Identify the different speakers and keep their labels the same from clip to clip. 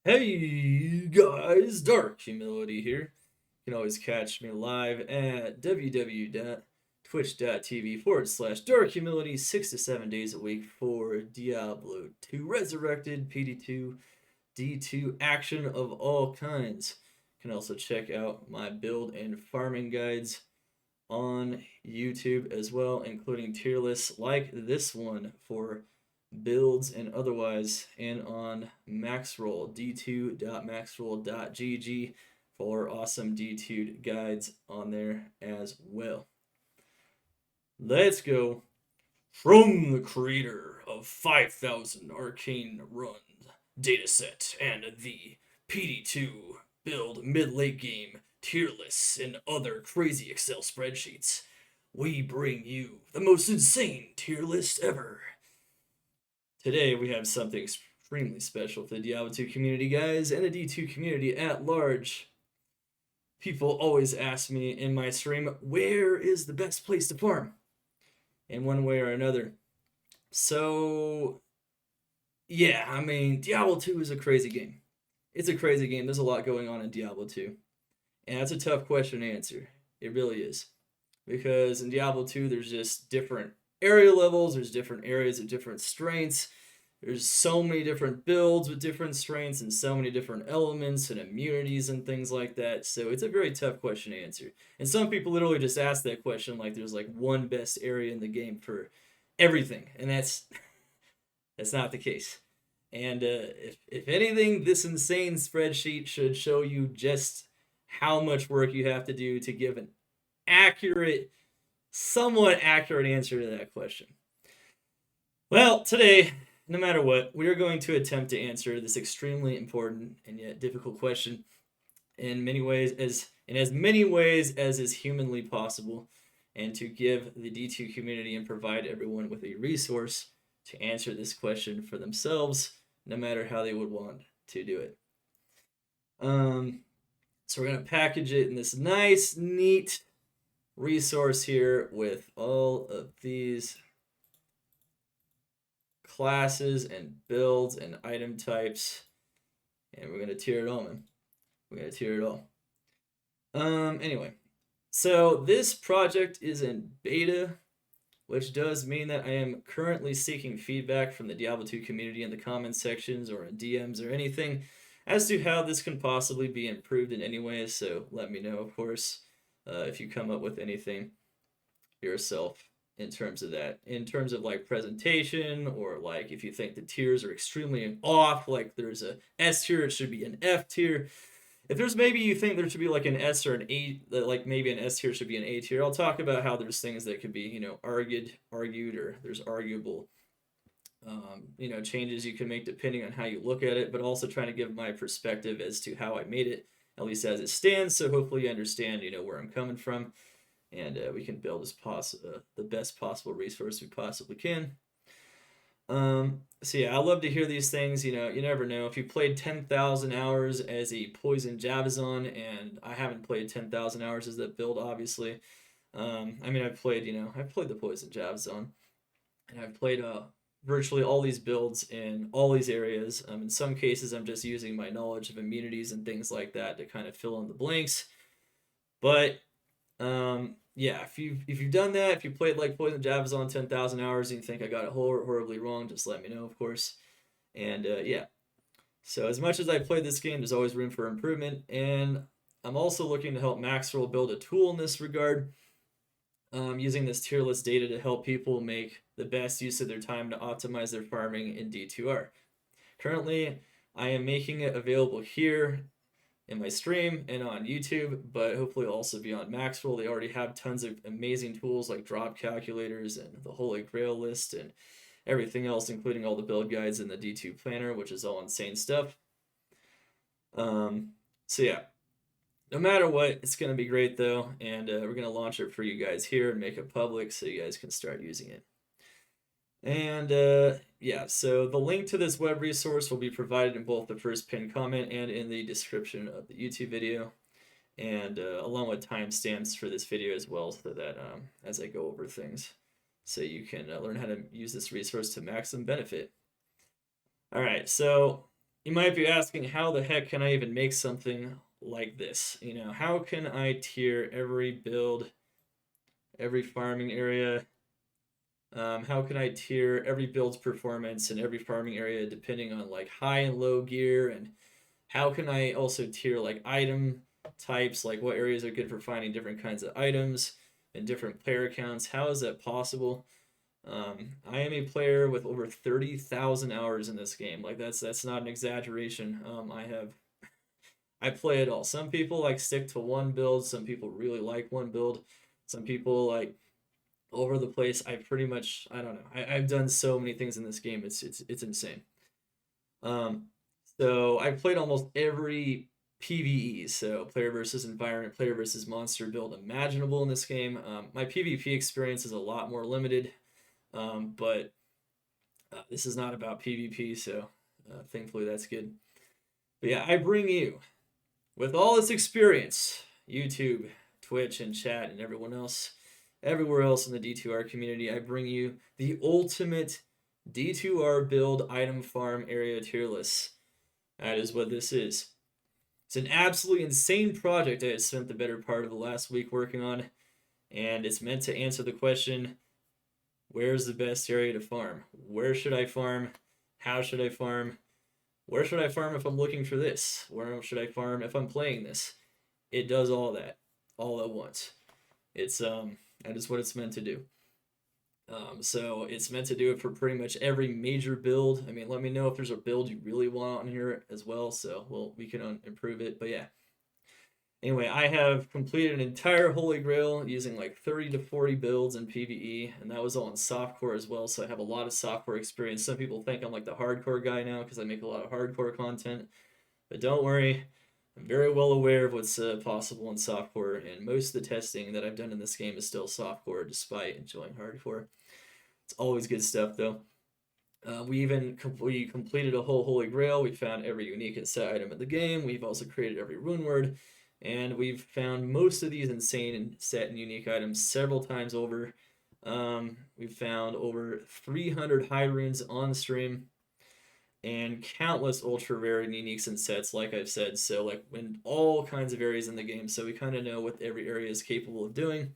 Speaker 1: Hey guys, Dark Humility here. You can always catch me live at www.twitch.tv/Dark Humility 6 to 7 days a week for Diablo 2 Resurrected, PD2, D2 action of all kinds. You can also check out my build and farming guides on YouTube as well, including tier lists like this one for builds and otherwise, and on Maxroll, d2.maxroll.gg for awesome D2 guides on there as well. Let's go. From the creator of 5,000 Arcane Runs dataset and the PD2 build mid-late game tier lists and other crazy Excel spreadsheets, we bring you the most insane tier list ever. Today we have something extremely special for the Diablo 2 community, guys, and the D2 community at large. People always ask me in my stream, where is the best place to farm? In one way or another. So, yeah, I mean, Diablo 2 is a crazy game. It's a crazy game. There's a lot going on in Diablo 2. And that's a tough question to answer. It really is. Because in Diablo 2, there's just different area levels, there's different areas of different strengths. There's so many different builds with different strengths and so many different elements and immunities and things like that. So it's a very tough question to answer. And some people literally just ask that question like there's like one best area in the game for everything. And that's not the case. And if anything, this insane spreadsheet should show you just how much work you have to do to give an accurate, somewhat accurate answer to that question. Well, today, no matter what, we are going to attempt to answer this extremely important and yet difficult question in many ways as many ways as is humanly possible, and to give the D2 community and provide everyone with a resource to answer this question for themselves, no matter how they would want to do it. So we're gonna package it in this nice, neat resource here with all of these classes and builds and item types, and we're gonna tier it all, man. We're gonna tier it all. Anyway, so this project is in beta, which does mean that I am currently seeking feedback from the Diablo 2 community in the comments sections or in DMs or anything as to how this can possibly be improved in any way. So let me know, of course, if you come up with anything yourself in terms of that. In terms of like presentation, or like if you think the tiers are extremely off, like there's a S tier, it should be an F tier. If there's maybe you think there should be like an S or an A, like maybe an S tier should be an A tier, I'll talk about how there's things that could be, argued, or there's arguable, changes you can make depending on how you look at it, but also trying to give my perspective as to how I made it, at least as it stands. So hopefully you understand, where I'm coming from, and we can build the best possible resource we possibly can. So yeah, I love to hear these things. You never know. If you played 10,000 hours as a poison Javazon, and I haven't played 10,000 hours as that build, obviously. I mean, I've played the poison Javazon, and I've played virtually all these builds in all these areas. In some cases, I'm just using my knowledge of immunities and things like that to kind of fill in the blanks. But yeah, if you've done that, if you played like Poison Javazon 10,000 hours and you think I got it horribly wrong, just let me know, of course. And yeah, so as much as I played this game, there's always room for improvement, and I'm also looking to help Maxroll build a tool in this regard, using this tier list data to help people make the best use of their time to optimize their farming in D2R. Currently, I am making it available here in my stream and on YouTube, but hopefully also be on Maxwell. They already have tons of amazing tools like drop calculators and the Holy Grail list and everything else, including all the build guides and the D2 planner, which is all insane stuff. So yeah, no matter what, it's going to be great though, and we're going to launch it for you guys here and make it public so you guys can start using it. And yeah, so the link to this web resource will be provided in both the first pinned comment and in the description of the YouTube video, and along with timestamps for this video as well, so that as I go over things, so you can learn how to use this resource to maximum benefit. All right, so You might be asking, how the heck can I even make something like this? You know, how can I tier every build, every farming area? How can I tier every build's performance and every farming area depending on like high and low gear? And how can I also tier like item types, like what areas are good for finding different kinds of items and different player counts? How is that possible? I am a player with over 30,000 hours in this game. Like that's not an exaggeration. I play it all. Some people like stick to one build. Some people really like one build. Some people like over the place. I pretty much I don't know. I've done so many things in this game. It's insane. Um, so I've played almost every PVE, so player versus environment, player versus monster build imaginable in this game. My PvP experience is a lot more limited, but this is not about PvP, so thankfully that's good. But yeah, I bring you with all this experience, YouTube, Twitch, and chat, and everyone else, everywhere else in the D2R community, I bring you the ultimate D2R build item farm area tier list. That is what this is. It's an absolutely insane project I had spent the better part of the last week working on, and it's meant to answer the question, where's the best area to farm? Where should I farm? How should I farm? Where should I farm if I'm looking for this? Where should I farm if I'm playing this? It does all that all at once. It's that is what it's meant to do. So it's meant to do it for pretty much every major build. I mean, let me know if there's a build you really want on here as well, so we can improve it. But yeah. Anyway, I have completed an entire Holy Grail using like 30 to 40 builds in PvE, and that was all in softcore as well, so I have a lot of softcore experience. Some people think I'm like the hardcore guy now because I make a lot of hardcore content, but don't worry, I'm very well aware of what's possible in softcore, and most of the testing that I've done in this game is still softcore despite enjoying hardcore. It's always good stuff though. We completed a whole Holy Grail. We found every unique and set item in the game. We've also created every rune word, and we've found most of these insane and set and unique items several times over. We've found over 300 high runes on stream and countless ultra rare and uniques and sets, like I've said. So, like, in all kinds of areas in the game. So, we kind of know what every area is capable of doing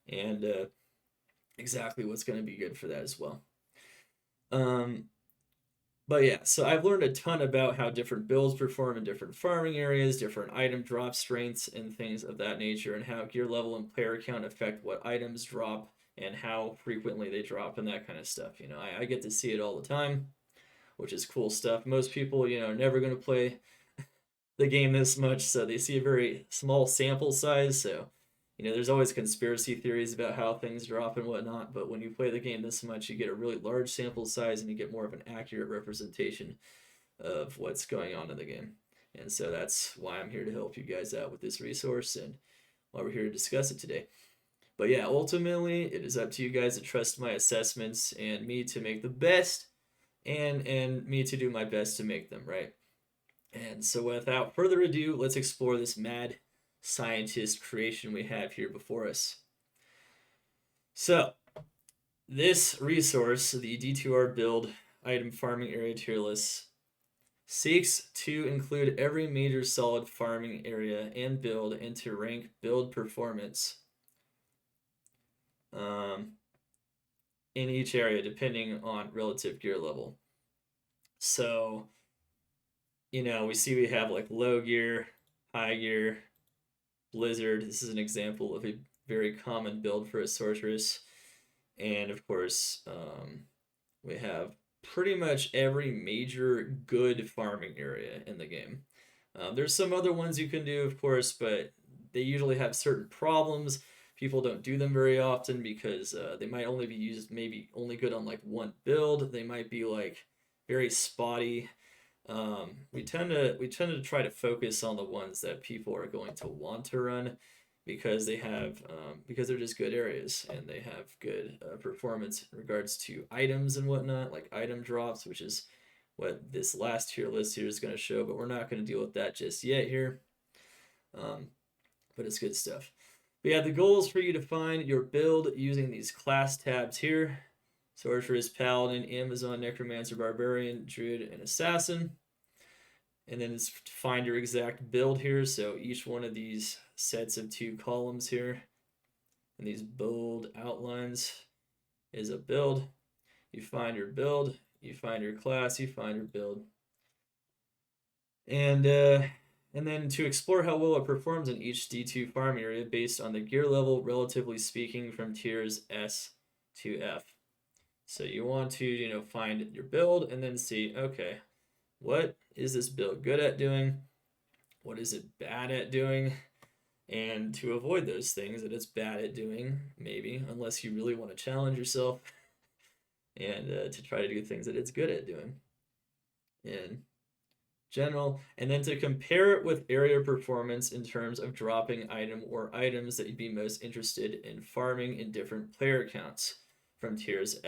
Speaker 1: and exactly what's going to be good for that as well. Um, But yeah, so I've learned a ton about how different builds perform in different farming areas, different item drop strengths, and things of that nature, and how gear level and player count affect what items drop and how frequently they drop and that kind of stuff. You know, I get to see it all the time, which is cool stuff. Most people, you know, are never going to play the game this much, so they see a very small sample size. So, you know, there's always conspiracy theories about how things drop and whatnot, but when you play the game this much, you get a really large sample size and you get more of an accurate representation of what's going on in the game. And so that's why I'm here to help you guys out with this resource and why we're here to discuss it today. But yeah, ultimately, it is up to you guys to trust my assessments and me to make the best and me to do my best to make them, right? And so, without further ado, let's explore this mad scientist creation we have here before us. So, this resource, the D2R build item farming area tier list, seeks to include every major solid farming area and build and to rank build performance um, in each area depending on relative gear level. So, you know, we have like low gear, high gear, Blizzard. This is an example of a very common build for a sorceress. And of course, we have pretty much every major good farming area in the game. There's some other ones you can do, of course, but they usually have certain problems. People don't do them very often because they might only be used maybe only good on like one build. They might be like very spotty. We tend to try to focus on the ones that people are going to want to run because because they're just good areas and they have good performance in regards to items and whatnot, like item drops, which is what this last tier list here is going to show. But we're not going to deal with that just yet here. Um, but it's good stuff. But yeah, the goal is for you to find your build using these class tabs here: Sorceress, Paladin, Amazon, Necromancer, Barbarian, Druid, and Assassin. and then it's find your exact build here. So each one of these sets of 2 columns here and these bold outlines is a build. You find your build, you find your class, you find your build. And then to explore how well it performs in each D2 farm area based on the gear level, relatively speaking, from tiers S to F. So you want to, find your build and then see, okay, what is this build good at doing? What is it bad at doing? And to avoid those things that it's bad at doing, maybe, unless you really want to challenge yourself, and to try to do things that it's good at doing in general, and then to compare it with area performance in terms of dropping item or items that you'd be most interested in farming in different player counts from tiers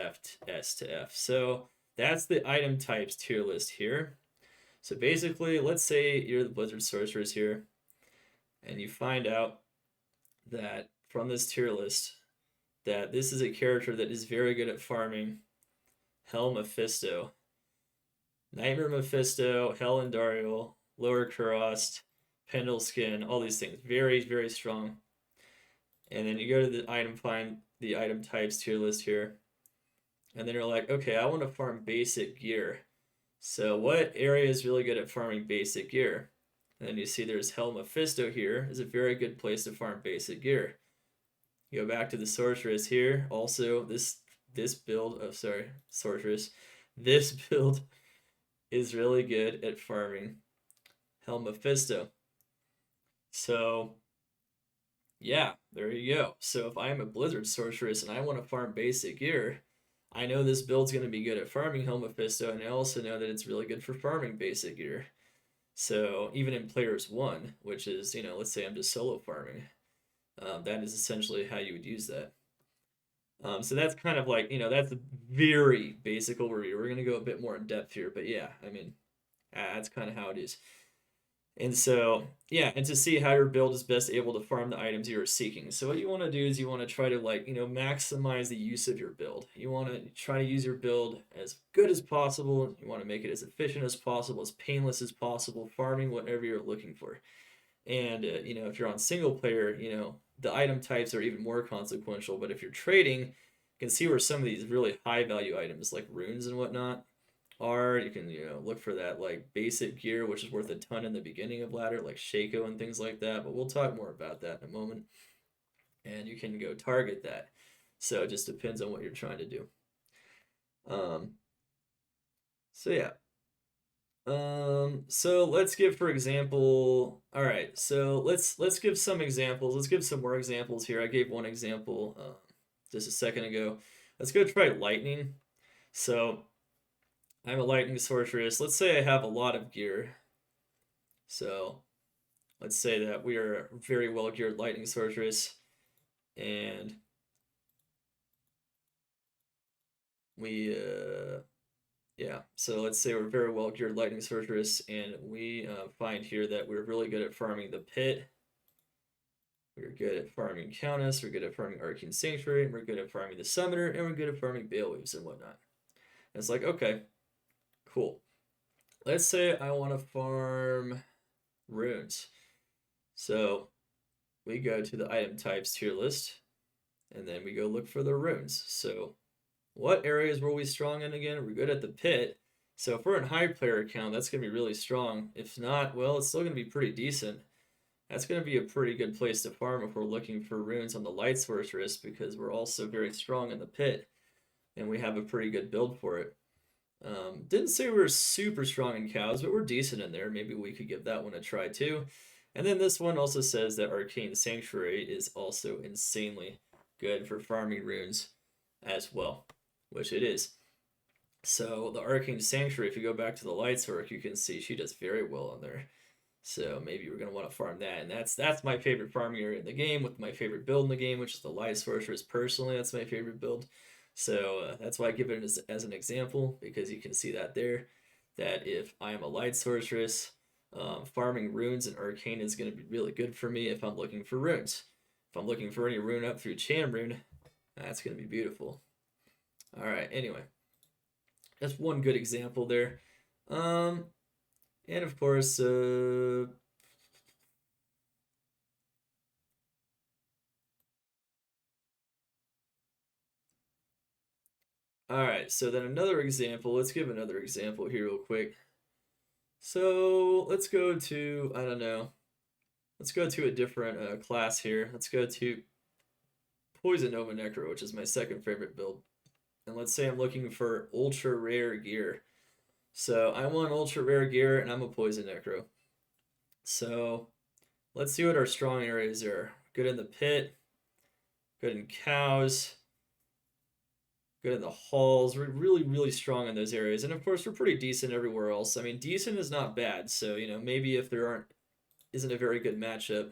Speaker 1: S to F. So that's the item types tier list here. So basically, let's say you're the Blizzard Sorceress here, and you find out that from this tier list that this is a character that is very good at farming Hell Mephisto, Nightmare Mephisto, Hell Andariel, Lower Kurost, Pendleskin, all these things. Very, very strong. And then you go to find the item types tier list here. And then you're like, okay, I want to farm basic gear. So what area is really good at farming basic gear? And then you see there's Hell Mephisto here is a very good place to farm basic gear. You go back to the Sorceress here. Also, this build of Sorceress. This build is really good at farming Hell Mephisto. So yeah, there you go. So if I'm a Blizzard Sorceress and I want to farm basic gear, I know this build's going to be good at farming Hell Mephisto, and I also know that it's really good for farming basic gear. So even in Players 1, which is, let's say I'm just solo farming, that is essentially how you would use that. So that's kind of like, that's a very basic overview. We're going to go a bit more in depth here, but yeah, I mean, that's kind of how it is. And so, yeah, and to see how your build is best able to farm the items you are seeking. So what you want to do is you want to try to maximize the use of your build. You want to try to use your build as good as possible. You want to make it as efficient as possible, as painless as possible, farming whatever you're looking for. And, if you're on single player, the item types are even more consequential. But if you're trading, you can see where some of these really high value items like runes and whatnot are. You can look for that like basic gear, which is worth a ton in the beginning of ladder, like Shaco and things like that. But we'll talk more about that in a moment. And you can go target that. So it just depends on what you're trying to do. So yeah. So let's give, for example, all right, so let's give some examples. Let's give some more examples here. I gave one example just a second ago. Let's go try lightning. So I'm a lightning sorceress. Let's say I have a lot of gear. So let's say that we are a very well geared lightning sorceress, and we yeah, so let's say we're very well geared lightning sorceress, and we find here that we're really good at farming the pit. We're good at farming Countess, we're good at farming Arcane Sanctuary, and we're good at farming the Summoner, and we're good at farming Balewaves and whatnot. And it's like, okay, cool. Let's say I want to farm runes. So we go to the item types tier list, and then we go look for the runes. So what areas were we strong in again? We're good at the pit. So if we're in high player count, that's going to be really strong. If not, well, it's still going to be pretty decent. That's going to be a pretty good place to farm if we're looking for runes on the Light Sorceress, because we're also very strong in the pit, and we have a pretty good build for it. Didn't say we were super strong in cows, but we're decent in there. Maybe we could give that one a try too. And then this one also says that Arcane Sanctuary is also insanely good for farming runes as well, which it is. So the Arcane Sanctuary, if you go back to the Lights work, you can see she does very well on there. So maybe we're gonna want to farm that, and that's my favorite farming area in the game, with my favorite build in the game, which is the Light Sorceress. Personally, that's my favorite build. So that's why I give it as an example, because you can see that there, that if I am a Light Sorceress, farming runes and Arcane is going to be really good for me if I'm looking for runes. If I'm looking for any rune up through Cham Rune, that's going to be beautiful. All right, anyway, that's one good example there. And of course, all right, so then another example. Let's give another example here real quick. So let's go to, I don't know, let's go to a different class here. Let's go to Poison Nova Necro, which is my second favorite build. And let's say I'm looking for ultra rare gear. So I want ultra rare gear and I'm a Poison Necro. So let's see what our strong areas are. Good in the pit, good in cows, good in the halls. We're really, really strong in those areas. And of course, we're pretty decent everywhere else. I mean, decent is not bad. So, maybe if there isn't a very good matchup,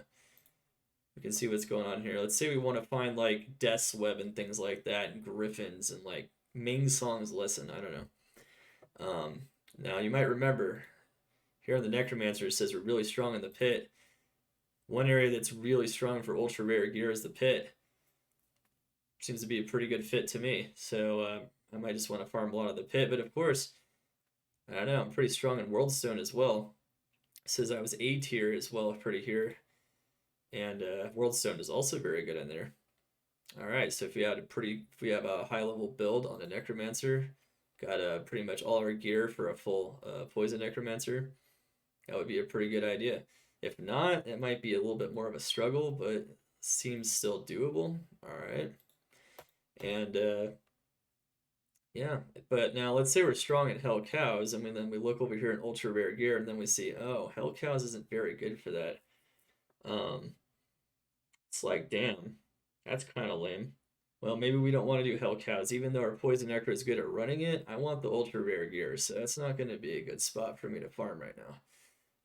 Speaker 1: we can see what's going on here. Let's say we want to find like Death's Web and things like that, and Griffins and like Ming Song's Listen. I don't know. Now you might remember here in the Necromancer it says we're really strong in the pit. One area that's really strong for ultra rare gear is the pit. Seems to be a pretty good fit to me. So I might just want to farm a lot of the pit. But of course, I don't know. I'm pretty strong in Worldstone as well. It says I was A tier as well, pretty here. And Worldstone is also very good in there. All right, so if we have a high level build on a Necromancer, got pretty much all our gear for a full Poison Necromancer, that would be a pretty good idea. If not, it might be a little bit more of a struggle, but seems still doable. All right, and yeah, but now let's say we're strong at Hell Cows. I mean, then we look over here in ultra rare gear, and then we see, oh, Hell Cows isn't very good for that. It's like, damn, that's kind of lame. Well, maybe we don't want to do Hell Cows. Even though our Poison Necro is good at running it, I want the ultra rare gear, so that's not going to be a good spot for me to farm right now.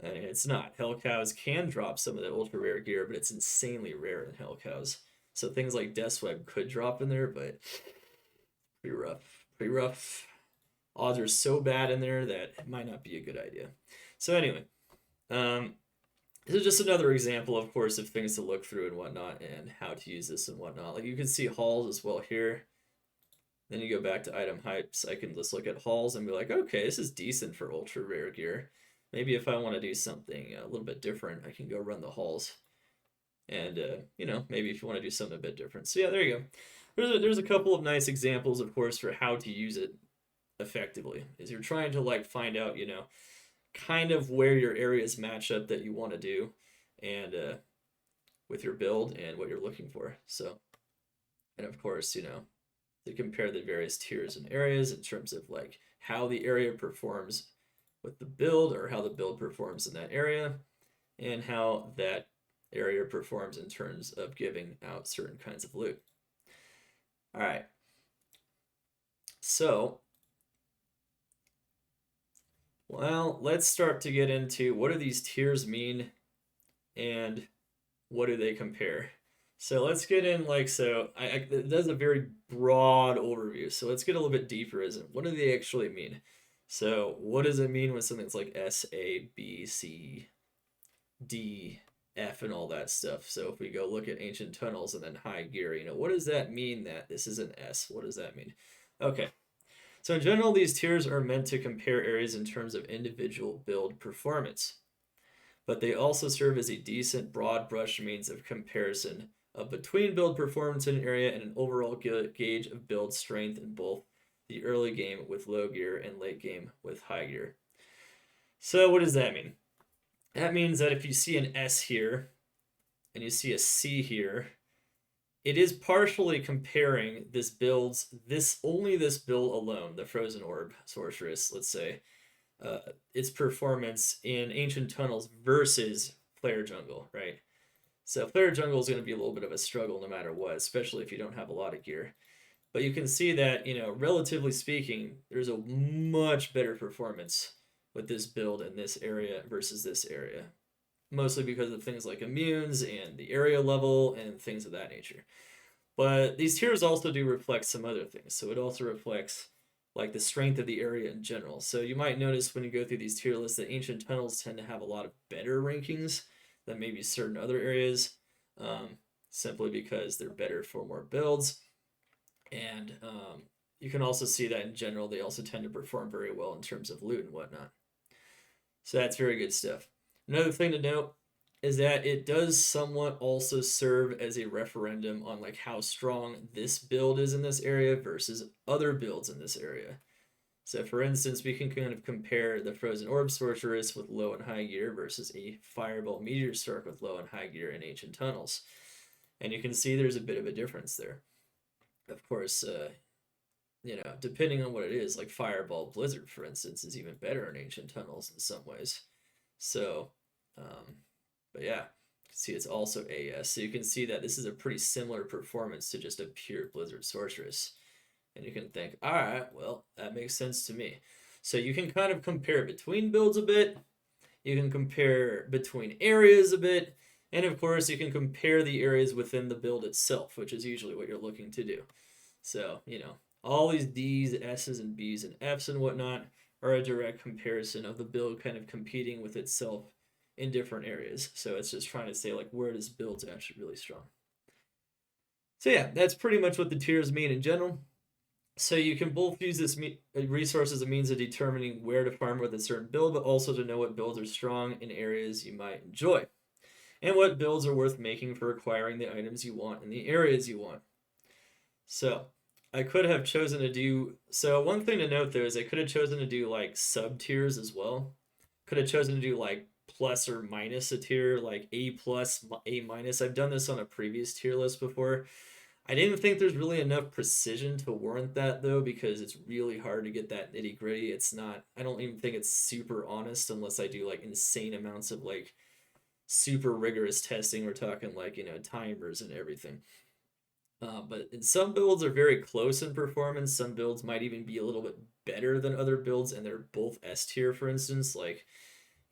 Speaker 1: I mean, it's not. Hell Cows can drop some of the ultra rare gear, but it's insanely rare in Hell Cows. So things like Death's Web could drop in there, but pretty rough. Pretty rough. Odds are so bad in there that it might not be a good idea. So anyway, um, this is just another example, of course, of things to look through and whatnot, and how to use this and whatnot. Like you can see halls as well here. Then you go back to item hypes. I can just look at halls and be like, okay, this is decent for ultra rare gear. Maybe if I want to do something a little bit different, I can go run the halls. And maybe if you want to do something a bit different. So yeah, there you go. There's a couple of nice examples, of course, for how to use it effectively. Is you're trying to like find out, kind of where your areas match up that you want to do, and with your build and what you're looking for. So, and of course, to compare the various tiers and areas in terms of like how the area performs with the build or how the build performs in that area and how that area performs in terms of giving out certain kinds of loot. All right. So, well, let's start to get into what do these tiers mean and what do they compare. So let's get in like so. That's a very broad overview. So let's get a little bit deeper. Is it what do they actually mean? So what does it mean when something's like S, A, B, C, D, F, and all that stuff? So if we go look at ancient tunnels and then high gear, what does that mean that this is an S? What does that mean? Okay. So in general, these tiers are meant to compare areas in terms of individual build performance, but they also serve as a decent broad brush means of comparison of between build performance in an area and an overall gauge of build strength in both the early game with low gear and late game with high gear. So what does that mean? That means that if you see an S here and you see a C here, it is partially comparing this build alone, the Frozen Orb Sorceress, let's say, its performance in Ancient Tunnels versus Player Jungle, right? So Player Jungle is going to be a little bit of a struggle no matter what, especially if you don't have a lot of gear. But you can see that, relatively speaking, there's a much better performance with this build in this area versus this area. Mostly because of things like immunes and the area level and things of that nature. But these tiers also do reflect some other things. So it also reflects like the strength of the area in general. So you might notice when you go through these tier lists that ancient tunnels tend to have a lot of better rankings than maybe certain other areas, simply because they're better for more builds. And you can also see that in general, they also tend to perform very well in terms of loot and whatnot. So that's very good stuff. Another thing to note is that it does somewhat also serve as a referendum on like how strong this build is in this area versus other builds in this area. So for instance, we can kind of compare the Frozen Orb Sorceress with low and high gear versus a Fireball Meteor Stork with low and high gear in Ancient Tunnels. And you can see there's a bit of a difference there. Of course, depending on what it is, like Fireball Blizzard, for instance, is even better in Ancient Tunnels in some ways. So, um, but yeah, you can see it's also AS. So you can see that this is a pretty similar performance to just a pure Blizzard Sorceress. And you can think, all right, well, that makes sense to me. So you can kind of compare between builds a bit. You can compare between areas a bit. And of course, you can compare the areas within the build itself, which is usually what you're looking to do. So, all these D's, S's, and B's, and F's and whatnot are a direct comparison of the build kind of competing with itself in different areas. So it's just trying to say, like, where does build's actually really strong. So yeah, that's pretty much what the tiers mean in general. So you can both use this resource as a means of determining where to farm with a certain build, but also to know what builds are strong in areas you might enjoy, and what builds are worth making for acquiring the items you want in the areas you want. So I could have chosen to do, so one thing to note though is I could have chosen to do like sub tiers as well. Could have chosen to do like plus or minus a tier, like A plus, A minus. I've done this on a previous tier list before. I didn't think there's really enough precision to warrant that though, because it's really hard to get that nitty gritty. It's not, I don't even think it's super honest unless I do like insane amounts of like super rigorous testing. We're talking like, timers and everything. But some builds are very close in performance. Some builds might even be a little bit better than other builds, and they're both S tier, for instance. Like,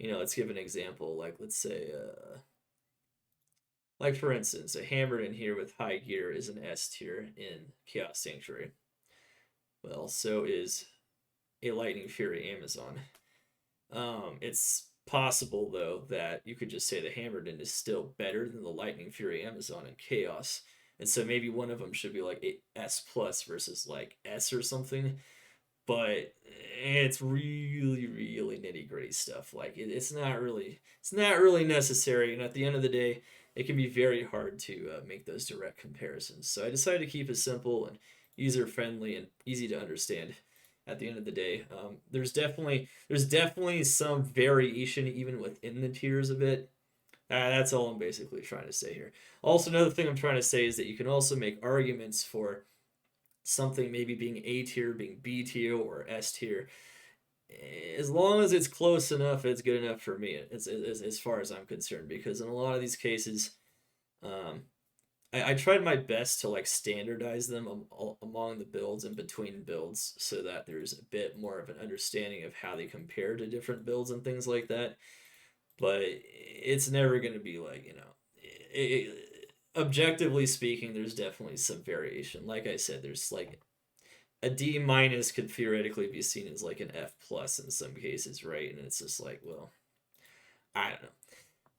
Speaker 1: let's give an example. Like, let's say, like for instance, a Hammered in here with high gear is an S tier in Chaos Sanctuary. Well, so is a Lightning Fury Amazon. It's possible though that you could just say the Hammerden is still better than the Lightning Fury Amazon in Chaos, and so maybe one of them should be like a S plus versus like S or something. But it's really, really nitty gritty stuff. Like it's not really necessary, and at the end of the day, it can be very hard to make those direct comparisons. So I decided to keep it simple and user friendly and easy to understand at the end of the day. There's definitely some variation even within the tiers a bit. That's all I'm basically trying to say here. Also, another thing I'm trying to say is that you can also make arguments for something maybe being A tier, being B tier, or S tier. As long as it's close enough, it's good enough for me, as far as I'm concerned. Because in a lot of these cases, um, I tried my best to like standardize them among the builds and between builds so that there's a bit more of an understanding of how they compare to different builds and things like that. But it's never going to be like, objectively speaking, there's definitely some variation. Like I said, there's like a D minus could theoretically be seen as like an F plus in some cases, right? And it's just like, well, I don't know.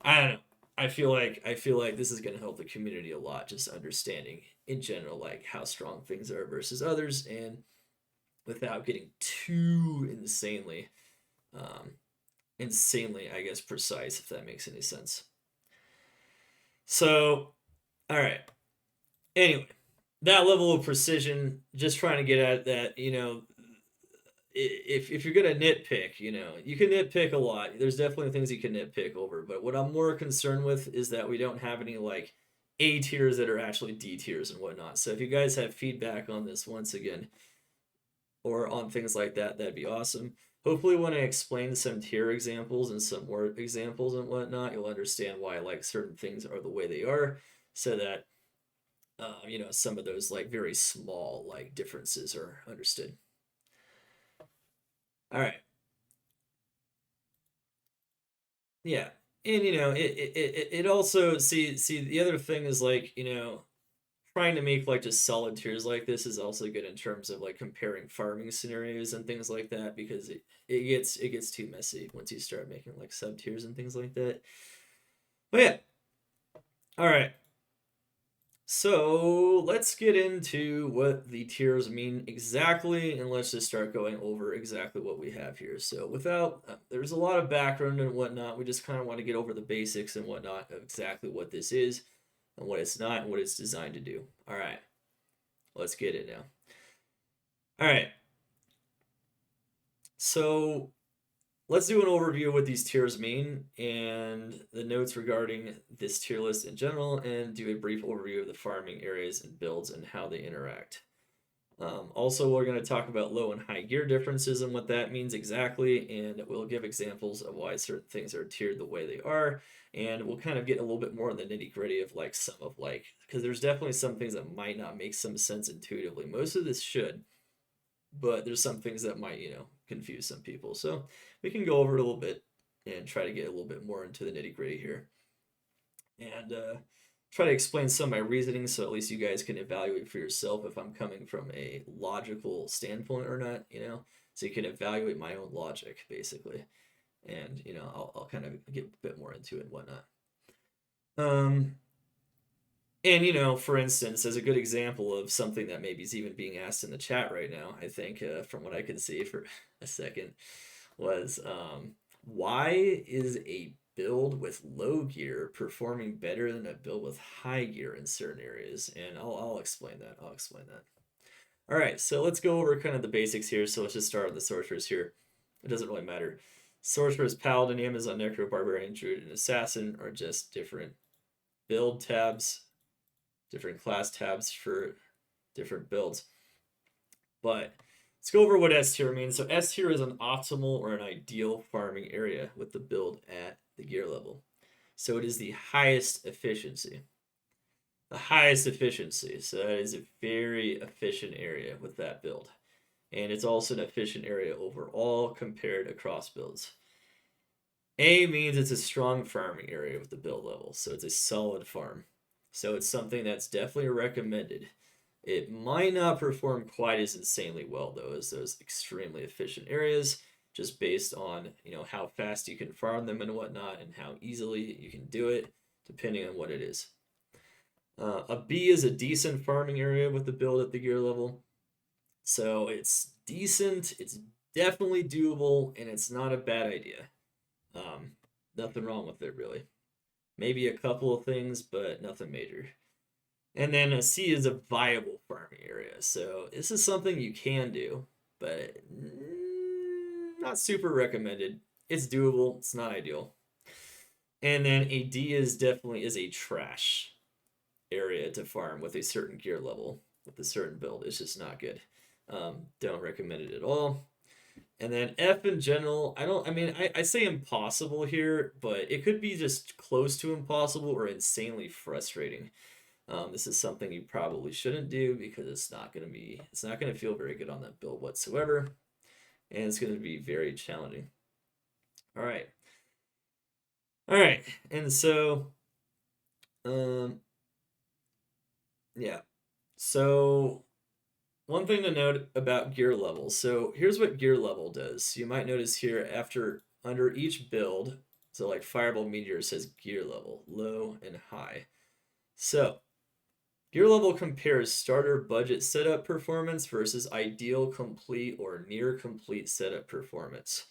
Speaker 1: I don't know. I feel like this is going to help the community a lot, just understanding in general like how strong things are versus others, and without getting too um, insanely, I guess, precise, if that makes any sense. So, all right. Anyway, that level of precision, just trying to get at that, if you're gonna nitpick, you can nitpick a lot. There's definitely things you can nitpick over, but what I'm more concerned with is that we don't have any like A tiers that are actually D tiers and whatnot. So if you guys have feedback on this once again, or on things like that, that'd be awesome. Hopefully, when I explain some tier examples and some word examples and whatnot, you'll understand why like certain things are the way they are, so that some of those like very small like differences are understood. All right. Yeah. And it also, see the other thing is like, trying to make like just solid tiers like this is also good in terms of like comparing farming scenarios and things like that, because it gets too messy once you start making like sub tiers and things like that. But yeah. All right. So let's get into what the tiers mean exactly, and let's just start going over exactly what we have here. So without, there's a lot of background and whatnot. We just kind of want to get over the basics and whatnot of exactly what this is and what it's not and what it's designed to do. All right, let's get it now. All right, so let's do an overview of what these tiers mean and the notes regarding this tier list in general, and do a brief overview of the farming areas and builds and how they interact. Also, we're going to talk about low and high gear differences and what that means exactly, and we'll give examples of why certain things are tiered the way they are, and we'll kind of get a little bit more in the nitty gritty of like some of like, because there's definitely some things that might not make some sense intuitively. Most of this should, but there's some things that might, confuse some people. So we can go over it a little bit and try to get a little bit more into the nitty gritty here. And try to explain some of my reasoning so at least you guys can evaluate for yourself if I'm coming from a logical standpoint or not, so you can evaluate my own logic basically. And, I'll kind of get a bit more into it and whatnot. Um, and, for instance, as a good example of something that maybe is even being asked in the chat right now, I think, from what I can see for a second, was why is a build with low gear performing better than a build with high gear in certain areas? And I'll explain that. I'll explain that. All right, so let's go over kind of the basics here. So let's just start with the sorcerers here. It doesn't really matter. Sorcerers, Paladin, Amazon, Necro, Barbarian, Druid, and Assassin are just different build tabs, different class tabs for different builds. But let's go over what S tier means. So S tier is an optimal or an ideal farming area with the build at the gear level. So it is the highest efficiency. The highest efficiency. So that is a very efficient area with that build. And it's also an efficient area overall compared across builds. A means it's a strong farming area with the build level. So it's a solid farm. So it's something that's definitely recommended. It might not perform quite as insanely well though as those extremely efficient areas, just based on how fast you can farm them and whatnot, and how easily you can do it, depending on what it is. A B is a decent farming area with the build at the gear level, so it's decent, it's definitely doable, and it's not a bad idea. Nothing wrong with it really. Maybe a couple of things, but nothing major. And then a C is a viable farming area. So this is something you can do, but not super recommended. It's doable. It's not ideal. And then a D is definitely is a trash area to farm with a certain gear level, with a certain build. It's just not good. Don't recommend it at all. And then F in general, I say impossible here, but it could be just close to impossible or insanely frustrating. This is something you probably shouldn't do because it's not going to feel very good on that build whatsoever, and it's going to be very challenging. All right, and so, yeah. So one thing to note about gear levels. So here's what gear level does. You might notice here under each build, so like Fireball Meteor says gear level, low and high. So gear level compares starter budget setup performance versus ideal complete or near complete setup performance.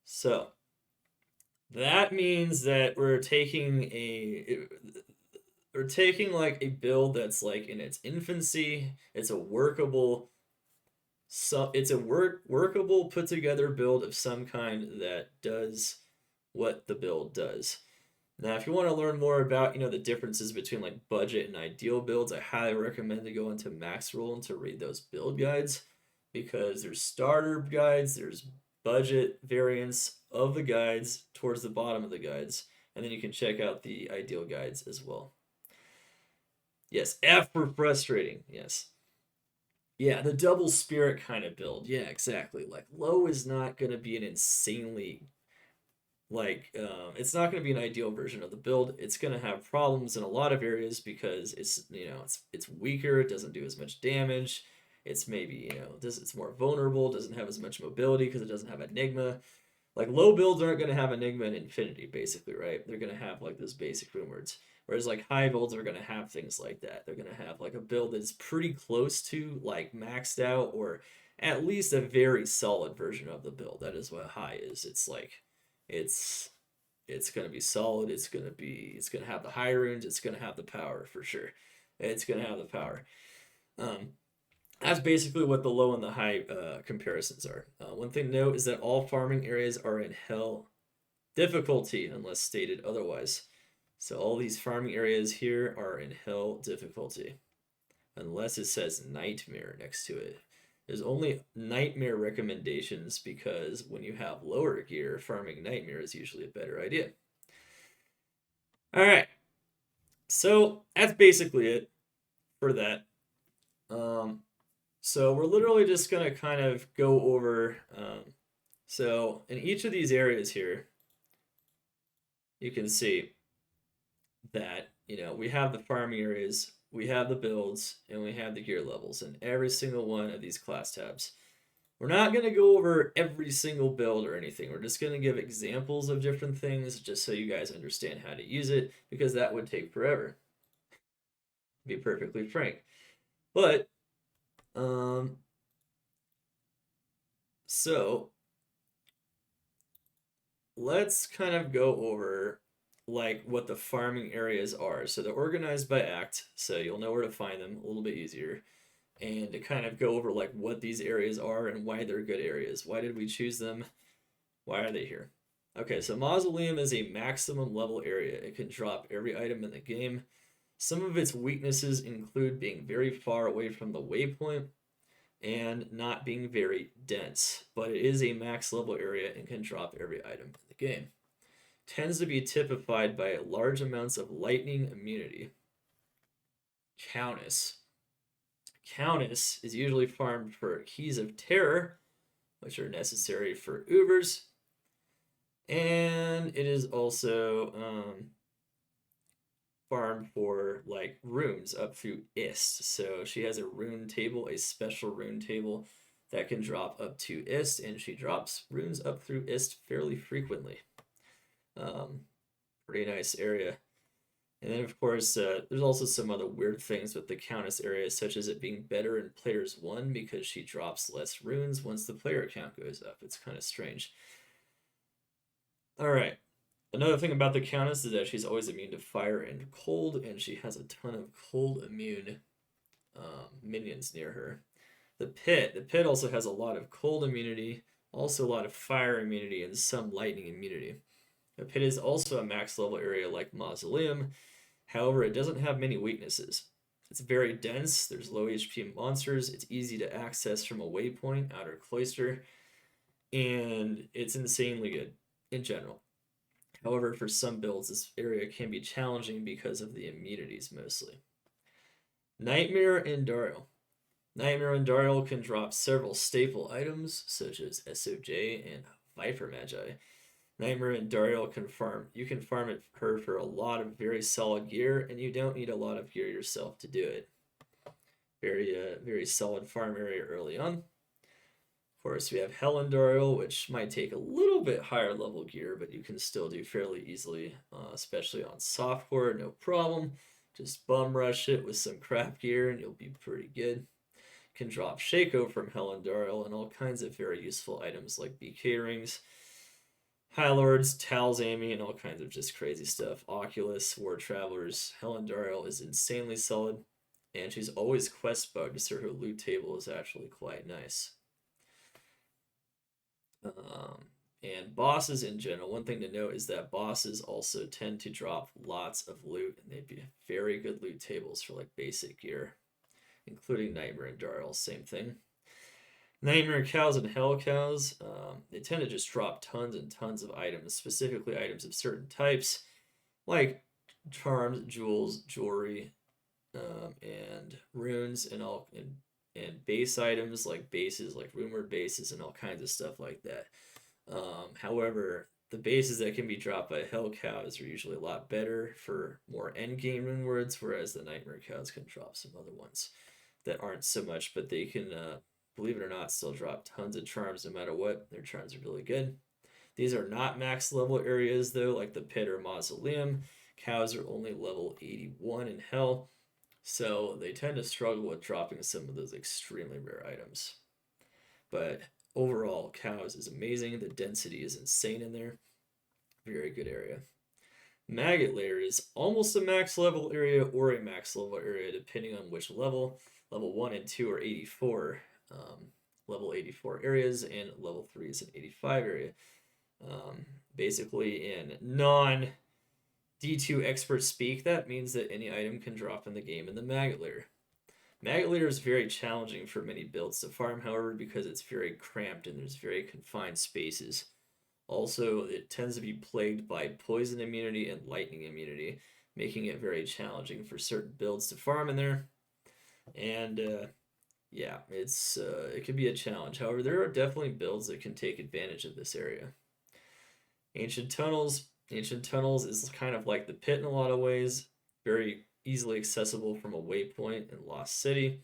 Speaker 1: So that means that we're taking like a build that's like in its infancy. It's a workable workable put together build of some kind that does what the build does. Now, if you want to learn more about, the differences between like budget and ideal builds, I highly recommend to go into Maxroll and to read those build guides, because there's starter guides, there's budget variants of the guides towards the bottom of the guides, and then you can check out the ideal guides as well. Yes, F for frustrating. Yes. Yeah, the double spirit kind of build. Yeah, exactly. Like low is not going to be an insanely it's not going to be an ideal version of the build. It's going to have problems in a lot of areas because it's weaker, it doesn't do as much damage, it's maybe it's more vulnerable, doesn't have as much mobility because it doesn't have enigma. Like low builds aren't going to have enigma and infinity basically, right? They're going to have like those basic rune words. Whereas like high builds are gonna have things like that. They're gonna have like a build that's pretty close to like maxed out, or at least a very solid version of the build. That is what high is. It's like it's it's gonna be solid. It's gonna have the high runes. It's gonna have the power for sure. It's gonna have the power. Um, that's basically what the low and the high comparisons are. One thing to note is that all farming areas are in hell difficulty unless stated otherwise. So all these farming areas here are in hell difficulty unless it says nightmare next to it. There's only nightmare recommendations because when you have lower gear, farming nightmare is usually a better idea. All right, so that's basically it for that. So we're literally just gonna kind of go over. So in each of these areas here, you can see that we have the farming areas, we have the builds, and we have the gear levels in every single one of these class tabs. We're not going to go over every single build or anything. We're just going to give examples of different things just so you guys understand how to use it, because that would take forever, to be perfectly frank. But so let's kind of go over like what the farming areas are. So they're organized by act, so you'll know where to find them a little bit easier. And to kind of go over like what these areas are and why they're good areas. Why did we choose them? Why are they here? Okay, so Mausoleum is a maximum level area. It can drop every item in the game. Some of its weaknesses include being very far away from the waypoint and not being very dense, but it is a max level area and can drop every item in the game. Tends to be typified by large amounts of lightning immunity. Countess. Countess is usually farmed for keys of terror, which are necessary for Ubers, and it is also farmed for like runes up through Ist. So she has a rune table, a special rune table that can drop up to Ist, and she drops runes up through Ist fairly frequently. Pretty nice area. And then, of course, there's also some other weird things with the Countess area, such as it being better in Players 1 because she drops less runes once the player count goes up. It's kind of strange. Alright. Another thing about the Countess is that she's always immune to fire and cold, and she has a ton of cold immune minions near her. The Pit also has a lot of cold immunity, also a lot of fire immunity, and some lightning immunity. The Pit is also a max level area like Mausoleum. However, it doesn't have many weaknesses. It's very dense, there's low HP monsters, it's easy to access from a waypoint, outer cloister, and it's insanely good in general. However, for some builds, this area can be challenging because of the immunities mostly. Nightmare and Daryl. Nightmare and Daryl can drop several staple items, such as SOJ and Viper Magi. Nightmare and Daryl can farm. You can farm her for a lot of very solid gear, and you don't need a lot of gear yourself to do it. Very solid farm area early on. Of course, we have Helen Daryl, which might take a little bit higher level gear, but you can still do fairly easily, especially on softcore, no problem. Just bum rush it with some crap gear, and you'll be pretty good. Can drop Shaco from Helen Daryl and all kinds of very useful items like BK rings, High Lords, Tal's Amy, and all kinds of just crazy stuff. Oculus, War Travelers. Helen Daryl is insanely solid, and she's always quest bugged, so her loot table is actually quite nice. And bosses in general, one thing to note is that bosses also tend to drop lots of loot, and they'd be very good loot tables for like basic gear, including Nightmare and Daryl, same thing. Nightmare cows and hell cows, they tend to just drop tons and tons of items, specifically items of certain types, like charms, jewels, jewelry, and runes, and base items like bases, like rumored bases, and all kinds of stuff like that. However, the bases that can be dropped by hell cows are usually a lot better for more end game rune words, whereas the nightmare cows can drop some other ones that aren't so much, but they can believe it or not, still drop tons of charms no matter what. Their charms are really good. These are not max level areas though, like the Pit or Mausoleum. Cows are only level 81 in Hell, so they tend to struggle with dropping some of those extremely rare items. But overall, Cows is amazing. The density is insane in there. Very good area. Maggot layer is almost a max level area or a max level area, depending on which level. Level 1 and 2 are 84. Level 84 areas, and level 3 is an 85 area. Basically, in non D2 expert speak, that means that any item can drop in the game in the maggot layer. Maggot layer is very challenging for many builds to farm, however, because it's very cramped and there's very confined spaces. Also, it tends to be plagued by poison immunity and lightning immunity, making it very challenging for certain builds to farm in there. And yeah, it can be a challenge. However, there are definitely builds that can take advantage of this area. Ancient Tunnels. Ancient Tunnels is kind of like the pit in a lot of ways. Very easily accessible from a waypoint in Lost City.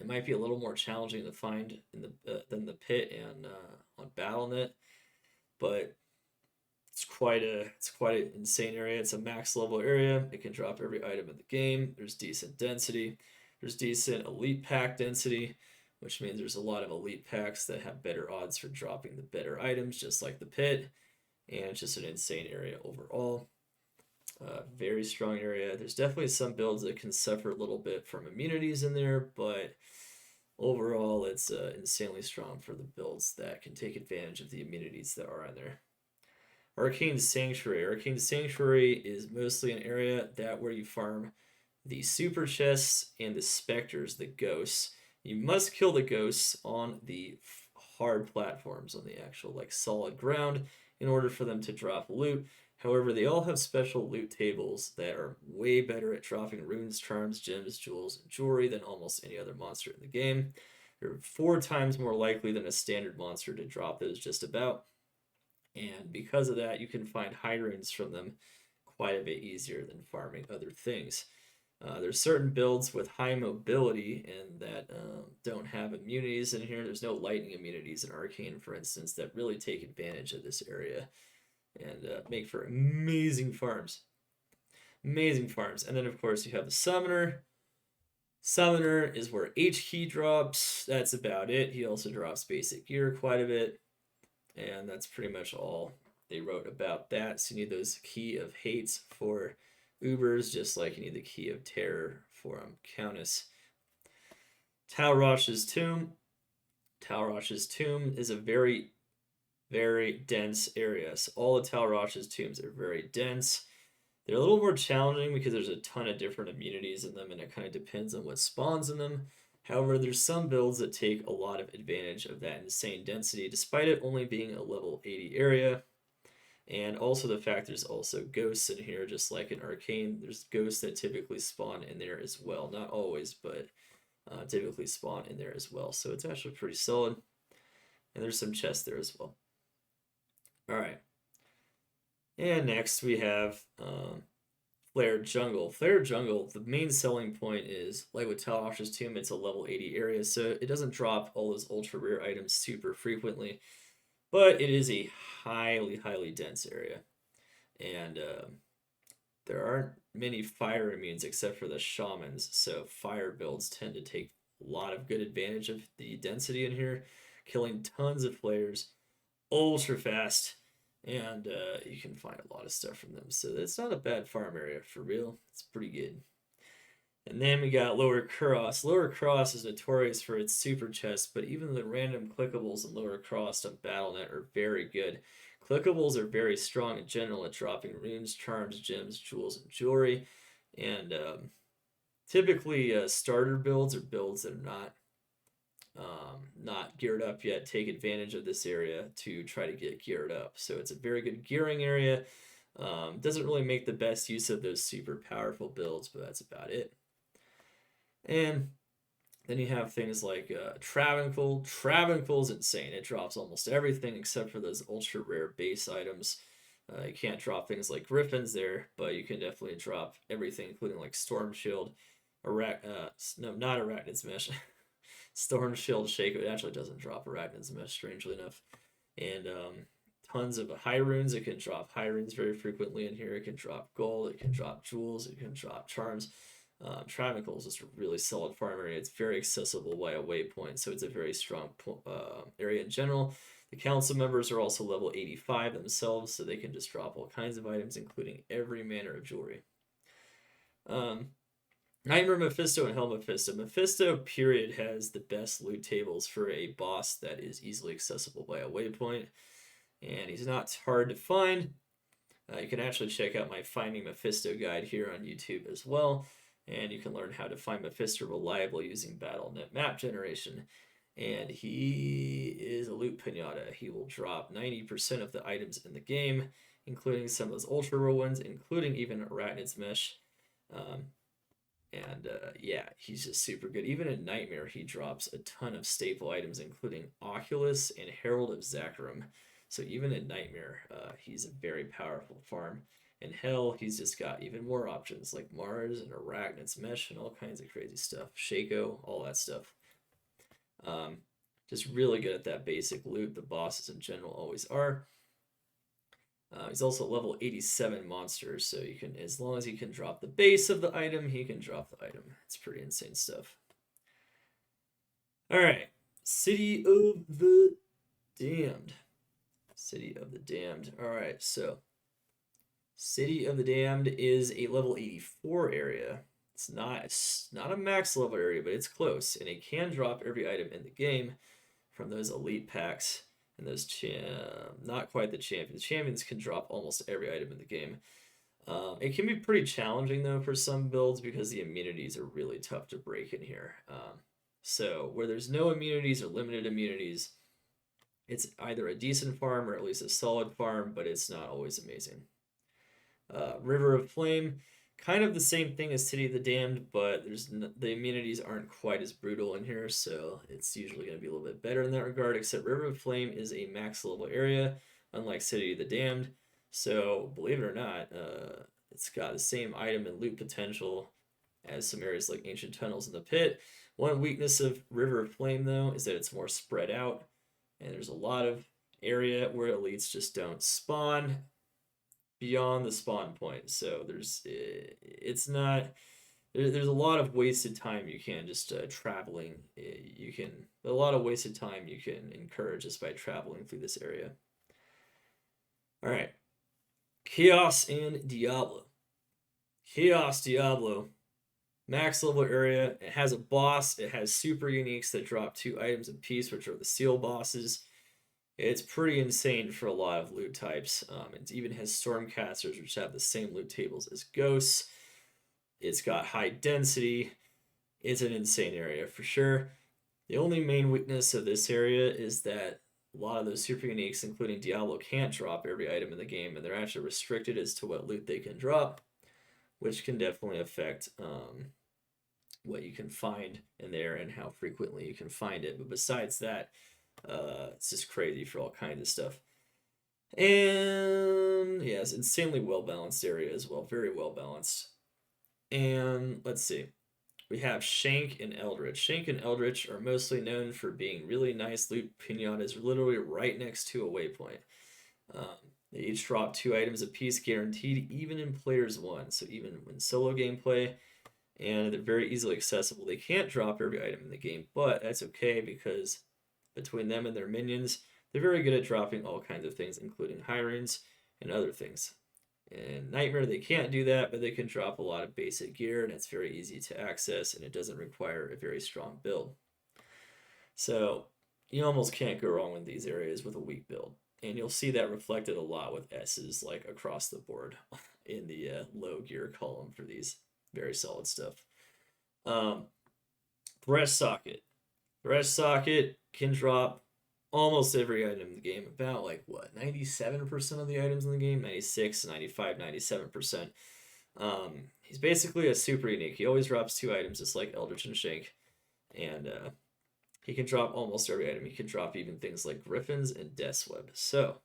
Speaker 1: It might be a little more challenging to find in than the pit and on BattleNet, but it's quite an insane area. It's a max level area. It can drop every item in the game. There's decent density. There's decent elite pack density, which means there's a lot of elite packs that have better odds for dropping the better items, just like the pit. And it's just an insane area overall. Very strong area. There's definitely some builds that can suffer a little bit from immunities in there, but overall it's insanely strong for the builds that can take advantage of the immunities that are in there. Arcane Sanctuary. Arcane Sanctuary is mostly an area that where you farm the super chests and the specters, the ghosts. You must kill the ghosts on the hard platforms, on the actual like solid ground, in order for them to drop loot. However, they all have special loot tables that are way better at dropping runes, charms, gems, jewels, and jewelry than almost any other monster in the game. They're 4 times more likely than a standard monster to drop those just about. And because of that, you can find high runes from them quite a bit easier than farming other things. There's certain builds with high mobility and that don't have immunities in here. There's no lightning immunities in Arcane, for instance, that really take advantage of this area and make for amazing farms. Amazing farms. And then, of course, you have the Summoner. Summoner is where H key drops. That's about it. He also drops basic gear quite a bit. And that's pretty much all they wrote about that. So you need those key of hates for Ubers, just like you need the key of terror for Countess. Talrosh's Tomb. Talrosh's Tomb is a very, very dense area. So all the Talrosh's tombs are very dense. They're a little more challenging because there's a ton of different immunities in them, and it kind of depends on what spawns in them. However, there's some builds that take a lot of advantage of that insane density, despite it only being a level 80 area. And also the fact there's also ghosts in here, just like in Arcane. There's ghosts that typically spawn in there as well. Not always, but typically spawn in there as well. So it's actually pretty solid. And there's some chests there as well. Alright. And next we have Flared Jungle. Flared Jungle, the main selling point is, like with Talrosh's Tomb, it's a level 80 area, so it doesn't drop all those ultra rare items super frequently. But it is a highly, highly dense area. And there aren't many fire immunes except for the shamans, so fire builds tend to take a lot of good advantage of the density in here, killing tons of flares ultra fast, and you can find a lot of stuff from them. So it's not a bad farm area for real. It's pretty good. And then we got Lower Cross. Lower Cross is notorious for its super chest, but even the random clickables in Lower Cross on BattleNet are very good. Clickables are very strong in general at dropping runes, charms, gems, jewels, and jewelry. And typically starter builds or builds that are not geared up yet take advantage of this area to try to get geared up. So it's a very good gearing area. Doesn't really make the best use of those super powerful builds, but that's about it. And then you have things like Travancore. Travancore's insane. It drops almost everything except for those ultra rare base items. You can't drop things like Griffins there, but you can definitely drop everything, including like Storm Shield, no, not Arachnid's Mesh. Storm Shield Shake. It actually doesn't drop Arachnid's Mesh, strangely enough. And tons of high runes. It can drop high runes very frequently in here. It can drop gold. It can drop jewels. It can drop charms. Tramical is just a really solid farm area. It's very accessible by a waypoint, so it's a very strong area in general. The council members are also level 85 themselves, so they can just drop all kinds of items, including every manner of jewelry. Nightmare Mephisto and Hell Mephisto. Mephisto, period, has the best loot tables for a boss that is easily accessible by a waypoint, and he's not hard to find. You can actually check out my Finding Mephisto guide here on YouTube as well, and you can learn how to find Mephisto reliably using BattleNet map generation. And he is a loot pinata. He will drop 90% of the items in the game, including some of those ultra rare ones, including even Arachnid's Mesh. Yeah, he's just super good. Even in Nightmare, he drops a ton of staple items, including Oculus and Herald of Zakarum. So even in Nightmare, he's a very powerful farm. In Hell, he's just got even more options like Mars and Arachnid's Mesh and all kinds of crazy stuff. Shaco, all that stuff. Just really good at that basic loot. The bosses in general always are. He's also level 87 monster, so you can, as long as he can drop the base of the item, he can drop the item. It's pretty insane stuff. All right, City of the Damned. City of the Damned. All right, so City of the Damned is a level 84 area. It's not a max level area, but it's close, and it can drop every item in the game from those elite packs. And those not quite the champions. The champions can drop almost every item in the game. It can be pretty challenging though for some builds because the immunities are really tough to break in here. So where there's no immunities or limited immunities, it's either a decent farm or at least a solid farm, but it's not always amazing. River of Flame, kind of the same thing as City of the Damned, but the immunities aren't quite as brutal in here, so it's usually going to be a little bit better in that regard, except River of Flame is a max level area, unlike City of the Damned. So, believe it or not, it's got the same item and loot potential as some areas like Ancient Tunnels in the Pit. One weakness of River of Flame, though, is that it's more spread out, and there's a lot of area where elites just don't spawn beyond the spawn point. So there's a lot of wasted time you can just traveling. A lot of wasted time you can incur just by traveling through this area. All right, Chaos and Diablo. Chaos Diablo, max level area. It has a boss. It has super uniques that drop 2 items apiece, which are the seal bosses. It's pretty insane for a lot of loot types. It even has Stormcasters, which have the same loot tables as Ghosts. It's got high density. It's an insane area for sure. The only main weakness of this area is that a lot of those super uniques, including Diablo, can't drop every item in the game, and they're actually restricted as to what loot they can drop, which can definitely affect what you can find in there and how frequently you can find it. But besides that, it's just crazy for all kinds of stuff. And yeah, it's insanely well balanced area as well, very well balanced. And let's see, we have Shank and Eldritch. Shank and Eldritch are mostly known for being really nice loot pinatas, literally right next to a waypoint. They each drop 2 items apiece, guaranteed, even in players 1. So even when solo gameplay, and they're very easily accessible. They can't drop every item in the game, but that's okay because between them and their minions, they're very good at dropping all kinds of things, including high runes and other things. In Nightmare, they can't do that, but they can drop a lot of basic gear, and it's very easy to access, and it doesn't require a very strong build. So you almost can't go wrong with these areas with a weak build. And you'll see that reflected a lot with S's like across the board in the low gear column for these. Very solid stuff. Thresh Socket. Thresh Socket can drop almost every item in the game. About like what, 97% of the items in the game? 96, 95, 97%. He's basically a super unique. He always drops 2 items just like Eldritch and Shank. And he can drop almost every item. He can drop even things like Griffins and Death's Web. So,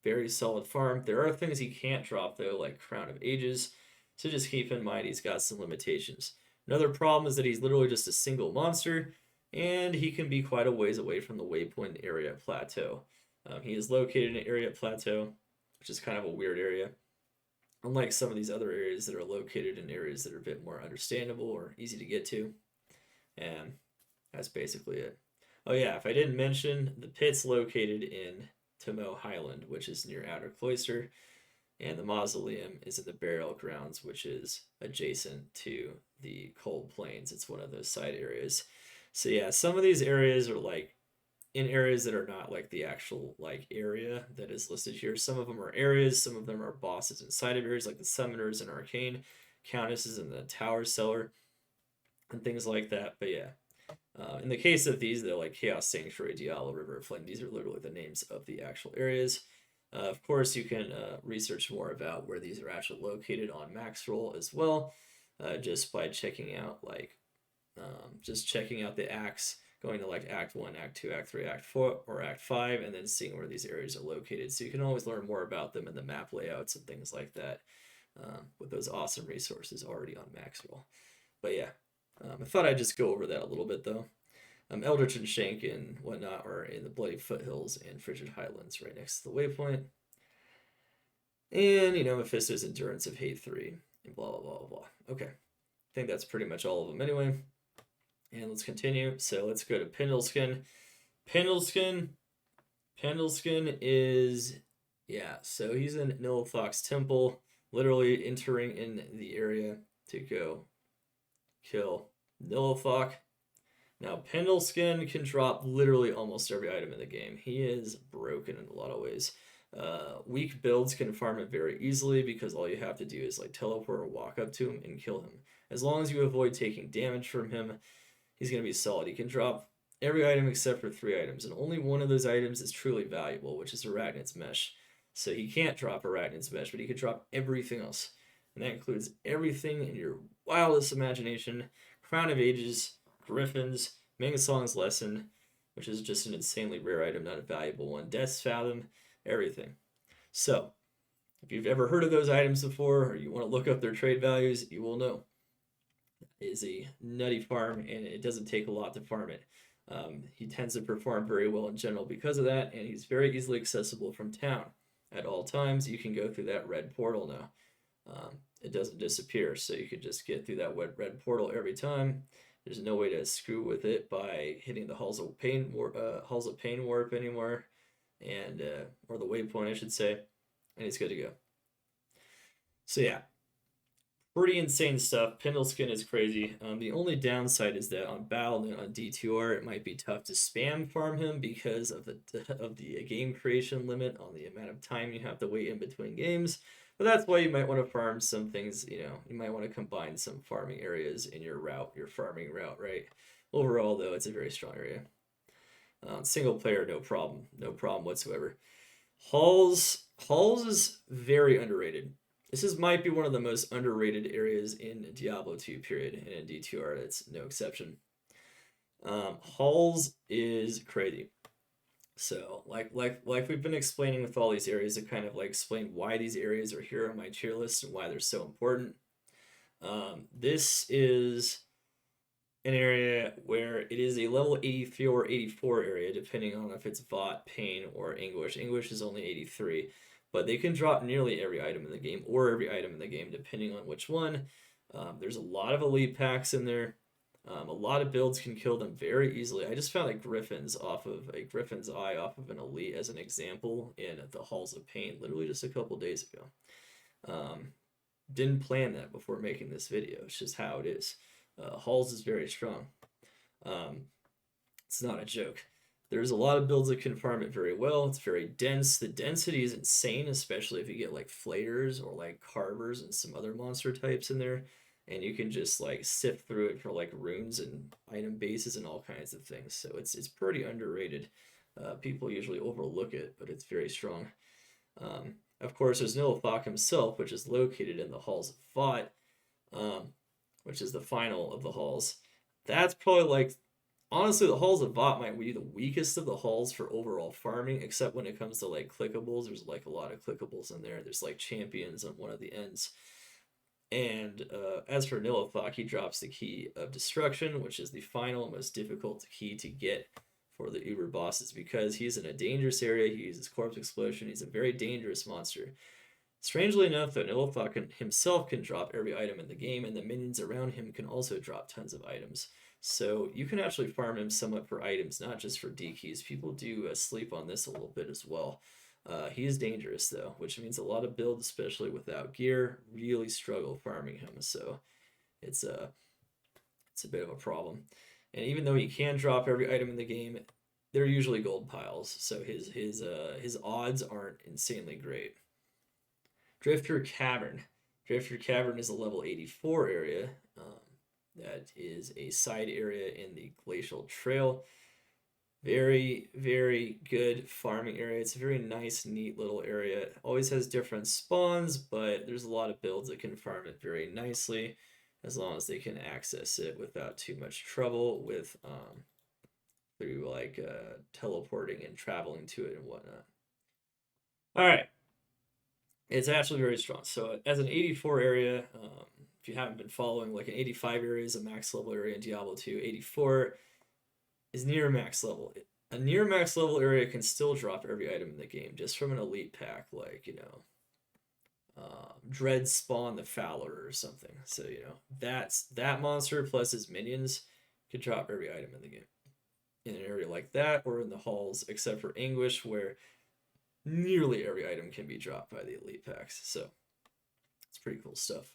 Speaker 1: very solid farm. There are things he can't drop though, like Crown of Ages. So just keep in mind he's got some limitations. Another problem is that he's literally just a single monster, and he can be quite a ways away from the waypoint area plateau. He is located in an area plateau, which is kind of a weird area. Unlike some of these other areas that are located in areas that are a bit more understandable or easy to get to. And that's basically it. Oh yeah, if I didn't mention, the pit's located in Tomo Highland, which is near Outer Cloister, and the mausoleum is in the burial grounds, which is adjacent to the Cold Plains. It's one of those side areas. So yeah, some of these areas are like in areas that are not like the actual like area that is listed here. Some of them are areas, some of them are bosses inside of areas like the Summoners and Arcane, Countesses in the Tower Cellar, and things like that. But yeah, in the case of these, they're like Chaos Sanctuary, Diablo, River of Flame. These are literally the names of the actual areas. Of course, you can research more about where these are actually located on Maxroll as well, just by checking out just checking out the acts, going to like Act 1, Act 2, Act 3, Act 4, or Act 5, and then seeing where these areas are located. So you can always learn more about them in the map layouts and things like that with those awesome resources already on Maxroll. But yeah, I thought I'd just go over that a little bit though. Eldritch and Shank and whatnot are in the Bloody Foothills and Frigid Highlands right next to the waypoint. And, Mephisto's Endurance of Hate 3 and blah, blah, blah, blah. Okay. I think that's pretty much all of them anyway. And let's continue. So let's go to Pendleskin. Pendleskin is, yeah, so he's in Nilithok's Temple, literally entering in the area to go kill Nilithok. Now, Pendleskin can drop literally almost every item in the game. He is broken in a lot of ways. Weak builds can farm it very easily because all you have to do is like teleport or walk up to him and kill him. As long as you avoid taking damage from him, he's going to be solid. He can drop every item except for 3 items, and only one of those items is truly valuable, which is Arachnid's Mesh. So he can't drop Arachnid's Mesh, but he can drop everything else. And that includes everything in your wildest imagination. Crown of Ages, Griffins, Mangasong's Lesson, which is just an insanely rare item, not a valuable one. Death's Fathom, everything. So, if you've ever heard of those items before, or you want to look up their trade values, you will know. It is a nutty farm, and it doesn't take a lot to farm it. He tends to perform very well in general because of that, and he's very easily accessible from town. At all times, you can go through that red portal now. It doesn't disappear, so you can just get through that red portal every time. There's no way to screw with it by hitting the Halls of Pain warp anymore, and or the waypoint, I should say, and it's good to go. So yeah, pretty insane stuff. Pendleskin is crazy. The only downside is that on Battle.net on D2R, it might be tough to spam farm him because of the game creation limit on the amount of time you have to wait in between games. But that's why you might want to farm some things, you might want to combine some farming areas in your farming route, right? Overall, though, it's a very strong area. Single player, no problem whatsoever. Halls is very underrated. This might be one of the most underrated areas in Diablo 2, period, and in D2R, that's no exception. Halls is crazy. So, like we've been explaining with all these areas, to kind of like explain why these areas are here on my tier list and why they're so important. This is an area where it is a level 83 or 84 area, depending on if it's Vought, Pain, or Anguish. Anguish is only 83, but they can drop nearly every item in the game, or every item in the game, depending on which one. There's a lot of elite packs in there. A lot of builds can kill them very easily. I just found a Griffin's Eye off of an elite as an example in the Halls of Pain, literally just a couple days ago. Didn't plan that before making this video. It's just how it is. Halls is very strong. It's not a joke. There's a lot of builds that can farm it very well. It's very dense. The density is insane, especially if you get like Flayers or like Carvers and some other monster types in there. And you can just like sift through it for like runes and item bases and all kinds of things. So it's pretty underrated. People usually overlook it, but it's very strong. Of course, there's Nilithok himself, which is located in the Halls of Vought, which is the final of the halls. That's probably like, honestly, the Halls of Vought might be the weakest of the halls for overall farming, except when it comes to like clickables. There's like a lot of clickables in there. There's like champions on one of the ends. And as for Nilithok, he drops the Key of Destruction, which is the final, most difficult key to get for the Uber bosses because he's in a dangerous area. He uses corpse explosion. He's a very dangerous monster. Strangely enough, though, Nillifuck himself can drop every item in the game, and the minions around him can also drop tons of items. So you can actually farm him somewhat for items, not just for D keys. People do sleep on this a little bit as well. He is dangerous though, which means a lot of builds, especially without gear, really struggle farming him. So it's a bit of a problem. And even though he can drop every item in the game, they're usually gold piles, so his odds aren't insanely great. Drifter Cavern. Drifter Cavern is a level 84 area. That is a side area in the Glacial Trail. Very, very good farming area. It's a very nice, neat little area. It always has different spawns, but there's a lot of builds that can farm it very nicely as long as they can access it without too much trouble with through like teleporting and traveling to it and whatnot. All right, it's actually very strong. So as an 84 area, if you haven't been following, like an 85 area is a max level area in Diablo 2. 84 is near max level. A near max level area can still drop every item in the game just from an elite pack, like, you know, Dread Spawn the Fowler or something. So, you know, that monster plus his minions could drop every item in the game in an area like that, or in the halls, except for Anguish, where nearly every item can be dropped by the elite packs. So it's pretty cool stuff.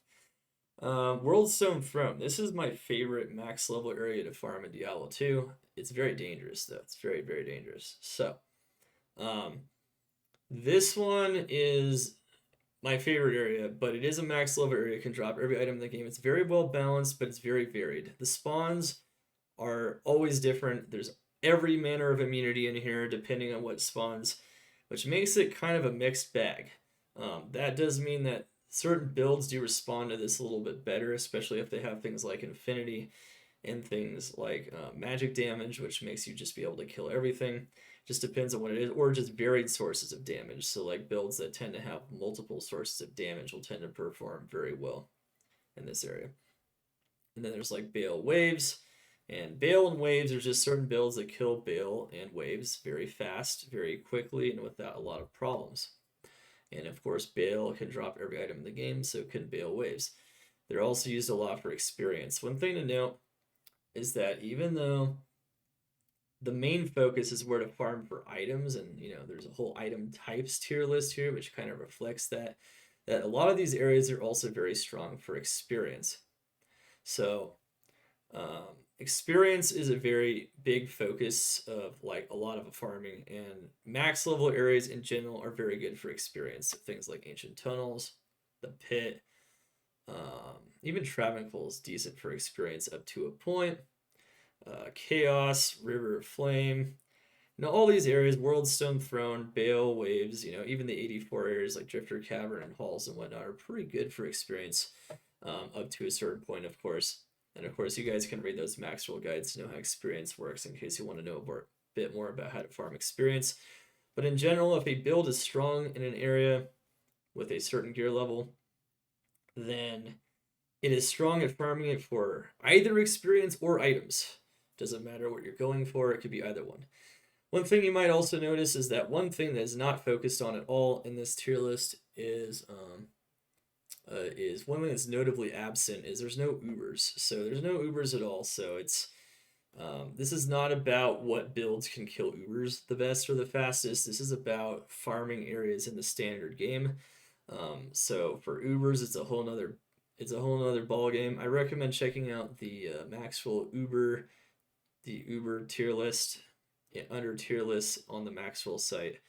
Speaker 1: Worldstone Throne. This is my favorite max level area to farm in Diablo 2. It's very dangerous though. It's very, very dangerous. So, this one is my favorite area, but it is a max level area. It can drop every item in the game. It's very well balanced, but it's very varied. The spawns are always different. There's every manner of immunity in here, depending on what spawns, which makes it kind of a mixed bag. That does mean that certain builds do respond to this a little bit better, especially if they have things like Infinity and things like magic damage, which makes you just be able to kill everything. Just depends on what it is, or just varied sources of damage. So like builds that tend to have multiple sources of damage will tend to perform very well in this area. And then there's like Bale Waves. And Bale and Waves are just certain builds that kill Bale and Waves very fast, very quickly, and without a lot of problems. And of course, Bale can drop every item in the game, so can Bale Waves. They're also used a lot for experience. One thing to note is that even though the main focus is where to farm for items, and you know, there's a whole item types tier list here, which kind of reflects that a lot of these areas are also very strong for experience. So experience is a very big focus of like a lot of farming, and max level areas in general are very good for experience. So things like Ancient Tunnels, the Pit, even Travancore is decent for experience up to a point. Chaos, River of Flame, you know, all these areas, Worldstone Throne, Bale Waves, you know, even the 84 areas like Drifter Cavern and Halls and whatnot are pretty good for experience up to a certain point, of course. And of course, you guys can read those max roll guides to know how experience works in case you want to know a bit more about how to farm experience. But in general, if a build is strong in an area with a certain gear level, then it is strong at farming it for either experience or items. Doesn't matter what you're going for, it could be either one. One thing you might also notice is that one thing that is not focused on at all in this tier list is one thing that's notably absent is there's no Ubers. So there's no Ubers at all. So it's this is not about what builds can kill Ubers the best or the fastest. This is about farming areas in the standard game. So for Ubers, it's a whole nother ball game. I recommend checking out the Maxwell Uber, the Uber tier list, under tier lists on the Maxwell site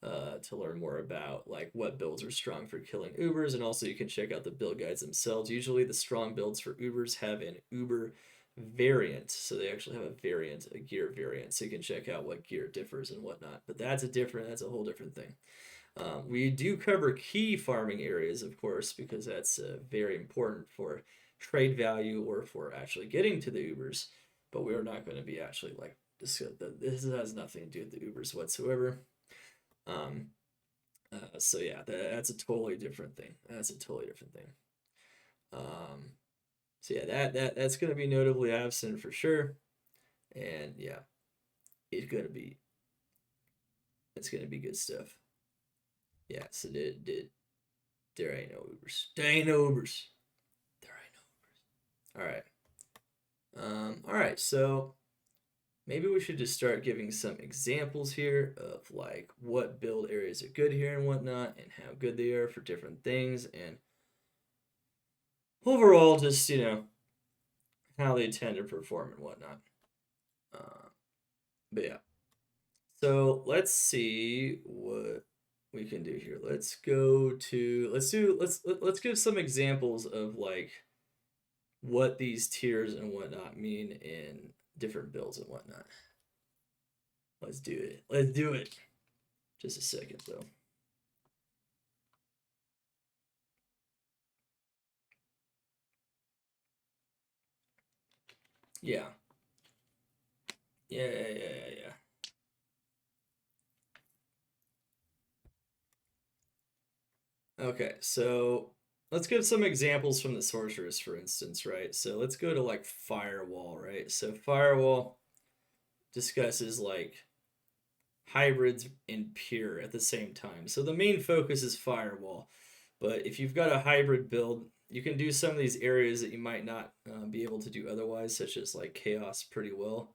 Speaker 1: to learn more about like what builds are strong for killing Ubers, and also you can check out the build guides themselves. Usually the strong builds for Ubers have an Uber variant, so they actually have a variant, a gear variant, so you can check out what gear differs and whatnot. But that's a whole different thing. We do cover key farming areas, of course, because that's very important for trade value or for actually getting to the Ubers. But we are not going to be actually like this has nothing to do with the Ubers whatsoever. So yeah, that's a totally different thing. So yeah, that's going to be notably absent for sure. And yeah. it's gonna be good stuff. Yeah, so there ain't no Ubers. There ain't no Ubers. There ain't no Ubers. All right, so maybe we should just start giving some examples here of like what build areas are good here and whatnot, and how good they are for different things, and overall, just how they tend to perform and whatnot. Uh, but yeah, so let's see what we can do here. Let's give some examples of like what these tiers and whatnot mean in different builds and whatnot. Let's do it. Let's do it. Just a second though. Yeah. Yeah. Okay, so let's give some examples from the sorceress, for instance, right? So let's go to like firewall, right? So firewall discusses like hybrids and pure at the same time. So the main focus is firewall, but if you've got a hybrid build, you can do some of these areas that you might not be able to do otherwise, such as like chaos pretty well,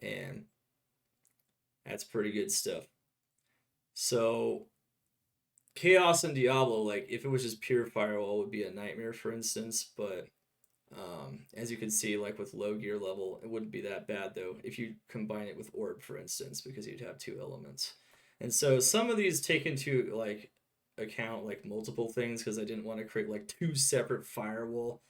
Speaker 1: and that's pretty good stuff. So chaos and Diablo, like if it was just pure firewall, would be a nightmare, for instance. But as you can see, like with low gear level, it wouldn't be that bad though if you combine it with orb, for instance, because you'd have two elements. And so some of these take into like account like multiple things because I didn't want to create like two separate firewall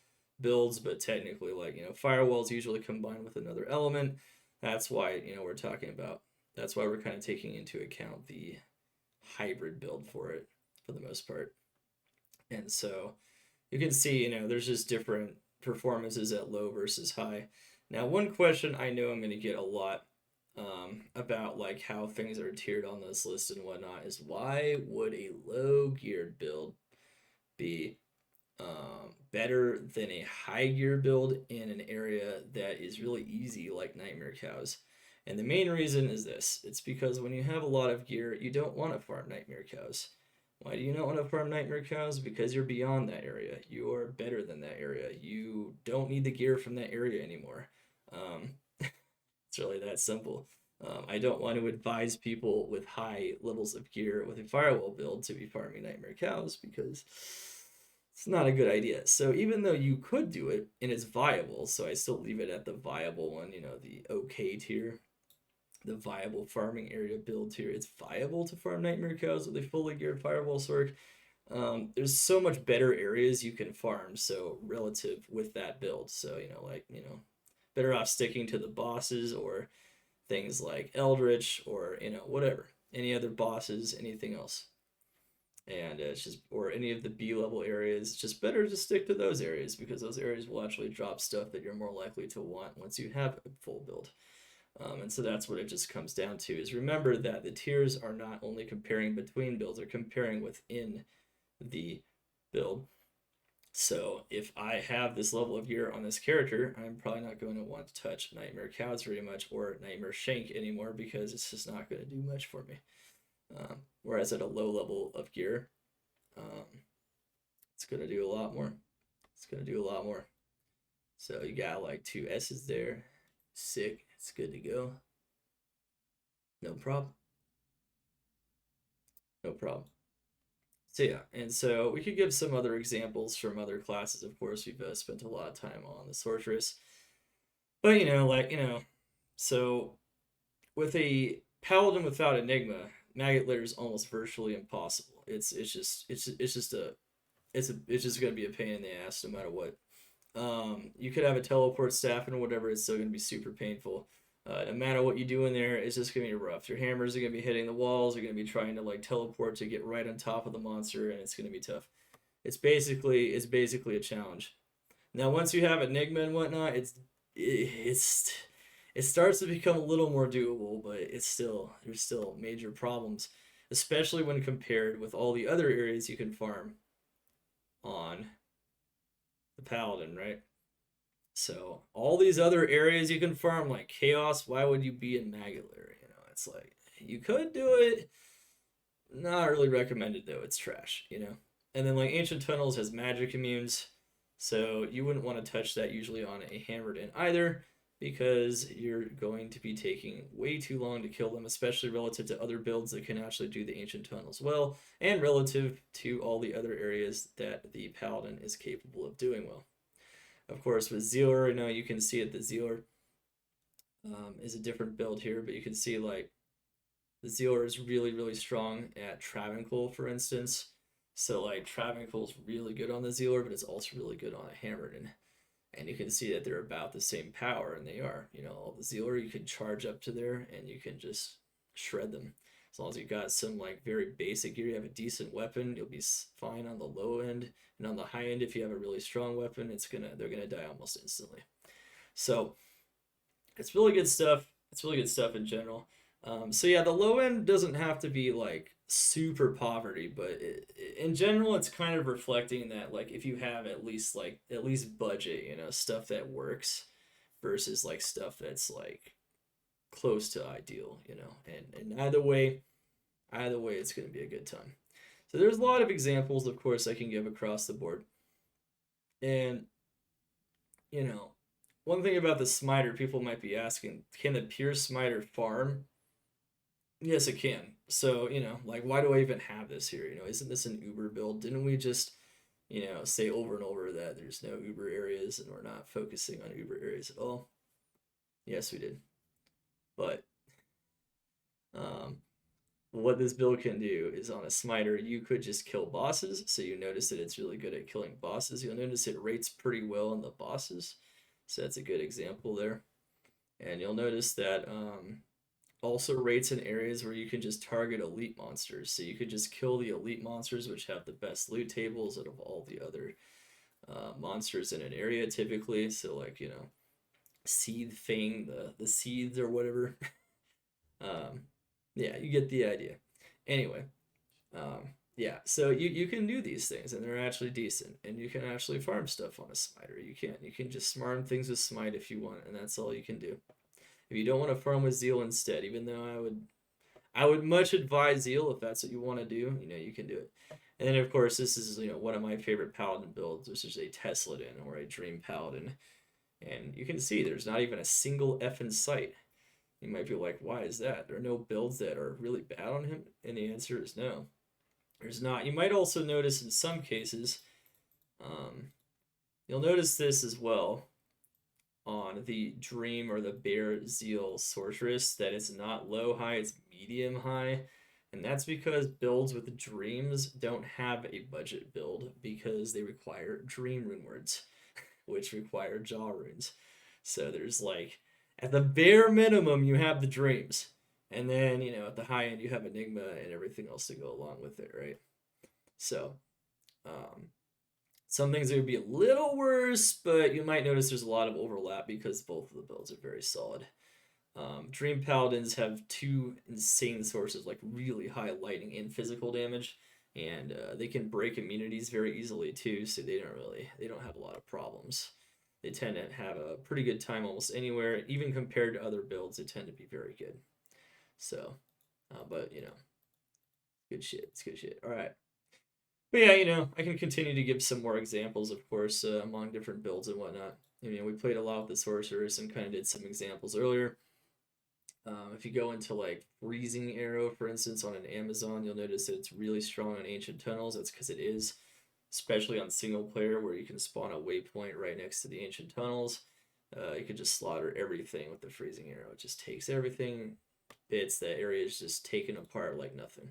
Speaker 1: builds, but technically like firewalls usually combine with another element. That's why we're talking about. That's why we're kind of taking into account the hybrid build for it for the most part. And so you can see, there's just different performances at low versus high. Now, one question I know I'm going to get a lot about like how things are tiered on this list and whatnot is why would a low geared build be better than a high gear build in an area that is really easy like Nightmare Cows? And the main reason is this. It's because when you have a lot of gear, you don't want to farm Nightmare Cows. Why do you not want to farm Nightmare Cows? Because you're beyond that area. You are better than that area. You don't need the gear from that area anymore. Um, it's really that simple. I don't want to advise people with high levels of gear with a firewall build to be farming Nightmare Cows because it's not a good idea. So even though you could do it and it's viable, so I still leave it at the viable one, the okay tier, the viable farming area build tier. It's viable to farm Nightmare Cows with a fully geared firewall sork. There's so much better areas you can farm, so relative with that build. So, better off sticking to the bosses or things like Eldritch or, whatever. Any other bosses, anything else. And it's just, or any of the B level areas, it's just better to stick to those areas because those areas will actually drop stuff that you're more likely to want once you have a full build. And so that's what it just comes down to is remember that the tiers are not only comparing between builds, they're comparing within the build. So if I have this level of gear on this character, I'm probably not going to want to touch Nightmare Cows very much or Nightmare Shank anymore because it's just not going to do much for me. Whereas at a low level of gear, it's going to do a lot more. It's going to do a lot more. So you got like two S's there. Sick. It's good to go. No problem. No problem. So yeah, and so we could give some other examples from other classes. Of course, we've spent a lot of time on the sorceress, but so with a paladin without enigma, maggot litter is almost virtually impossible. It's just gonna be a pain in the ass no matter what. You could have a teleport staff and whatever, it's still gonna be super painful. No matter what you do in there, it's just gonna be rough. Your hammers are gonna be hitting the walls. You're gonna be trying to like teleport to get right on top of the monster, and it's gonna be tough. It's basically a challenge. Now, once you have Enigma and whatnot, it's it starts to become a little more doable, but there's still major problems, especially when compared with all the other areas you can farm on the Paladin, right? So all these other areas you can farm, like Chaos, why would you be in Magulary? You know, it's like you could do it. Not really recommended though. It's trash, you know. And then like Ancient Tunnels has magic immunes, so you wouldn't want to touch that usually on a hammered in either, because you're going to be taking way too long to kill them, especially relative to other builds that can actually do the Ancient Tunnels well, and relative to all the other areas that the Paladin is capable of doing well. Of course, with Zealer, you know, you can see it. The Zealer is a different build here, but you can see like the Zealer is really, really strong at Travancore, for instance. So like Travancore is really good on the Zealer, but it's also really good on a Hammered. And you can see that they're about the same power, and they are. You know, all the Zealer, you can charge up to there, and you can just shred them. As long as you got some like very basic gear, you have a decent weapon, you'll be fine on the low end, and on the high end, if you have a really strong weapon, they're gonna die almost instantly. So it's really good stuff. It's really good stuff in general. So yeah, the low end doesn't have to be like super poverty, but in general, it's kind of reflecting that like if you have at least budget, you know, stuff that works versus like stuff that's like close to ideal, you know. And either way, it's going to be a good time. So there's a lot of examples, of course, I can give across the board, and you know, one thing about the smiter, people might be asking, can the pure smiter farm? Yes, it can. So, you know, like, why do I even have this here? You know, isn't this an Uber build? Didn't we just, you know, say over and over that there's no Uber areas and we're not focusing on Uber areas at all? Yes, we did. But um, what this build can do is on a smiter, you could just kill bosses. So you notice that it's really good at killing bosses. You'll notice it rates pretty well on the bosses. So that's a good example there. And you'll notice that also rates in areas where you can just target elite monsters. So you could just kill the elite monsters, which have the best loot tables out of all the other monsters in an area typically. So like, you know, Seed Fang, the seeds or whatever. um, yeah, you get the idea. Anyway, yeah, so you can do these things and they're actually decent, and you can actually farm stuff on a smiter. You can just farm things with smite if you want, and that's all you can do. If you don't want to farm with zeal instead, even though I would much advise zeal if that's what you want to do, you know, you can do it. And then of course this is, you know, one of my favorite paladin builds, which is a Tesladin or a Dream Paladin. And you can see there's not even a single F in sight. You might be like, why is that? There are no builds that are really bad on him, and the answer is no. There's not. You might also notice in some cases, um, you'll notice this as well on the Dream or the Bear Zeal Sorceress, that it's not low high, it's medium high. And that's because builds with dreams don't have a budget build because they require dream rune words, which require jaw runes. So there's like, at the bare minimum, you have the dreams. And then, you know, at the high end, you have Enigma and everything else to go along with it, right? So, um, some things would be a little worse, but you might notice there's a lot of overlap because both of the builds are very solid. Dream Paladins have two insane sources, like really high lightning and physical damage, and they can break immunities very easily too. So they don't have a lot of problems. They tend to have a pretty good time almost anywhere, even compared to other builds. They tend to be very good. So, but you know, good shit. It's good shit. All right. But yeah, you know, I can continue to give some more examples, of course, among different builds and whatnot. You know, we played a lot with the sorcerers and kind of did some examples earlier. If you go into like Freezing Arrow, for instance, on an Amazon, you'll notice that it's really strong on Ancient Tunnels. That's because it is, especially on single player where you can spawn a waypoint right next to the Ancient Tunnels. You could just slaughter everything with the Freezing Arrow. It just takes everything, bits. That area is just taken apart like nothing.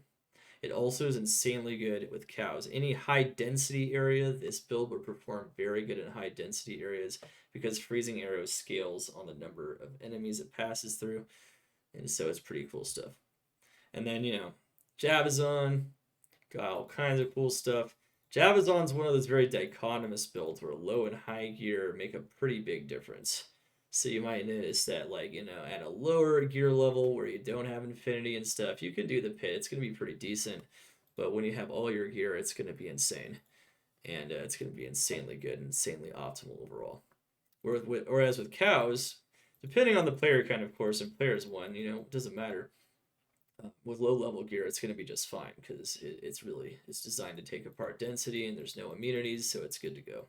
Speaker 1: It also is insanely good with cows. Any high density area, this build would perform very good in high density areas because Freezing Arrow scales on the number of enemies it passes through. And so it's pretty cool stuff. And then, you know, Javazon, got all kinds of cool stuff. Javazon's one of those very dichotomous builds where low and high gear make a pretty big difference. So you might notice that, like, you know, at a lower gear level where you don't have infinity and stuff, you can do the pit. It's going to be pretty decent. But when you have all your gear, it's going to be insane. And it's going to be insanely good and insanely optimal overall. Whereas with cows, depending on the player kind of course and players one, it doesn't matter. With low level gear, it's going to be just fine because it's designed to take apart density and there's no immunities, so it's good to go.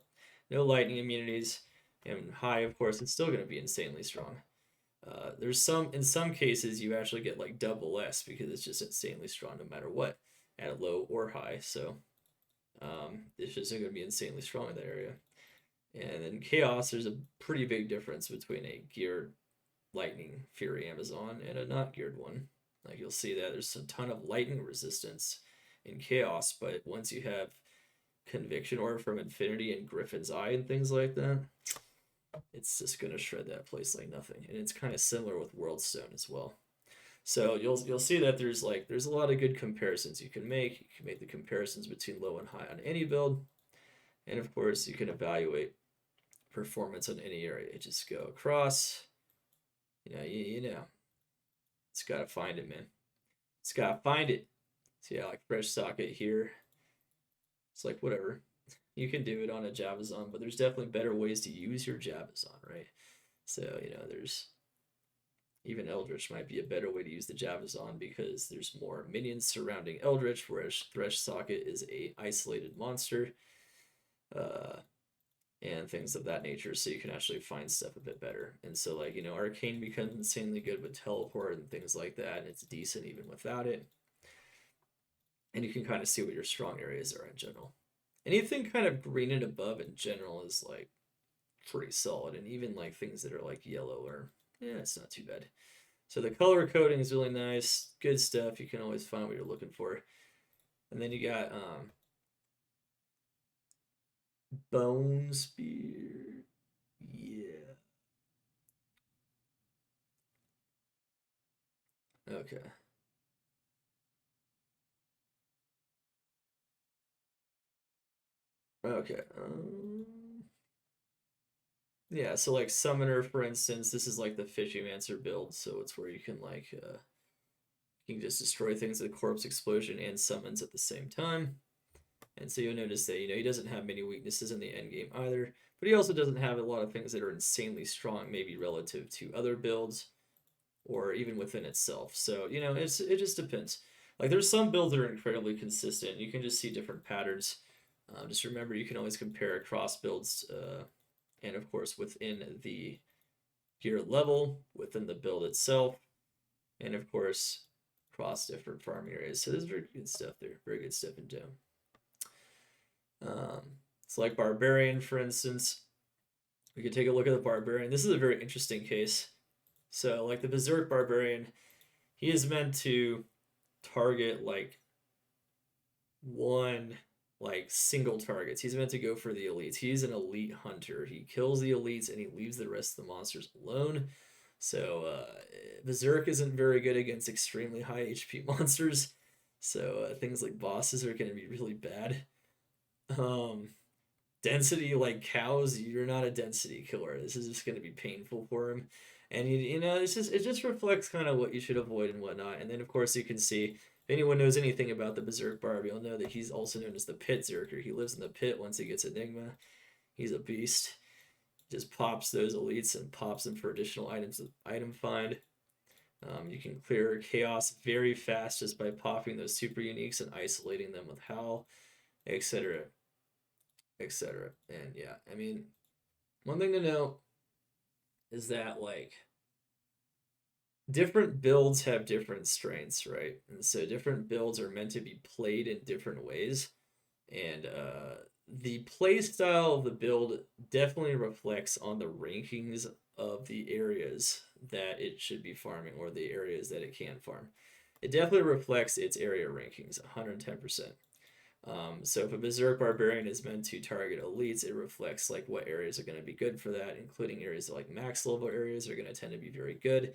Speaker 1: No lightning immunities, and high, of course, it's still going to be insanely strong. There's in some cases you actually get like double S because it's just insanely strong no matter what, at low or high. So it's just going to be insanely strong in that area. And then chaos, there's a pretty big difference between a geared lightning fury Amazon and a not geared one. Like you'll see that there's a ton of lightning resistance in chaos, but once you have conviction orb from infinity and griffin's eye and things like that, it's just gonna shred that place like nothing. And it's kind of similar with world stone as well. So you'll see that there's a lot of good comparisons you can make. You can make the comparisons between low and high on any build, and of course you can evaluate performance on any area. Just go across. You know, it's gotta find it, man. It's gotta find it. So yeah, like fresh socket here. It's like whatever. You can do it on a Javazon, but there's definitely better ways to use your Javazon, right? So, there's even Eldritch might be a better way to use the Javazon because there's more minions surrounding Eldritch, whereas Thresh Socket is a isolated monster, and things of that nature. So you can actually find stuff a bit better. And so, like, Arcane becomes insanely good with teleport and things like that, and it's decent even without it. And you can kind of see what your strong areas are in general. Anything kind of green and above in general is like pretty solid, and even like things that are like yellow or it's not too bad. So the color coding is really nice, good stuff. You can always find what you're looking for. And then you got Bone Spear. Yeah. Okay. Okay. Yeah, so like Summoner, for instance, this is like the Fishymancer build, so it's where you can you can just destroy things with Corpse Explosion and summons at the same time. And so you'll notice that, he doesn't have many weaknesses in the end game either, but he also doesn't have a lot of things that are insanely strong, maybe relative to other builds or even within itself. So, it just depends. Like there's some builds that are incredibly consistent. You can just see different patterns. Just remember, you can always compare across builds, and of course within the gear level, within the build itself, and of course across different farming areas. So there's very good stuff there. Very good stuff in Dome. It's like Barbarian, for instance. We could take a look at the Barbarian. This is a very interesting case. So, like the Berserk Barbarian, he is meant to target like one single targets. He's meant to go for the elites. He's an elite hunter. He kills the elites and he leaves the rest of the monsters alone. So Berserk isn't very good against extremely high HP monsters. So things like bosses are going to be really bad. Density like cows, you're not a density killer. This is just going to be painful for him. And it just reflects kind of what you should avoid and whatnot. And then of course you can see, if anyone knows anything about the Berserk Barb, you'll know that he's also known as the Pit Zerker. He lives in the pit once he gets Enigma. He's a beast. Just pops those elites and pops them for additional items with item find. You can clear chaos very fast just by popping those super uniques and isolating them with Howl, etc. etc. And yeah, I mean, one thing to note is that like different builds have different strengths, right? And so different builds are meant to be played in different ways. And the play style of the build definitely reflects on the rankings of the areas that it should be farming or the areas that it can farm. It definitely reflects its area rankings 110%. So if a Berserk Barbarian is meant to target elites, it reflects like what areas are going to be good for that, including areas like max level areas are going to tend to be very good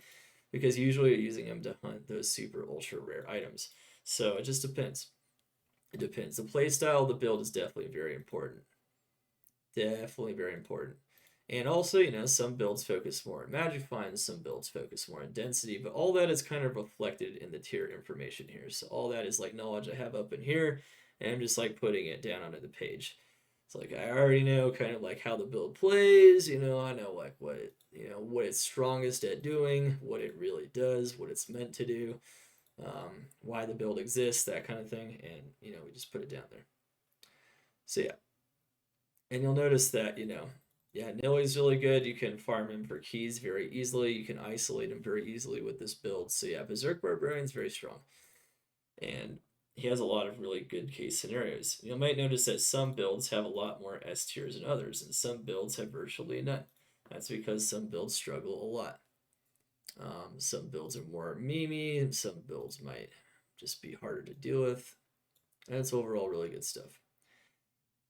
Speaker 1: because usually you're using them to hunt those super ultra rare items. So it just depends. It depends. The play style of the build is definitely very important. Definitely very important. And also, some builds focus more on magic finds, some builds focus more on density, but all that is kind of reflected in the tier information here. So all that is like knowledge I have up in here, and I'm just like putting it down onto the page. It's like I already know kind of like how the build plays, I know like what it's strongest at doing, what it really does, what it's meant to do, why the build exists, that kind of thing, and we just put it down there. So yeah, and you'll notice that yeah, Nilly's really good. You can farm him for keys very easily. You can isolate him very easily with this build. So yeah, Berserk Barbarian's very strong, and he has a lot of really good case scenarios. You might notice that some builds have a lot more S tiers than others, and some builds have virtually none. That's because some builds struggle a lot. Some builds are more memey, and some builds might just be harder to deal with. And it's overall really good stuff.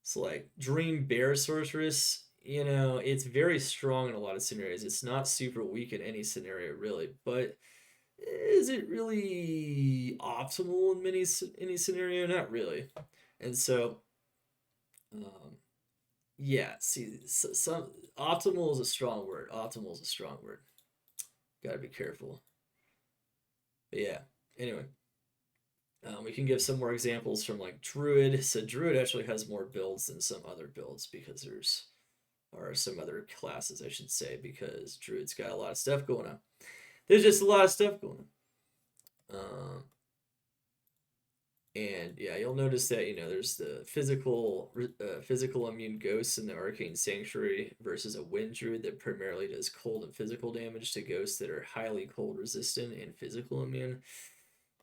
Speaker 1: So like Dream Bear Sorceress, it's very strong in a lot of scenarios. It's not super weak in any scenario really, but is it really optimal in any scenario? Not really. And so, um, yeah. See, some optimal is a strong word. Optimal is a strong word. Got to be careful. But yeah. Anyway, we can give some more examples from like Druid. So Druid actually has more builds than some other builds because there's or some other classes, I should say, because Druid's got a lot of stuff going on. There's just a lot of stuff going on. And yeah, you'll notice that there's the physical immune ghosts in the Arcane Sanctuary versus a Wind Druid that primarily does cold and physical damage to ghosts that are highly cold resistant and physical immune.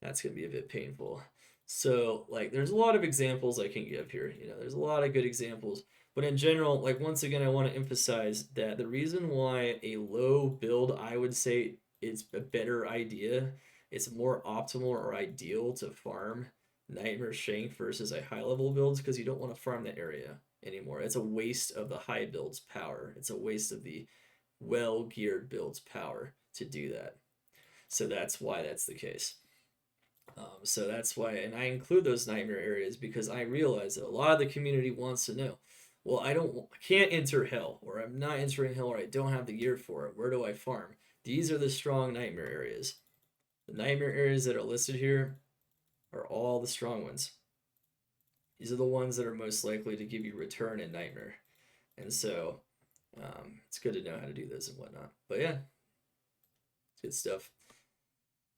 Speaker 1: That's gonna be a bit painful. So like, there's a lot of examples I can give here. There's a lot of good examples. But in general, like once again, I want to emphasize that the reason why a low build, I would say, is a better idea, it's more optimal or ideal to farm Nightmare Shank versus a high level builds because you don't want to farm that area anymore. It's a waste of the high build's power. It's a waste of the well geared build's power to do that. So that's why that's the case. So that's why, and I include those nightmare areas because I realize that a lot of the community wants to know. Well, I can't enter hell, or I'm not entering hell, or I don't have the gear for it. Where do I farm? These are the strong nightmare areas. The nightmare areas that are listed here are all the strong ones. These are the ones that are most likely to give you return in nightmare, and so it's good to know how to do those and whatnot. But yeah, it's good stuff.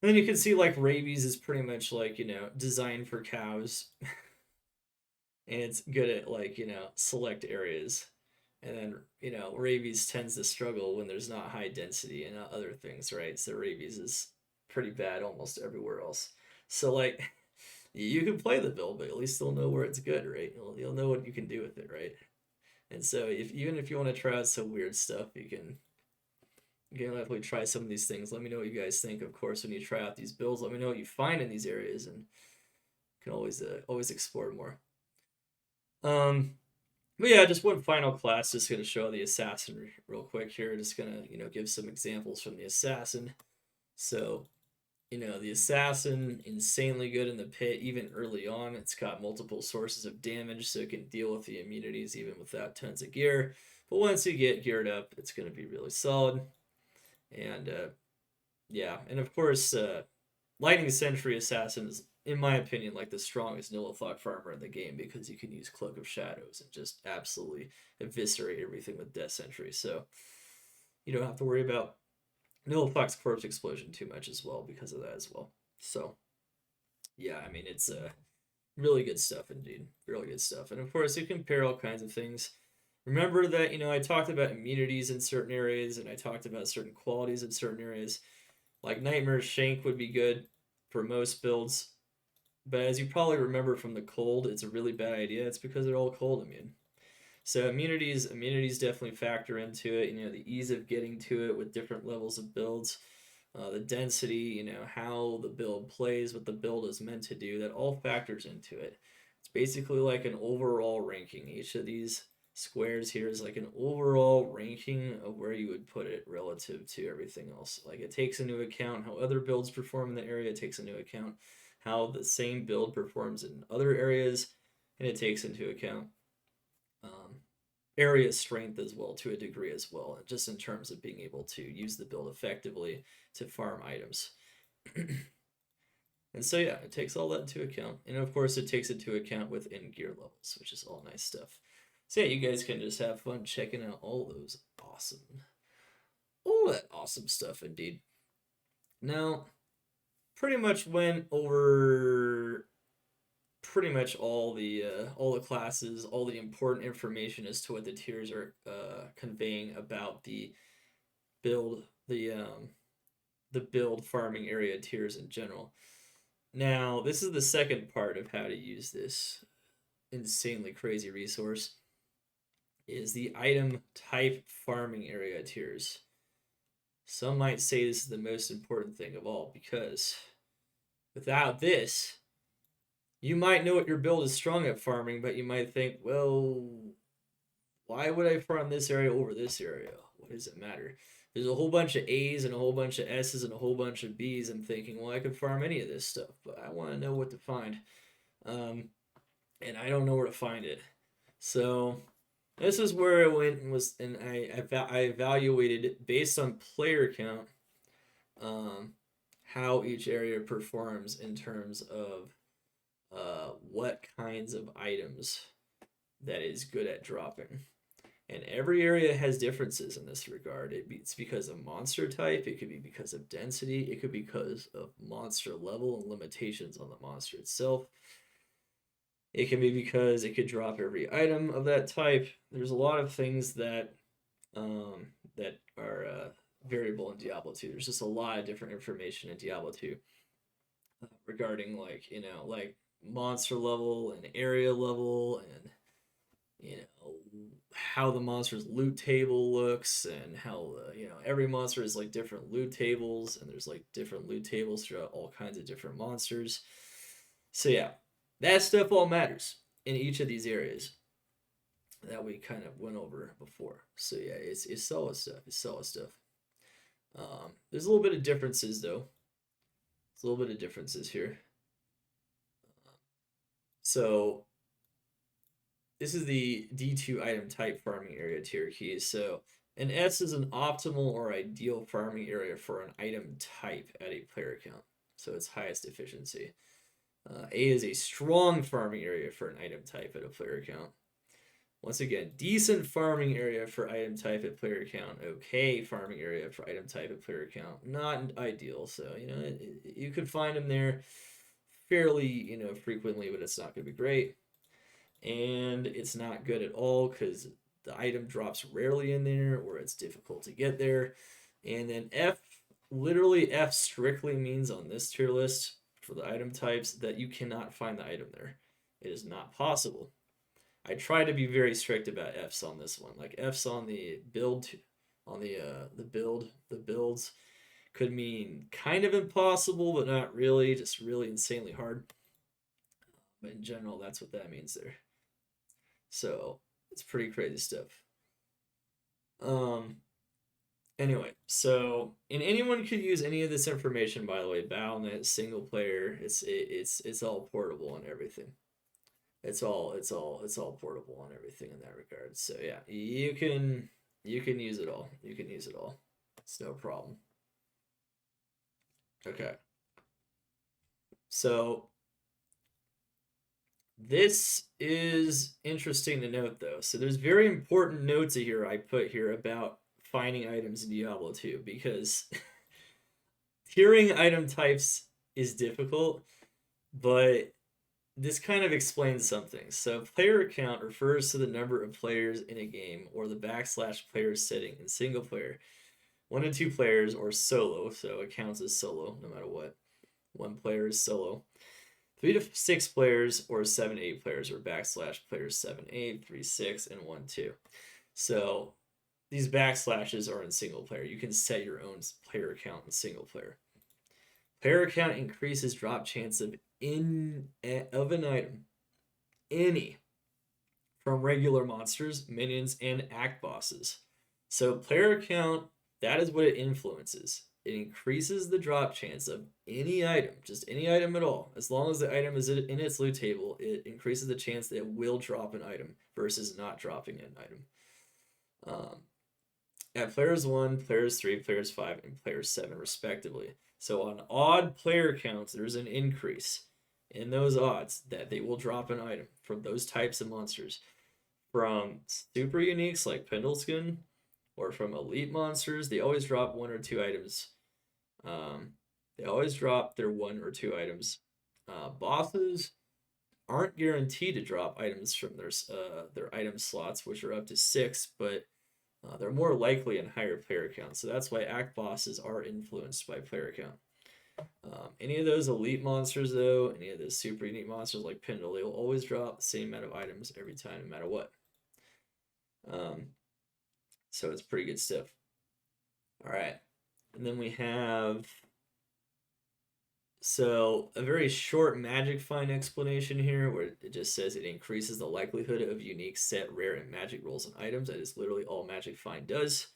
Speaker 1: And then you can see like rabies is pretty much like designed for cows, and it's good at like select areas. And then rabies tends to struggle when there's not high density and other things, right? So rabies is pretty bad almost everywhere else. So like you can play the build, but at least you'll know where it's good, right? You'll know what you can do with it, right? And so if you want to try out some weird stuff, you can definitely try some of these things. Let me know what you guys think. Of course, when you try out these builds, let me know what you find in these areas, and you can always explore more. Um, but yeah, just one final class. Just gonna show the assassin real quick here. Just gonna give some examples from the assassin. So the assassin, insanely good in the pit even early on. It's got multiple sources of damage, so it can deal with the immunities even without tons of gear. But once you get geared up, it's gonna be really solid. And yeah, and of course, Lightning Sentry Assassin is, in my opinion, like the strongest Nilithok farmer in the game because you can use Cloak of Shadows and just absolutely eviscerate everything with Death Sentry. So you don't have to worry about Nilithok's Corpse Explosion too much as well because of that as well. So yeah, I mean, it's really good stuff indeed. Really good stuff. And of course, you can pair all kinds of things. Remember that, I talked about immunities in certain areas and I talked about certain qualities in certain areas. Like Nightmare Shank would be good for most builds. But as you probably remember from the cold, it's a really bad idea. It's because they're all cold immune. So immunities definitely factor into it. The ease of getting to it with different levels of builds, the density, how the build plays, what the build is meant to do. That all factors into it. It's basically like an overall ranking. Each of these squares here is like an overall ranking of where you would put it relative to everything else. Like it takes into account how other builds perform in the area. It takes into account how the same build performs in other areas, and it takes into account um, area strength as well to a degree as well, just in terms of being able to use the build effectively to farm items. And so yeah, it takes all that into account, and of course it takes into account within gear levels, which is all nice stuff. So yeah, you guys can just have fun checking out all that awesome stuff indeed. Now, pretty much went over pretty much all the classes, all the important information as to what the tiers are conveying about build the build farming area tiers in general. Now, this is the second part of how to use this insanely crazy resource is the item type farming area tiers. Some might say this is the most important thing of all because without this, you might know what your build is strong at farming, but you might think, well, why would I farm this area over this area? What does it matter? There's a whole bunch of A's and a whole bunch of S's and a whole bunch of B's. I'm thinking, well, I could farm any of this stuff, but I want to know what to find. And I don't know where to find it. So this is where I went and I evaluated based on player count, how each area performs in terms of what kinds of items that is good at dropping. And every area has differences in this regard. It's because of monster type, it could be because of density, it could be because of monster level and limitations on the monster itself. It can be because it could drop every item of that type. There's a lot of things that that are variable in Diablo 2. There's just a lot of different information in Diablo 2 regarding like monster level and area level and how the monster's loot table looks and how every monster is like different loot tables and there's like different loot tables throughout all kinds of different monsters. So yeah, that stuff all matters in each of these areas that we kind of went over before. So yeah, it's solid stuff. It's solid stuff. There's a little bit of differences though. There's a little bit of differences here. So this is the D2 item type farming area tier keys. So an S is an optimal or ideal farming area for an item type at a player count. So it's highest efficiency. A is a strong farming area for an item type at a player count. Once again, decent farming area for item type at player count. Okay farming area for item type at player count. Not ideal. So, you could find them there fairly, frequently, but it's not going to be great. And it's not good at all because the item drops rarely in there or it's difficult to get there. And then F, literally F strictly means on this tier list for the item types that you cannot find the item there. It is not possible. I try to be very strict about Fs on this one. Like Fs on the build, on the builds could mean kind of impossible, but not really, just really insanely hard. But in general, that's what that means there. So it's pretty crazy stuff. Anyway, so and anyone could use any of this information, by the way. Battle.net, single player, it's all portable and everything. It's all portable on everything in that regard. So yeah, you can use it all. You can use it all. It's no problem. Okay. So this is interesting to note though. So there's very important notes here I put here about finding items in Diablo 2 because tiering item types is difficult, but this kind of explains something. So player count refers to the number of players in a game or the / players setting in single player. 1 to 2 players or solo, so it counts as solo no matter what. 1 player is solo. 3 to 6 players or 7 to 8 players or / players 7, 8, 3, 6, and 1, 2. So these backslashes are in single player. You can set your own player count in single player. Player count increases drop chance of an item, any, from regular monsters, minions, and act bosses. So player count, that is what it influences. It increases the drop chance of any item, just any item at all. As long as the item is in its loot table, it increases the chance that it will drop an item versus not dropping an item. At players 1, players 3, players 5, and players 7, respectively. So on odd player counts, there's an increase in those odds that they will drop an item from those types of monsters. from super uniques like Pendleskin or from elite monsters, they always drop one or two items. Um, they always drop their one or two items. Bosses aren't guaranteed to drop items from their item slots, which are up to six, but they're more likely in higher player count. So that's why act bosses are influenced by player count. Any of those elite monsters, though, any of those super unique monsters like Pendle, they will always drop the same amount of items every time, no matter what. Um, so it's pretty good stuff. All right. And then we have a very short magic find explanation here where it just says it increases the likelihood of unique, set, rare, and magic rolls and items. That is literally all magic find does.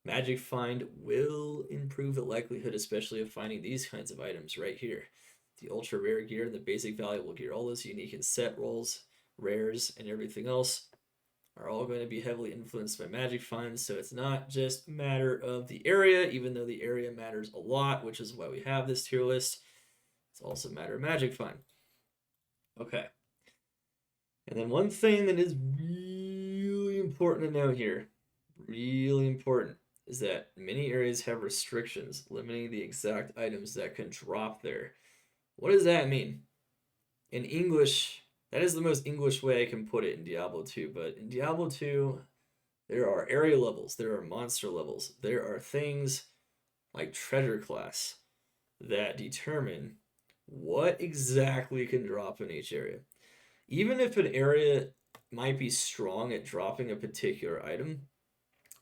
Speaker 1: Magic find will improve the likelihood, especially of finding these kinds of items right here. The ultra rare gear and the basic valuable gear, all those unique and set rolls, rares, and everything else are all going to be heavily influenced by magic finds. So it's not just a matter of the area, even though the area matters a lot, which is why we have this tier list. It's also a matter of magic find. Okay. And then one thing that is really important to note here, really important, is that many areas have restrictions limiting the exact items that can drop there. What does that mean? In English, that is the most English way I can put it in Diablo 2, but in Diablo 2, there are area levels, there are monster levels, there are things like treasure class that determine what exactly can drop in each area. Even if an area might be strong at dropping a particular item,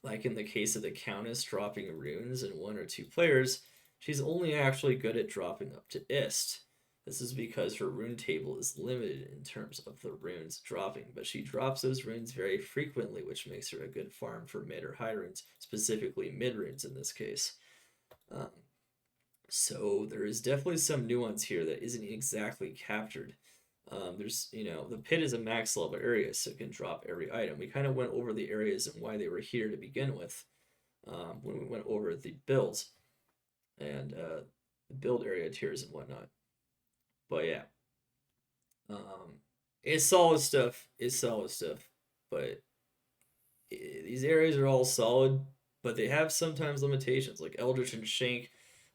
Speaker 1: like in the case of the Countess dropping runes in one or two players, she's only actually good at dropping up to Ist. This is because her rune table is limited in terms of the runes dropping, but she drops those runes very frequently, which makes her a good farm for mid or high runes, specifically mid runes in this case. Um, so there is definitely some nuance here that isn't exactly captured. The pit is a max level area, so it can drop every item. We kind of went over the areas and why they were here to begin with when we went over the builds and the build area tiers and whatnot. But yeah, it's solid stuff. It's solid stuff. But these areas are all solid, but they have sometimes limitations. Like Eldritch and Shank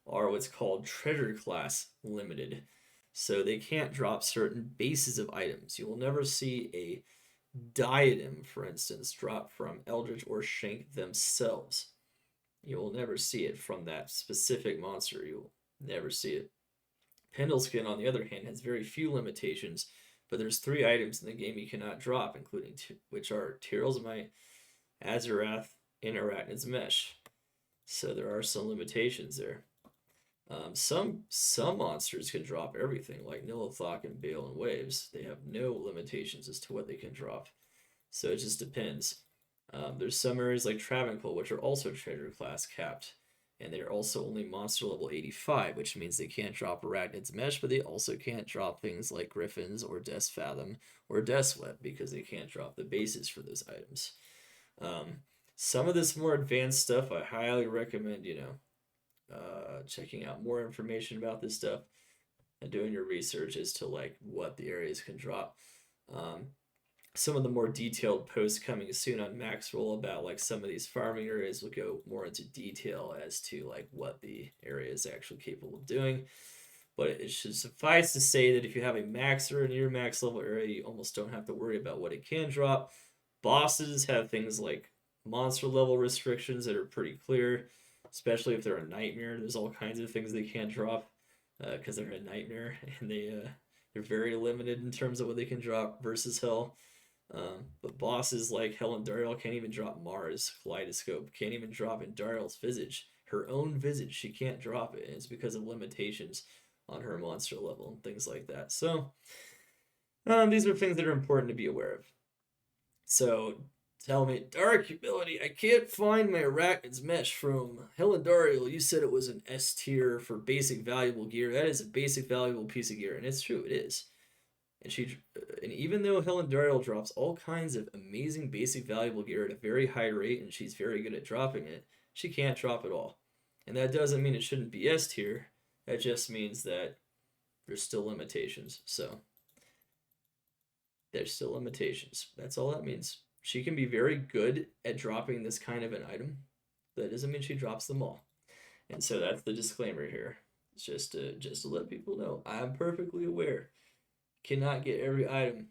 Speaker 1: are what's called treasure class limited. So they can't drop certain bases of items. You will never see a diadem, for instance, drop from Eldritch or Shank themselves. You will never see it from that specific monster. You will never see it. Pendleskin, on the other hand, has very few limitations, but there's three items in the game you cannot drop, including which are Tyrell's Might, Azarath, and Arachnid's Mesh. So there are some limitations there. Some monsters can drop everything, like Nilithok and Bale and Waves. They have no limitations as to what they can drop. So it just depends. There's some areas like Travancore, which are also treasure class capped, and they're also only monster level 85, which means they can't drop Arachnid's Mesh, but they also can't drop things like Griffins or Death's Fathom or Death Sweat because they can't drop the bases for those items. Some of this more advanced stuff, I highly recommend, checking out more information about this stuff and doing your research as to like what the areas can drop. Some of the more detailed posts coming soon on Maxroll about like some of these farming areas will go more into detail as to like what the area is actually capable of doing. But it should suffice to say that if you have a max or near max level area, you almost don't have to worry about what it can drop. Bosses have things like monster level restrictions that are pretty clear, especially if they're a nightmare. There's all kinds of things they can't drop because they're a nightmare and they're very limited in terms of what they can drop versus Hell. But bosses like Helen Dariel can't even drop Mars Kaleidoscope, can't even drop in Dariel's visage. Her own visage, she can't drop it, and it's because of limitations on her monster level and things like that. So these are things that are important to be aware of. So tell me, Dark Humility, I can't find my Arachnid's Mesh from Helen Dariel. You said it was an S tier for basic valuable gear. That is a basic valuable piece of gear, and it's true, it is. And even though Helen Dariel drops all kinds of amazing basic valuable gear at a very high rate, and she's very good at dropping it, she can't drop it all. And that doesn't mean it shouldn't be S tier. That just means that there's still limitations. So there's still limitations. That's all that means. she can be very good at dropping this kind of an item. That doesn't mean she drops them all. And so that's the disclaimer here. It's just to let people know I'm perfectly aware. Cannot get every item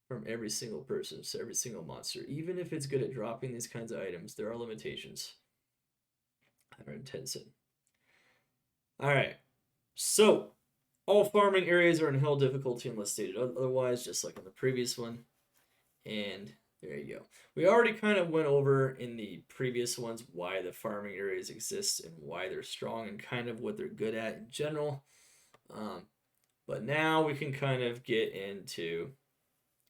Speaker 1: from every single person, so every single monster. Even if it's good at dropping these kinds of items, there are limitations that are intense. Alright, so all farming areas are in hell difficulty unless stated otherwise, just like in the previous one. And there you go. We already kind of went over in the previous ones why the farming areas exist and why they're strong and kind of what they're good at in general. But now we can kind of get into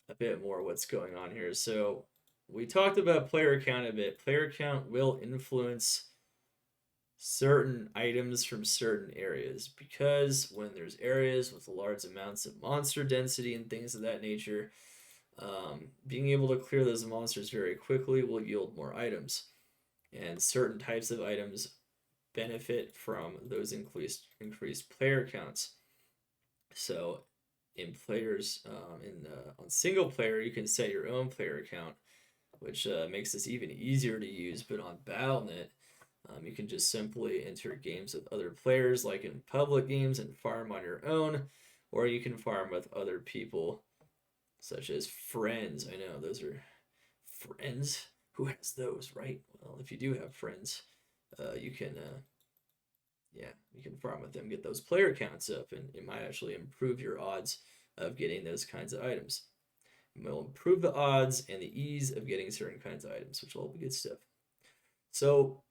Speaker 1: a bit more what's going on here. So we talked about player count a bit. Player count will influence certain items from certain areas because when there's areas with large amounts of monster density and things of that nature, being able to clear those monsters very quickly will yield more items, and certain types of items benefit from those increased player counts. So in players on single player, you can set your own player count, which makes this even easier to use. But on BattleNet, you can just simply enter games with other players, like in public games, and farm on your own, or you can farm with other people, such as friends. I know those are friends. Who has those, right? Well, if you do have friends, you can, you can farm with them, get those player counts up, and it might actually improve your odds of getting those kinds of items. It will improve the odds and the ease of getting certain kinds of items, which will all be good stuff. So,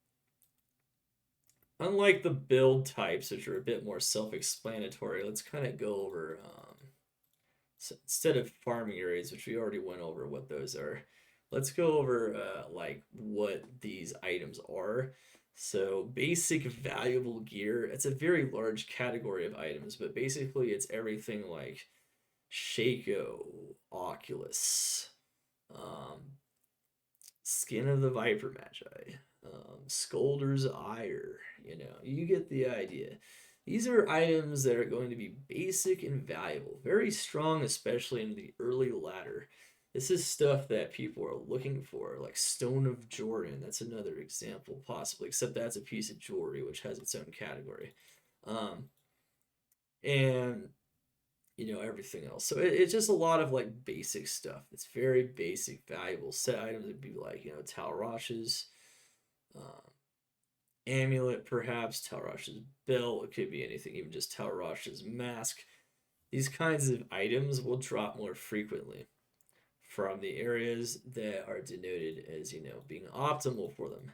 Speaker 1: unlike the build types, which are a bit more self-explanatory, let's kind of go over, so instead of farming areas, which we already went over what those are, let's go over like what these items are. So basic valuable gear, it's a very large category of items, but basically it's everything like Shaco, Oculus, um, Skin of the Viper Magi, Scolder's Ire, you get the idea. These are items that are going to be basic and valuable, very strong, especially in the early ladder. This is stuff that people are looking for, like Stone of Jordan. That's another example, possibly, except that's a piece of jewelry, which has its own category. And everything else. So it's just a lot of like basic stuff. It's very basic, valuable. Set items would be like Talrash's amulet, perhaps Talrash's belt. It could be anything, even just Talrash's mask. These kinds of items will drop more frequently from the areas that are denoted as being optimal for them.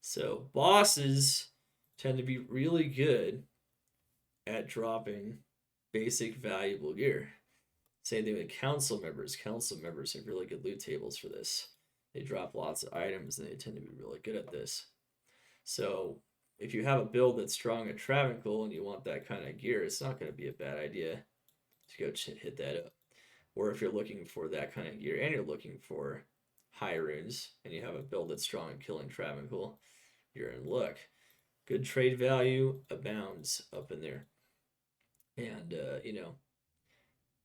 Speaker 1: So bosses tend to be really good at dropping basic valuable gear. Same thing with council members. Council members have really good loot tables for this. They drop lots of items and they tend to be really good at this. So if you have a build that's strong at Travancore and you want that kind of gear, it's not going to be a bad idea to go hit that up. Or if you're looking for that kind of gear and you're looking for high runes and you have a build that's strong at killing Travancore, you're in luck. Good trade value abounds up in there. And,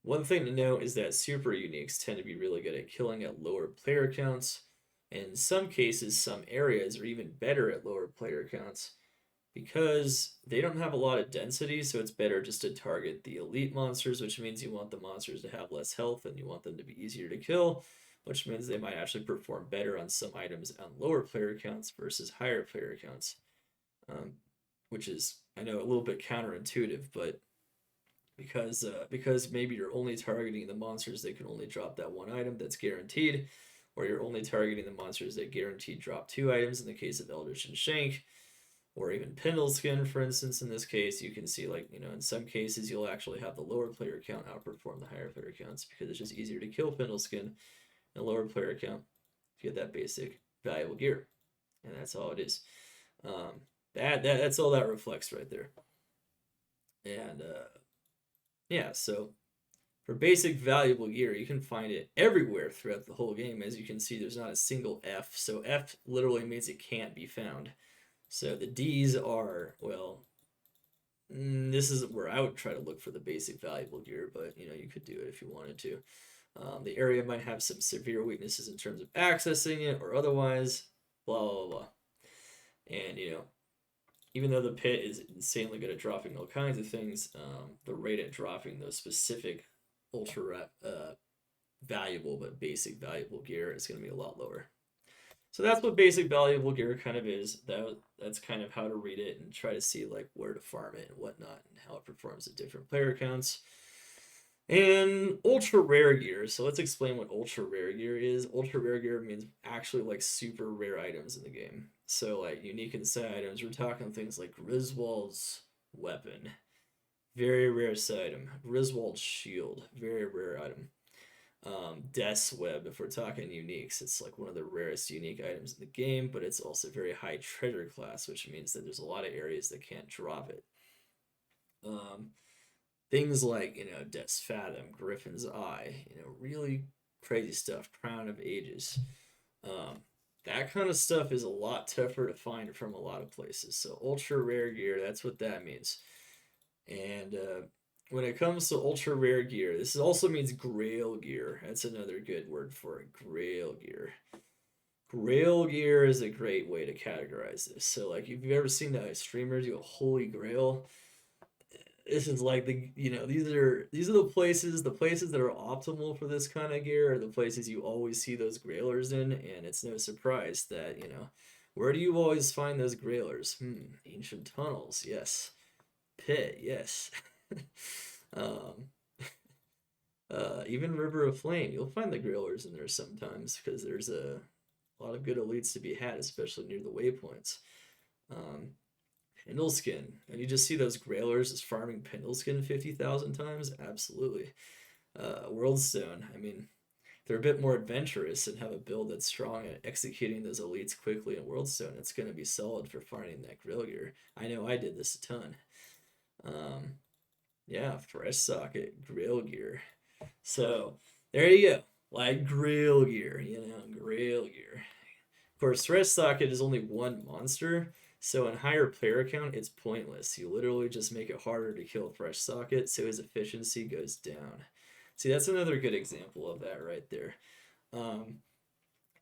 Speaker 1: one thing to note is that super uniques tend to be really good at killing at lower player counts. In some cases, some areas are even better at lower player counts because they don't have a lot of density, so it's better just to target the elite monsters, which means you want the monsters to have less health and you want them to be easier to kill, which means they might actually perform better on some items on lower player counts versus higher player counts, which is, I know, a little bit counterintuitive, but because maybe you're only targeting the monsters that can only drop that one item that's guaranteed, or you're only targeting the monsters that guaranteed drop two items in the case of Eldritch and Shank, or even Pendleskin, for instance. In this case, you can see, like, in some cases you'll actually have the lower player count outperform the higher player counts because it's just easier to kill Pendleskin in a lower player count to get that basic valuable gear, and that's all it is. That's all that reflects right there. And yeah, so for basic valuable gear, you can find it everywhere throughout the whole game. As you can see, there's not a single F. So F literally means it can't be found. So the D's are, well, this is where I would try to look for the basic valuable gear, but you could do it if you wanted to. The area might have some severe weaknesses in terms of accessing it or otherwise, blah, blah, blah. And, even though the pit is insanely good at dropping all kinds of things, the rate at dropping those specific ultra valuable but basic valuable gear is going to be a lot lower. So that's what basic valuable gear kind of is. That's kind of how to read it and try to see like where to farm it and whatnot and how it performs at different player counts. And ultra rare gear. So let's explain what ultra rare gear is. Ultra rare gear means actually like super rare items in the game. So like unique inside items, we're talking things like Griswold's weapon, very rare item. Griswold's shield, very rare item. Death's Web, if we're talking uniques, it's like one of the rarest unique items in the game, but it's also very high treasure class, which means that there's a lot of areas that can't drop it. Things like, Death's Fathom, Griffin's Eye, really crazy stuff, Crown of Ages. That kind of stuff is a lot tougher to find from a lot of places. So ultra rare gear, that's what that means. And when it comes to ultra rare gear, this also means grail gear. That's another good word for it, grail gear. Grail gear is a great way to categorize this. So, like, if you've ever seen streamers do a holy grail, this is like these are the places that are optimal for this kind of gear are the places you always see those grailers in, and it's no surprise that where do you always find those grailers? Ancient tunnels, yes. Pit, yes. um, Even River of Flame, you'll find the grailers in there sometimes because there's a lot of good elites to be had, especially near the waypoints. Um, Pendleskin, and you just see those grailers as farming Pendleskin 50,000 times? Absolutely. Worldstone, I mean, they're a bit more adventurous and have a build that's strong at executing those elites quickly in Worldstone. It's going to be solid for farming that grail gear. I know I did this a ton. Yeah, fresh socket, grail gear. So there you go. Like grail gear, grail gear. Of course, fresh socket is only one monster, so in higher player count, it's pointless. You literally just make it harder to kill fresh socket, so his efficiency goes down. See, that's another good example of that right there. Um,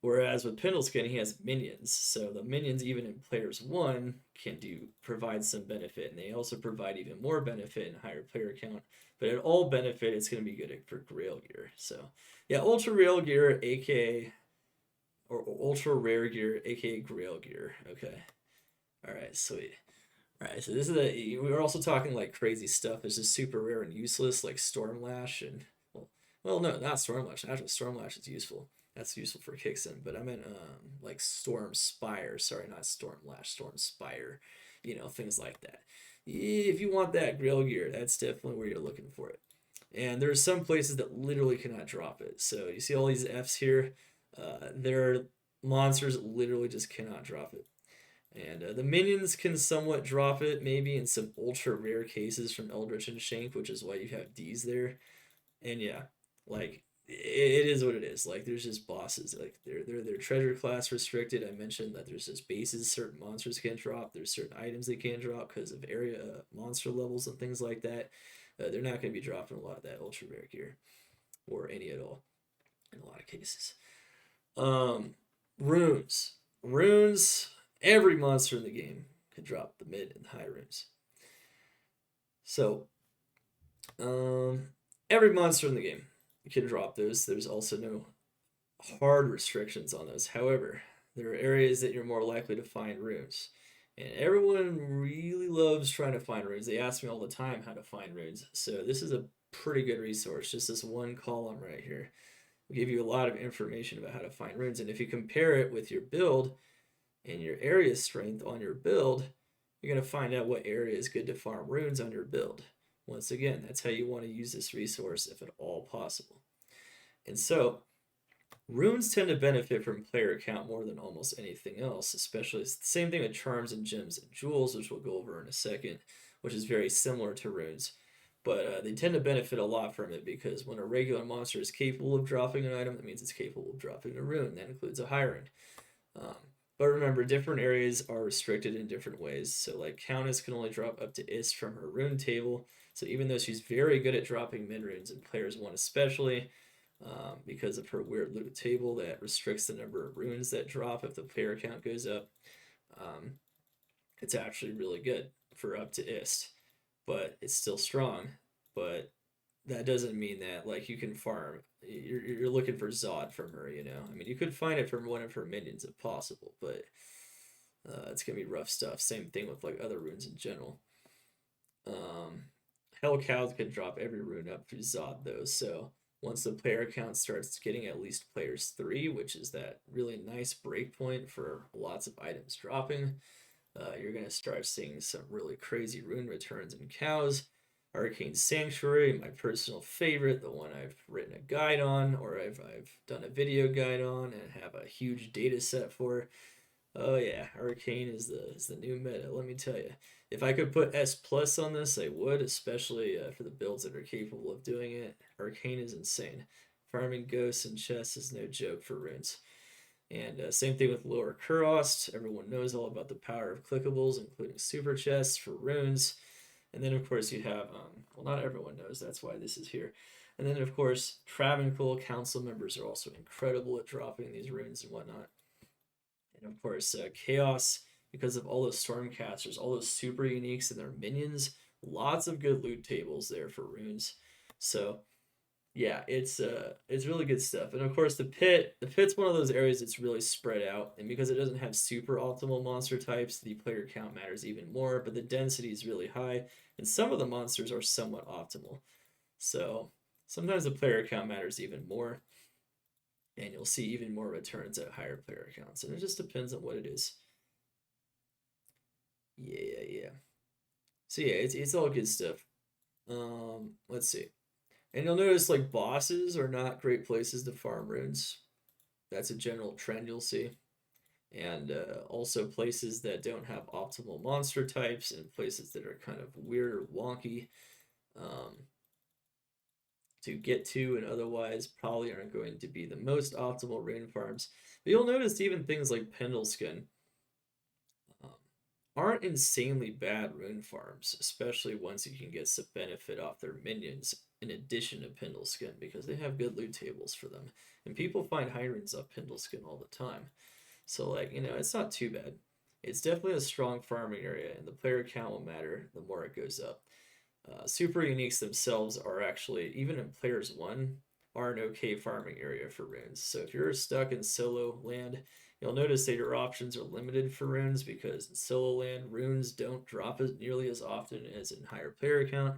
Speaker 1: Whereas with Pendleskin, he has minions, so the minions, even in players 1, can provide some benefit, and they also provide even more benefit in higher player count. But at all benefit, it's going to be good for Grail gear. So yeah, ultra rare gear, aka or ultra rare gear, aka Grail gear. Okay, all right, sweet. All right, so we're also talking like crazy stuff. This is super rare and useless, like Stormlash and well, no, not Stormlash. Actually, Stormlash is useful. That's useful for Kixen, but I meant like Storm Spire. Sorry, not Stormlash, Storm Spire. Things like that. If you want that Grail gear, that's definitely where you're looking for it. And there are some places that literally cannot drop it. So you see all these Fs here. There are monsters that literally just cannot drop it. And the minions can somewhat drop it, maybe in some ultra rare cases from Eldritch and Shank, which is why you have D's there. And yeah, like it is what it is. Like there's just bosses. Like they're treasure class restricted. I mentioned that there's just bases certain monsters can drop. There's certain items they can drop because of area monster levels and things like that. They're not going to be dropping a lot of that ultra rare gear, or any at all, in a lot of cases. Runes. Runes. Every monster in the game can drop the mid and high runes. So, every monster in the game can drop those. There's also no hard restrictions on those. However, there are areas that you're more likely to find runes. And everyone really loves trying to find runes. They ask me all the time how to find runes. So this is a pretty good resource. Just this one column right here will give you a lot of information about how to find runes. And if you compare it with your build and your area strength on your build, you're going to find out what area is good to farm runes on your build. Once again, that's how you want to use this resource if at all possible. And so, runes tend to benefit from player count more than almost anything else, especially it's the same thing with charms and gems and jewels, which we'll go over in a second, which is very similar to runes. But they tend to benefit a lot from it because when a regular monster is capable of dropping an item, that means it's capable of dropping a rune. That includes a high rune. But remember, different areas are restricted in different ways. So like Countess can only drop up to Ist from her rune table. So even though she's very good at dropping mid runes, and players 1 especially, because of her weird loot table that restricts the number of runes that drop if the player count goes up. Um, it's actually really good for up to ist, but it's still strong. But that doesn't mean that like you can farm. You're looking for Zod from her, you know. I mean, you could find it from one of her minions if possible, but it's gonna be rough stuff. Same thing with like other runes in general. Um, Hell Cows can drop every rune up through Zod though, so once the player count starts getting at least players 3, which is that really nice breakpoint for lots of items dropping, you're going to start seeing some really crazy rune returns in cows. Arcane Sanctuary, my personal favorite, the one I've written a guide on, or I've done a video guide on and have a huge data set for. Oh yeah, Arcane is the new meta. Let me tell you, if I could put S plus on this, I would, especially for the builds that are capable of doing it. Arcane is insane. Farming ghosts and chests is no joke for runes. And same thing with lower Kurost. Everyone knows all about the power of clickables, including super chests for runes. And then, of course, you have, well, not everyone knows, that's why this is here. And then, of course, Travancore council members are also incredible at dropping these runes and whatnot. And of course, Chaos, because of all those Stormcasters, all those super uniques and their minions, lots of good loot tables there for runes. So, yeah, it's really good stuff. And of course the pit's one of those areas that's really spread out, and because it doesn't have super optimal monster types, the player count matters even more, but the density is really high, and some of the monsters are somewhat optimal. So sometimes the player count matters even more, and you'll see even more returns at higher player counts. And it just depends on what it is. Yeah. So yeah, it's all good stuff. Let's see. And you'll notice like bosses are not great places to farm runes. That's a general trend you'll see. And also places that don't have optimal monster types and places that are kind of weird or wonky um, to get to and otherwise probably aren't going to be the most optimal rune farms. But you'll notice even things like Pendleskin um, aren't insanely bad rune farms, especially once you can get some benefit off their minions in addition to Pendleskin because they have good loot tables for them. And people find high runes off Pendleskin all the time. So, like, it's not too bad. It's definitely a strong farming area, and the player count will matter the more it goes up. Super uniques themselves are actually, even in Players 1, are an okay farming area for runes. So if you're stuck in solo land, you'll notice that your options are limited for runes because in solo land, runes don't drop as nearly as often as in higher player count.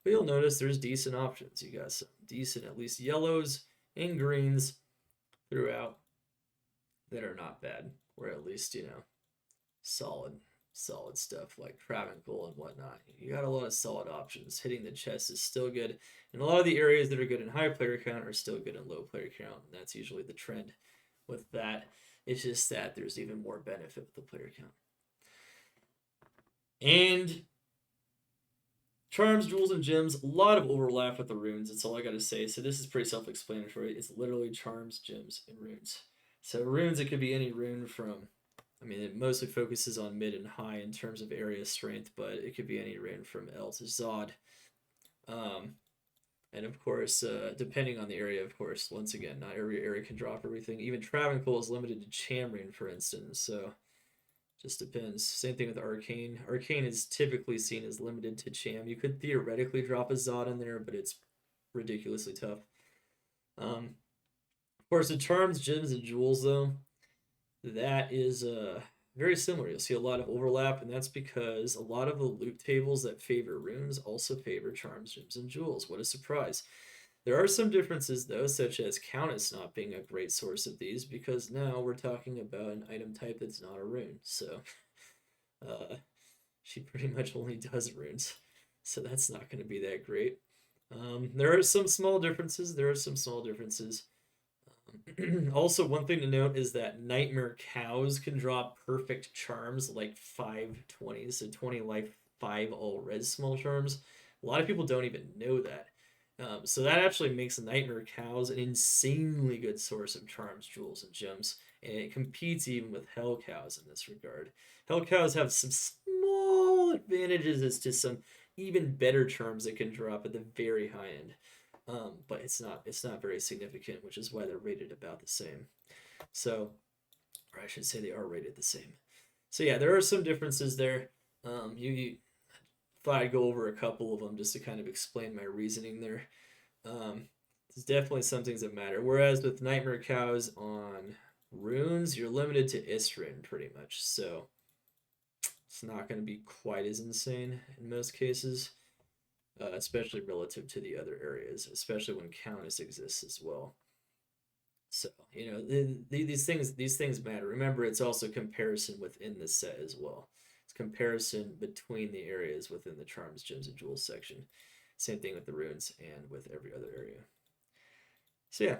Speaker 1: But you'll notice there's decent options. You got some decent, at least yellows and greens throughout that are not bad, or at least, solid solid stuff like Travancore and whatnot. You got a lot of solid options. Hitting the chest is still good, and a lot of the areas that are good in high player count are still good in low player count, and that's usually the trend with that. It's just that there's even more benefit with the player count. And charms, jewels, and gems, a lot of overlap with the runes. That's all I gotta say. So this is pretty self-explanatory. It's literally charms, gems, and runes. So runes, it could be any rune from, I mean, it mostly focuses on mid and high in terms of area strength, but it could be any rune from L to Zod. Um, and of course, depending on the area, of course, once again, not every area can drop everything. Even Travancore is limited to Cham rune, for instance. So just depends. Same thing with Arcane. Arcane is typically seen as limited to Cham. You could theoretically drop a Zod in there, but it's ridiculously tough. Of course, the charms, gems, and jewels, though, that is very similar. You'll see a lot of overlap, and that's because a lot of the loot tables that favor runes also favor charms, gems, and jewels. What a surprise. There are some differences, though, such as Countess not being a great source of these, because now we're talking about an item type that's not a rune. So, she pretty much only does runes. So that's not going to be that great. There are some small differences. Also, one thing to note is that Nightmare Cows can drop perfect charms like 520, so 20 life, 5 all red small charms. A lot of people don't even know that. So that actually makes Nightmare Cows an insanely good source of charms, jewels, and gems, and it competes even with Hell Cows in this regard. Hell Cows have some small advantages as to some even better charms that can drop at the very high end. but it's not very significant, which is why they're rated about the same. So, or I should say they are rated the same. So yeah, there are some differences there. You thought I'd go over a couple of them just to kind of explain my reasoning there. Um, there's definitely some things that matter. Whereas with Nightmare Cows on runes, you're limited to Istrin pretty much. So it's not going to be quite as insane in most cases, especially relative to the other areas, especially when Countess exists as well. So these things matter. Remember, it's also comparison within the set as well. It's comparison between the areas within the charms, gems, and jewels section. Same thing with the runes and with every other area. So yeah,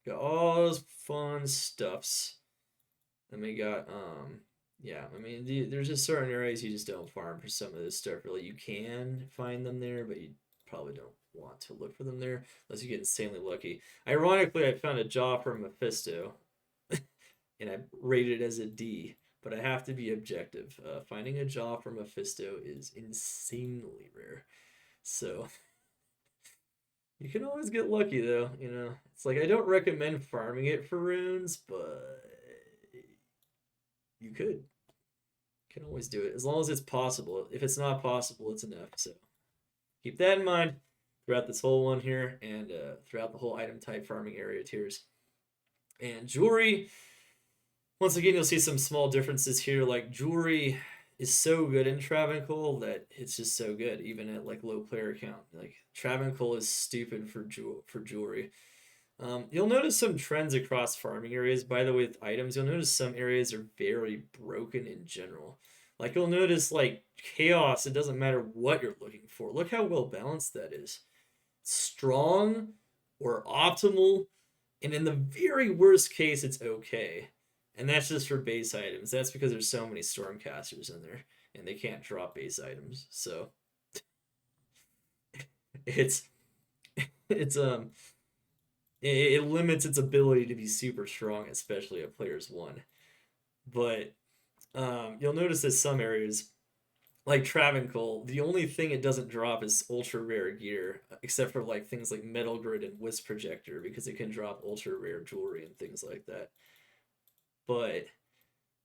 Speaker 1: got all those fun stuffs. And we got yeah, I mean there's just certain areas you just don't farm for some of this stuff. Really, you can find them there, but you probably don't want to look for them there unless you get insanely lucky. Ironically, I found a jaw from Mephisto, and I rated it as a D. But I have to be objective. Finding a jaw from Mephisto is insanely rare. So you can always get lucky though, It's like I don't recommend farming it for runes, but you could. You can always do it as long as it's possible. If it's not possible, it's enough. So keep that in mind throughout this whole one here and throughout the whole item type farming area tiers. And jewelry, once again, you'll see some small differences here. Like jewelry is so good in Travancore that it's just so good, even at like low player count. Like Travancore is stupid for jewelry. You'll notice some trends across farming areas. By the way, with items, you'll notice some areas are very broken in general. Like you'll notice like chaos, it doesn't matter what you're looking for. Look how well balanced that is. Strong or optimal, and in the very worst case, it's okay. And that's just for base items. That's because there's so many Stormcasters in there, and they can't drop base items. So it's it's it limits its ability to be super strong, especially at players one. But you'll notice that some areas, like Travancore, the only thing it doesn't drop is ultra rare gear, except for like things like Metal Grid and Wisp Projector, because it can drop ultra rare jewelry and things like that. But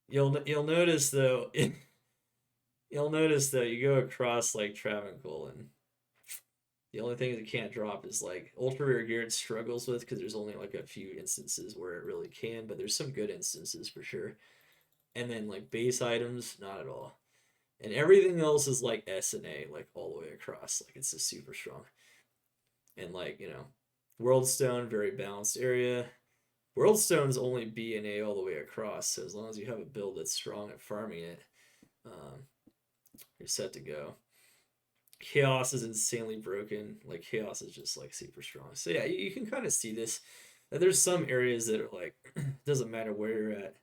Speaker 1: you'll notice though, you go across like Travancore and the only thing that can't drop is like ultra rare gear it struggles with because there's only like a few instances where it really can, but there's some good instances for sure. And then like base items, not at all. And everything else is like S and A, like all the way across. Like it's just super strong. And like, World Stone, very balanced area. World Stone's only B and A all the way across, so as long as you have a build that's strong at farming it, um, you're set to go. Chaos is insanely broken. Like Chaos is just like super strong. So yeah, you can kind of see this. There's some areas that are like doesn't matter where you're at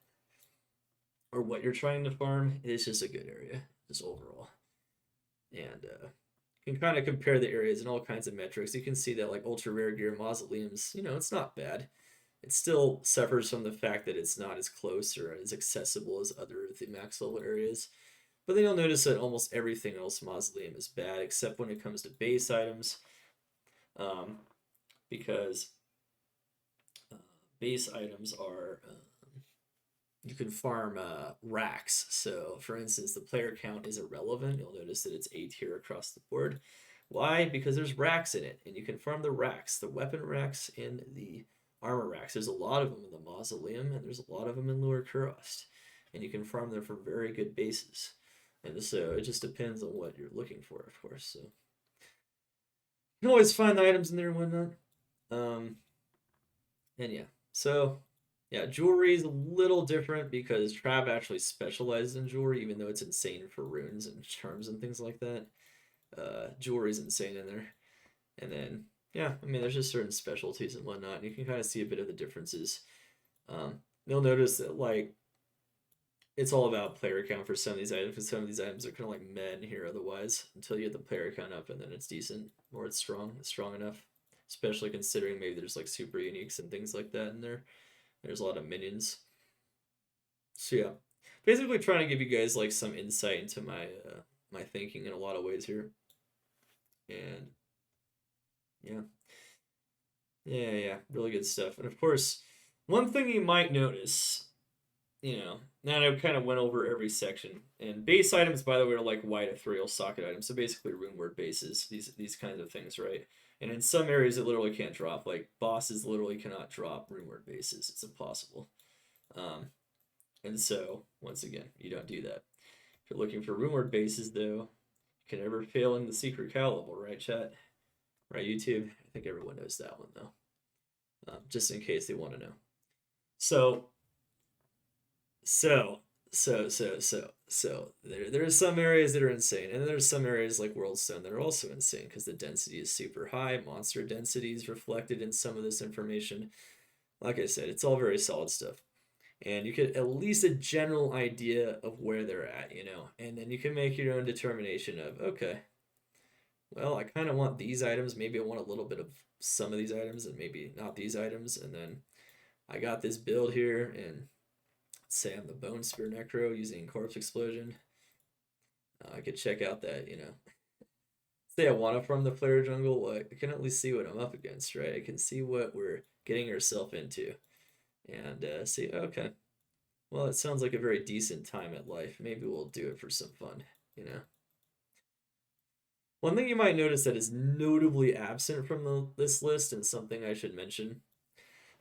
Speaker 1: or what you're trying to farm. It's just a good area, just overall. And you can kind of compare the areas in all kinds of metrics. You can see that like ultra rare gear mausoleums, it's not bad. It still suffers from the fact that it's not as close or as accessible as other the max level areas. But then you'll notice that almost everything else Mausoleum is bad, except when it comes to base items, um, because uh, base items are you can farm racks. So, for instance, the player count is irrelevant. You'll notice that it's A tier across the board. Why? Because there's racks in it, and you can farm the racks, the weapon racks, and the armor racks. There's a lot of them in the Mausoleum, and there's a lot of them in Lower Kurast, and you can farm them for very good bases. And so it just depends on what you're looking for, of course. So you can always find the items in there and whatnot. And yeah, so yeah, jewelry is a little different because Trav actually specializes in jewelry, even though it's insane for runes and charms and things like that. Jewelry is insane in there. And then, yeah, I mean, there's just certain specialties and whatnot, and you can kind of see a bit of the differences. You'll notice that, like, it's all about player count for some of these items, because some of these items are kind of like men here otherwise, until you get the player count up, and then it's decent, or it's strong enough. Especially considering maybe there's like super uniques and things like that in there. There's a lot of minions. So yeah, basically trying to give you guys like some insight into my thinking in a lot of ways here. And yeah, Yeah, really good stuff. And of course, one thing you might notice, now I kind of went over every section. And base items, by the way, are like white ethereal socket items. So basically rune word bases, these kinds of things, right? And in some areas it literally can't drop. Like bosses literally cannot drop rune word bases. It's impossible. Um, and so once again, you don't do that. If you're looking for rune word bases, though, you can never fail in the secret cow level, right, chat? Right, YouTube? I think everyone knows that one though. Just in case they want to know. So, so, there are some areas that are insane, and then there's some areas like Worldstone that are also insane because the density is super high. Monster density is reflected in some of this information. Like I said, it's all very solid stuff. And you get at least a general idea of where they're at, and then you can make your own determination of, okay, well, I kind of want these items. Maybe I want a little bit of some of these items and maybe not these items. And then I got this build here, and say I'm the Bone Spear Necro using Corpse Explosion. I could check out that, say I want to farm the Flare Jungle, well, I can at least see what I'm up against, right? I can see what we're getting ourselves into and see, okay, well, it sounds like a very decent time at life. Maybe we'll do it for some fun, you know? One thing you might notice that is notably absent from this list, and something I should mention,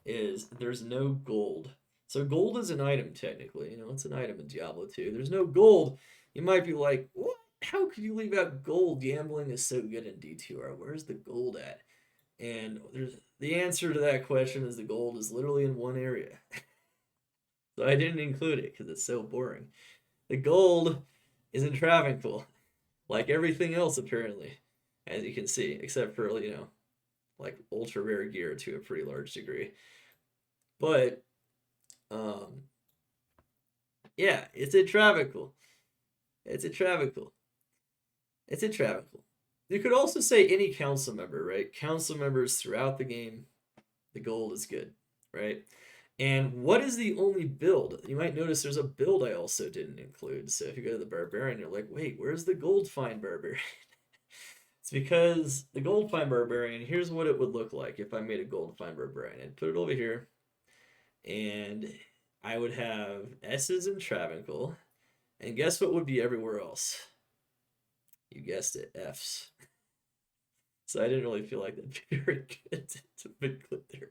Speaker 1: is there's no gold. So gold is an item technically, it's an item in Diablo 2. There's no gold. You might be like, what? How could you leave out gold? Gambling is so good in D2R. Where's the gold at? And the answer to that question is the gold is literally in one area. So I didn't include it because it's so boring. The gold is in Travancore, like everything else apparently, as you can see, except for like ultra rare gear to a pretty large degree. But um, yeah, it's a Travancore. It's a Travancore. It's a Travancore. You could also say any council member, right? Council members throughout the game, the gold is good, right? And what is the only build? You might notice there's a build I also didn't include. So if you go to the Barbarian, you're like, wait, where's the Gold Find Barbarian? It's because the Gold Find Barbarian, here's what it would look like if I made a Gold Find Barbarian. I'd put it over here, and I would have S's in Travancore. And guess what would be everywhere else? You guessed it, F's. So I didn't really feel like that'd be very good to include there.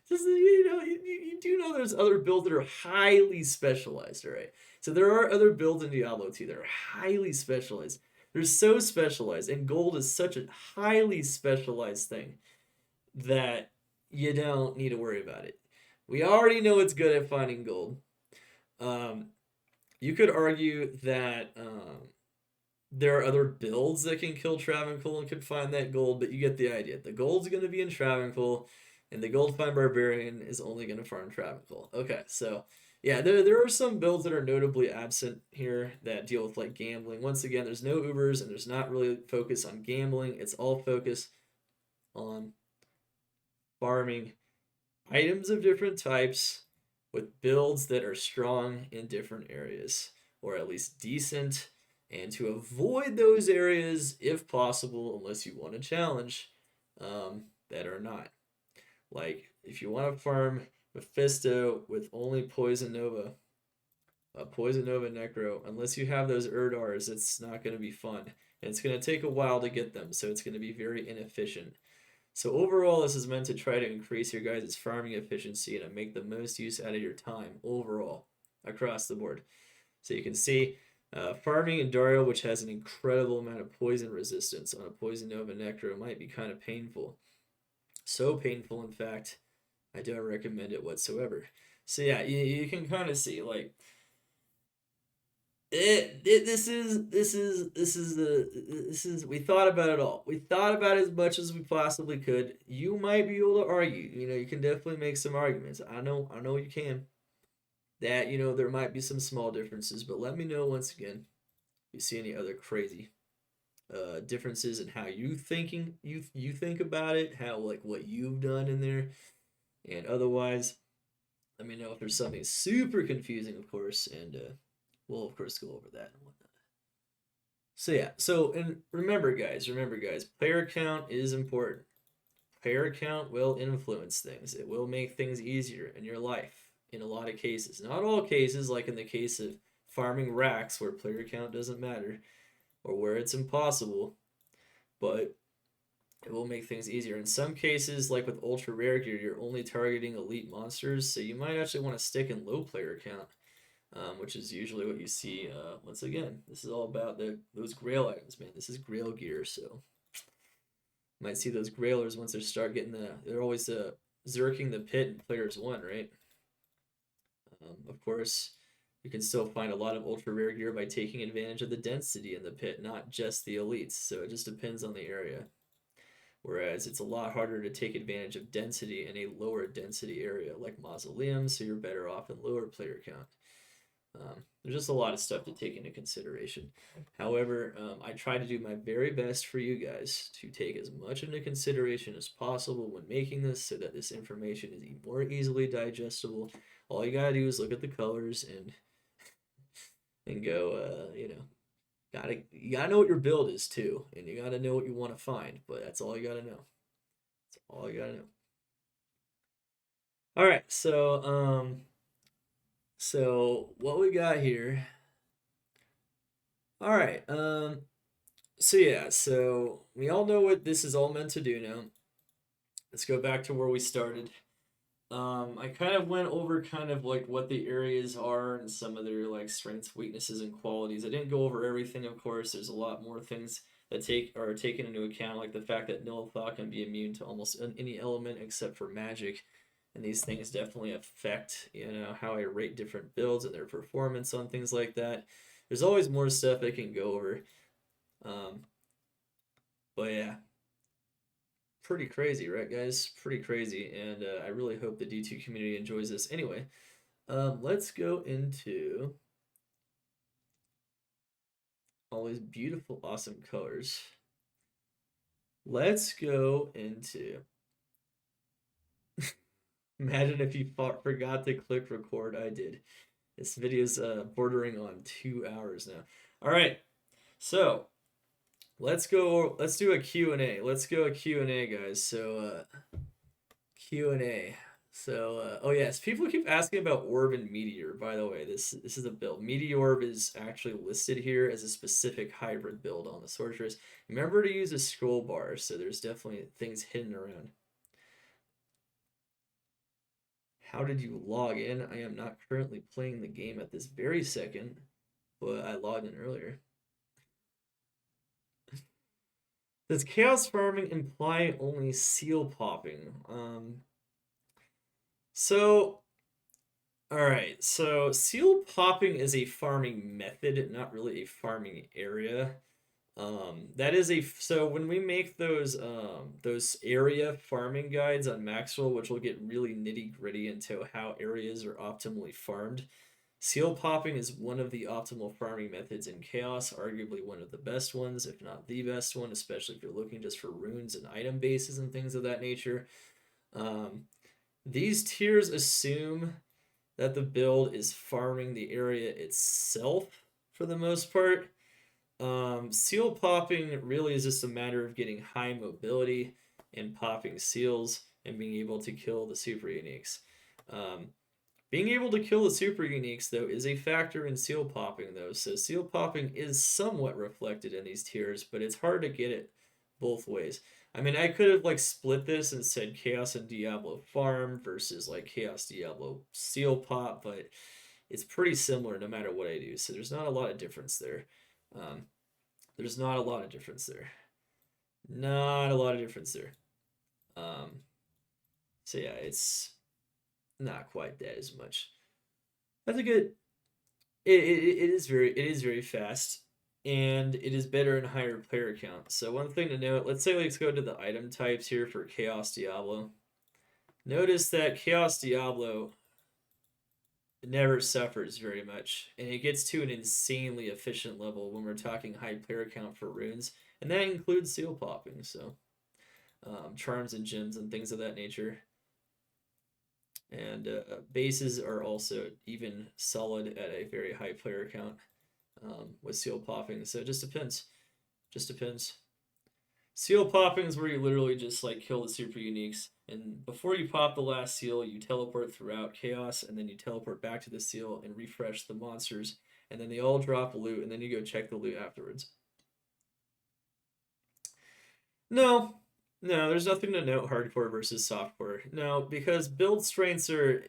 Speaker 1: Just you do know there's other builds that are highly specialized, all right? So there are other builds in Diablo 2 that are highly specialized. They're so specialized, and gold is such a highly specialized thing that you don't need to worry about it. We already know it's good at finding gold. Um, you could argue that there are other builds that can kill Travancore and can find that gold, but you get the idea. The gold's going to be in Travancore, and the Gold Find Barbarian is only going to farm Travancore. Okay, so yeah, there are some builds that are notably absent here that deal with like gambling. Once again, there's no Ubers, and there's not really focus on gambling. It's all focused on farming items of different types with builds that are strong in different areas, or at least decent, and to avoid those areas if possible, unless you want a challenge, that are not. Like, if you want to farm Mephisto with only Poison Nova, a Poison Nova Necro, unless you have those Erdars, it's not going to be fun. And it's going to take a while to get them, so it's going to be very inefficient. So overall, this is meant to try to increase your guys' farming efficiency and to make the most use out of your time overall across the board. So you can see farming in Dario, which has an incredible amount of poison resistance on a Poison Nova Necro, might be kind of painful. So painful, in fact, I don't recommend it whatsoever. So yeah, you can kind of see like this is we thought about it all. We thought about as much as we possibly could. You might be able to argue. You can definitely make some arguments. I know you can. That there might be some small differences, but let me know once again if you see any other crazy differences in how you think about it, how like what you've done in there, and otherwise, let me know if there's something super confusing, of course, and we'll of course go over that and whatnot. So yeah, and remember guys, player count is important. player count will influence things. It will make things easier in your life in a lot of cases. Not all cases, like in the case of farming racks where player count doesn't matter or where it's impossible, but it will make things easier. In some cases, like with ultra rare gear, you're only targeting elite monsters, so you might actually want to stick in low player count, which is usually what you see. Once again, this is all about those grail items, man. This is grail gear, so might see those grailers once they start getting they're always zerking the pit in players one, right? Of course, you can still find a lot of ultra rare gear by taking advantage of the density in the pit, not just the elites. So it just depends on the area. Whereas it's a lot harder to take advantage of density in a lower density area like mausoleums, so you're better off in lower player count. There's just a lot of stuff to take into consideration. However, I try to do my very best for you guys to take as much into consideration as possible when making this so that this information is more easily digestible. All you gotta do is look at the colors and go, you gotta know what your build is too, and you gotta know what you want to find, but that's all you gotta know. That's all you gotta know. All right, so what we got here. All right, so yeah, so we all know what this is all meant to do now. Let's go back to where we started. I kind of went over kind of like what the areas are and some of their like strengths, weaknesses, and qualities. I didn't go over everything, of course. There's a lot more things that are taken into account, like the fact that Nilithok can be immune to almost any element except for magic, and these things definitely affect how I rate different builds and their performance on things like that. There's always more stuff I can go over, um, but yeah, pretty crazy, right, guys? Pretty crazy, and I really hope the D2 community enjoys this. Anyway, let's go into all these beautiful, awesome colors. Let's go into. Imagine if you forgot to click record. I did. This video's bordering on 2 hours now. All right, so let's go. Let's do a Q&A. Let's go a Q&A, guys. So Q&A. So, oh yes, people keep asking about Orb and Meteor. By the way, this is a build. Meteor is actually listed here as a specific hybrid build on the Sorceress. Remember to use a scroll bar, so there's definitely things hidden around. How did you log in? I am not currently playing the game at this very second, but I logged in earlier. Does chaos farming imply only seal popping? So all right, so seal popping is a farming method, not really a farming area. That is so when we make those area farming guides on Maxwell, which will get really nitty gritty into how areas are optimally farmed. Seal popping is one of the optimal farming methods in Chaos, arguably one of the best ones, if not the best one, especially if you're looking just for runes and item bases and things of that nature. Um, these tiers assume that the build is farming the area itself for the most part. Seal popping really is just a matter of getting high mobility and popping seals and being able to kill the super uniques. Being able to kill the super uniques, though, is a factor in seal popping, though. So seal popping is somewhat reflected in these tiers, but it's hard to get it both ways. I mean, I could have like split this and said Chaos and Diablo farm versus like Chaos Diablo seal pop, but it's pretty similar no matter what I do. So there's not a lot of difference there. Um, there's not a lot of difference there. Not a lot of difference there. Um, so yeah, it's not quite that as much. That's a good. It is very fast, and it is better in higher player count. So one thing to note, let's go to the item types here for Chaos Diablo. Notice that Chaos Diablo never suffers very much, and it gets to an insanely efficient level when we're talking high player count for runes, and that includes seal popping, so charms and gems and things of that nature. And bases are also even solid at a very high player count with seal popping, so it just depends. Just depends. Seal popping is where you literally just like kill the super uniques, and before you pop the last seal, you teleport throughout chaos, and then you teleport back to the seal and refresh the monsters, and then they all drop loot, and then you go check the loot afterwards. No, no, there's nothing to note hardcore versus softcore. No, because build strengths are.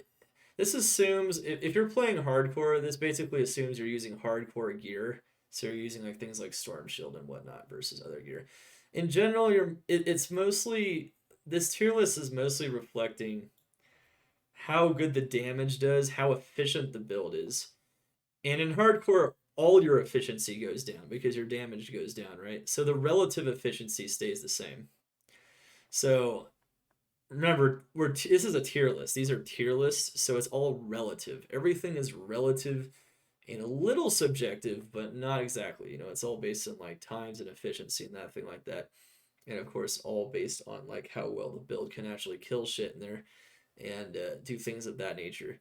Speaker 1: This assumes if you're playing hardcore, this basically assumes you're using hardcore gear. So you're using like things like Storm Shield and whatnot versus other gear. In general, it's mostly this tier list is mostly reflecting how good the damage does, how efficient the build is. And in hardcore, all your efficiency goes down because your damage goes down, right? So the relative efficiency stays the same. So remember, this is a tier list. These are tier lists, so it's all relative. Everything is relative and a little subjective, but not exactly. It's all based on like times and efficiency and that thing like that. And of course, all based on like how well the build can actually kill shit in there and do things of that nature.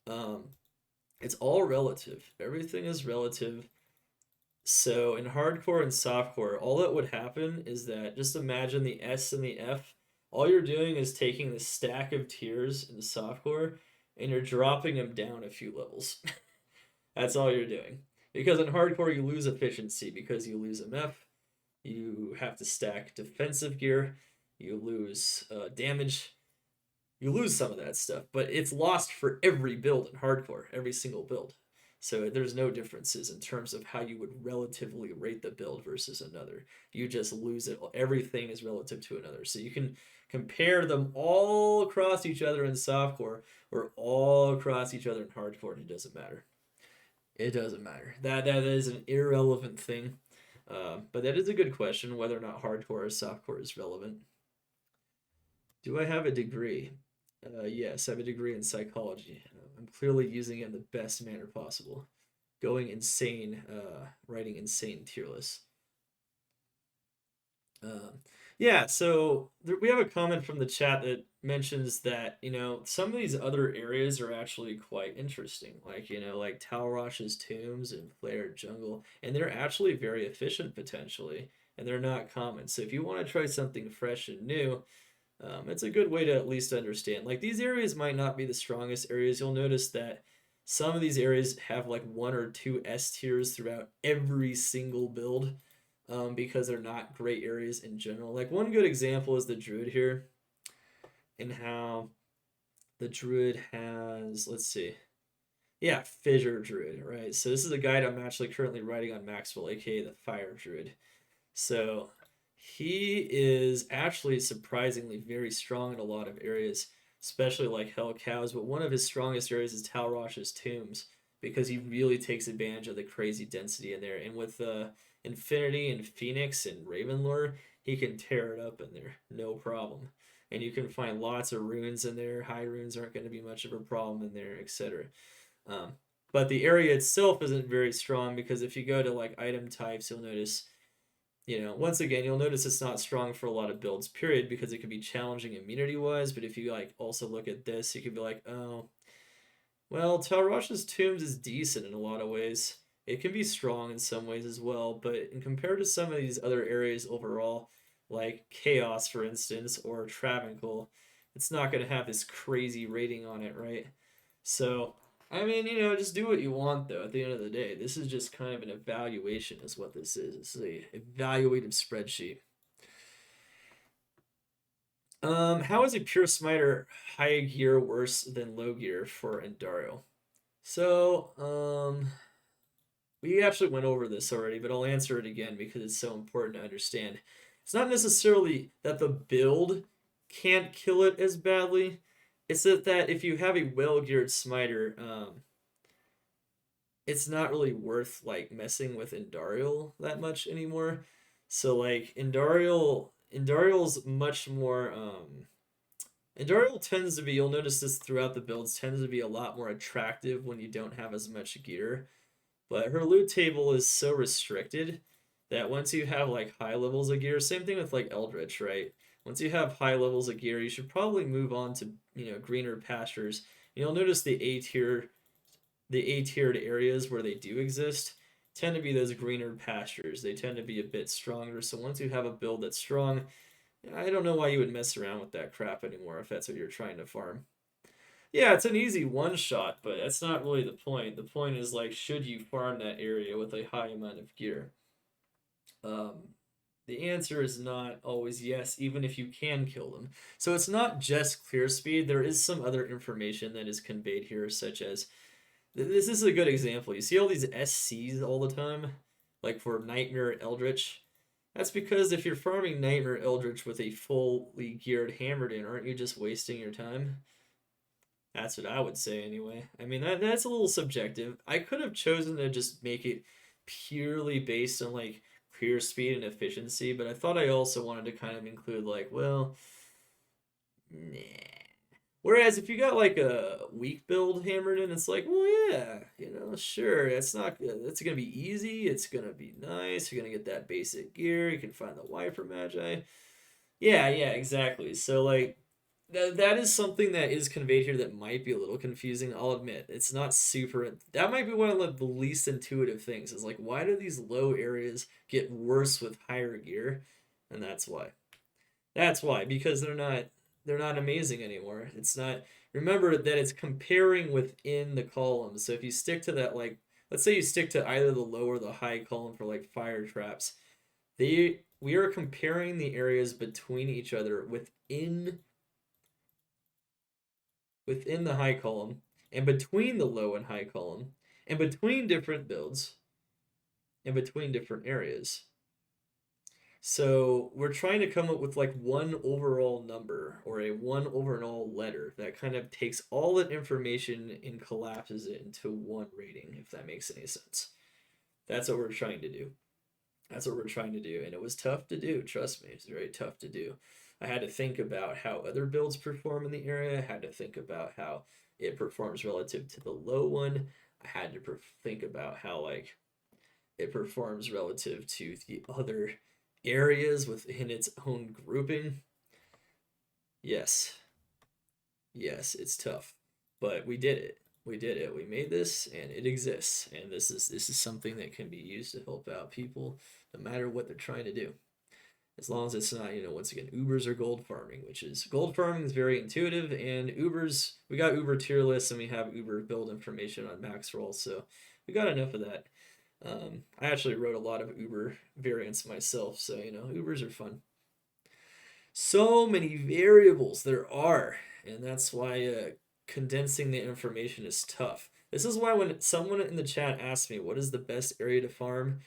Speaker 1: Um, it's all relative. Everything is relative. So in hardcore and softcore, all that would happen is that just imagine the S and the F. All you're doing is taking the stack of tiers in the softcore and you're dropping them down a few levels. That's all you're doing. Because in hardcore, you lose efficiency because you lose MF. You have to stack defensive gear. You lose damage. You lose some of that stuff, but it's lost for every build in hardcore, every single build. So there's no differences in terms of how you would relatively rate the build versus another. You just lose it. Everything is relative to another. So you can compare them all across each other in softcore or all across each other in hardcore, and it doesn't matter. It doesn't matter. That is an irrelevant thing. But that is a good question whether or not hardcore or softcore is relevant. Do I have a degree? Yes, I have a degree in psychology. I'm clearly using it in the best manner possible. Going insane, writing insane tier lists. Um, yeah, so we have a comment from the chat that mentions that, some of these other areas are actually quite interesting. Like, like Talrosh's tombs and Flared Jungle, and they're actually very efficient potentially, and they're not common. So if you want to try something fresh and new, it's a good way to at least understand. Like these areas might not be the strongest areas. You'll notice that some of these areas have like one or two S tiers throughout every single build, because they're not great areas in general. Like one good example is the Druid here, and how the Druid has, let's see, yeah, Fissure Druid, right? So this is a guide I'm actually currently writing on Maxwell, aka the Fire Druid. So he is actually surprisingly very strong in a lot of areas, especially like Hell Cows. But one of his strongest areas is Talrosh's Tombs because he really takes advantage of the crazy density in there. And with Infinity and Phoenix and Ravenlore, he can tear it up in there, no problem. And you can find lots of runes in there. High runes aren't going to be much of a problem in there, etc. Um, but the area itself isn't very strong because if you go to like item types, you'll notice once again, you'll notice it's not strong for a lot of builds, period, because it can be challenging immunity wise. But if you like also look at this, you could be like, oh, well, Talrosh's Tombs is decent in a lot of ways. It can be strong in some ways as well, but in compared to some of these other areas overall, like Chaos, for instance, or Travancore, it's not going to have this crazy rating on it, right? So, I mean, just do what you want, though, at the end of the day. This is just kind of an evaluation, is what this is. It's a evaluative spreadsheet. How is a pure smiter high gear worse than low gear for Endaro? So, we actually went over this already, but I'll answer it again because it's so important to understand. It's not necessarily that the build can't kill it as badly. It's that if you have a well-geared smiter, it's not really worth like messing with Indariel that much anymore. So like Indariel's much more Indariel tends to be, you'll notice this throughout the builds, tends to be a lot more attractive when you don't have as much gear. But her loot table is so restricted that once you have like high levels of gear, same thing with like Eldritch, right? Once you have high levels of gear, you should probably move on to, greener pastures. You'll notice the A tiered areas where they do exist, tend to be those greener pastures. They tend to be a bit stronger. So once you have a build that's strong, I don't know why you would mess around with that crap anymore if that's what you're trying to farm. Yeah, it's an easy one shot, but that's not really the point. The point is like, should you farm that area with a high amount of gear? Um, the answer is not always yes, even if you can kill them. So it's not just clear speed. There is some other information that is conveyed here, such as this is a good example. You see all these SCs all the time, like for Nightmare Eldritch. That's because if you're farming Nightmare Eldritch with a fully geared Hammered In, aren't you just wasting your time? That's what I would say anyway. I mean that's a little subjective. I could have chosen to just make it purely based on like clear speed and efficiency, but I thought I also wanted to kind of include like, well, nah. Whereas if you got like a weak build hammered in, it's like, well, yeah, sure, it's not good. It's gonna be easy. It's gonna be nice. You're gonna get that basic gear. You can find the Wiper Magi. Yeah, exactly. So like that is something that is conveyed here that might be a little confusing. I'll admit it's not super. That might be one of the least intuitive things. Is like, why do these low areas get worse with higher gear? And that's why. That's why, because they're not amazing anymore. It's not. Remember that it's comparing within the column. So if you stick to that, like, let's say you stick to either the low or the high column for like fire traps, we are comparing the areas between each other within the high column and between the low and high column and between different builds and between different areas. So we're trying to come up with like one overall number or a one overall letter that kind of takes all that information and collapses it into one rating, if that makes any sense. That's what we're trying to do. That's what we're trying to do. And it was tough to do, trust me. It's very tough to do. I had to think about how other builds perform in the area. I had to think about how it performs relative to the low one. I had to think about how like it performs relative to the other areas within its own grouping. Yes, yes, it's tough, but we did it. We did it. We made this, and it exists. And this is something that can be used to help out people, no matter what they're trying to do. As long as it's not, once again, Ubers or gold farming, which is gold farming is very intuitive, and Ubers, we got Uber tier lists and we have Uber build information on Maxroll, so we got enough of that. I actually wrote a lot of Uber variants myself, so Ubers are fun. So many variables there are, and that's why condensing the information is tough. This is why when someone in the chat asks me what is the best area to farm,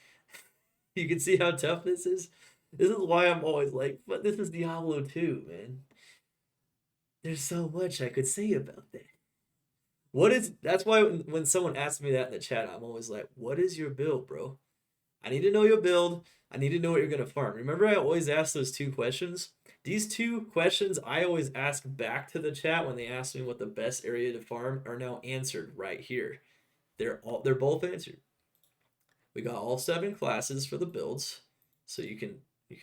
Speaker 1: you can see how tough this is. This is why I'm always like, but this is Diablo 2, man. There's so much I could say about that. That's why when someone asks me that in the chat, I'm always like, what is your build, bro? I need to know your build. I need to know what you're gonna farm. Remember, I always ask those two questions. These two questions I always ask back to the chat when they ask me what the best area to farm are now answered right here. They're both answered. We got all 7 classes for the builds, so you can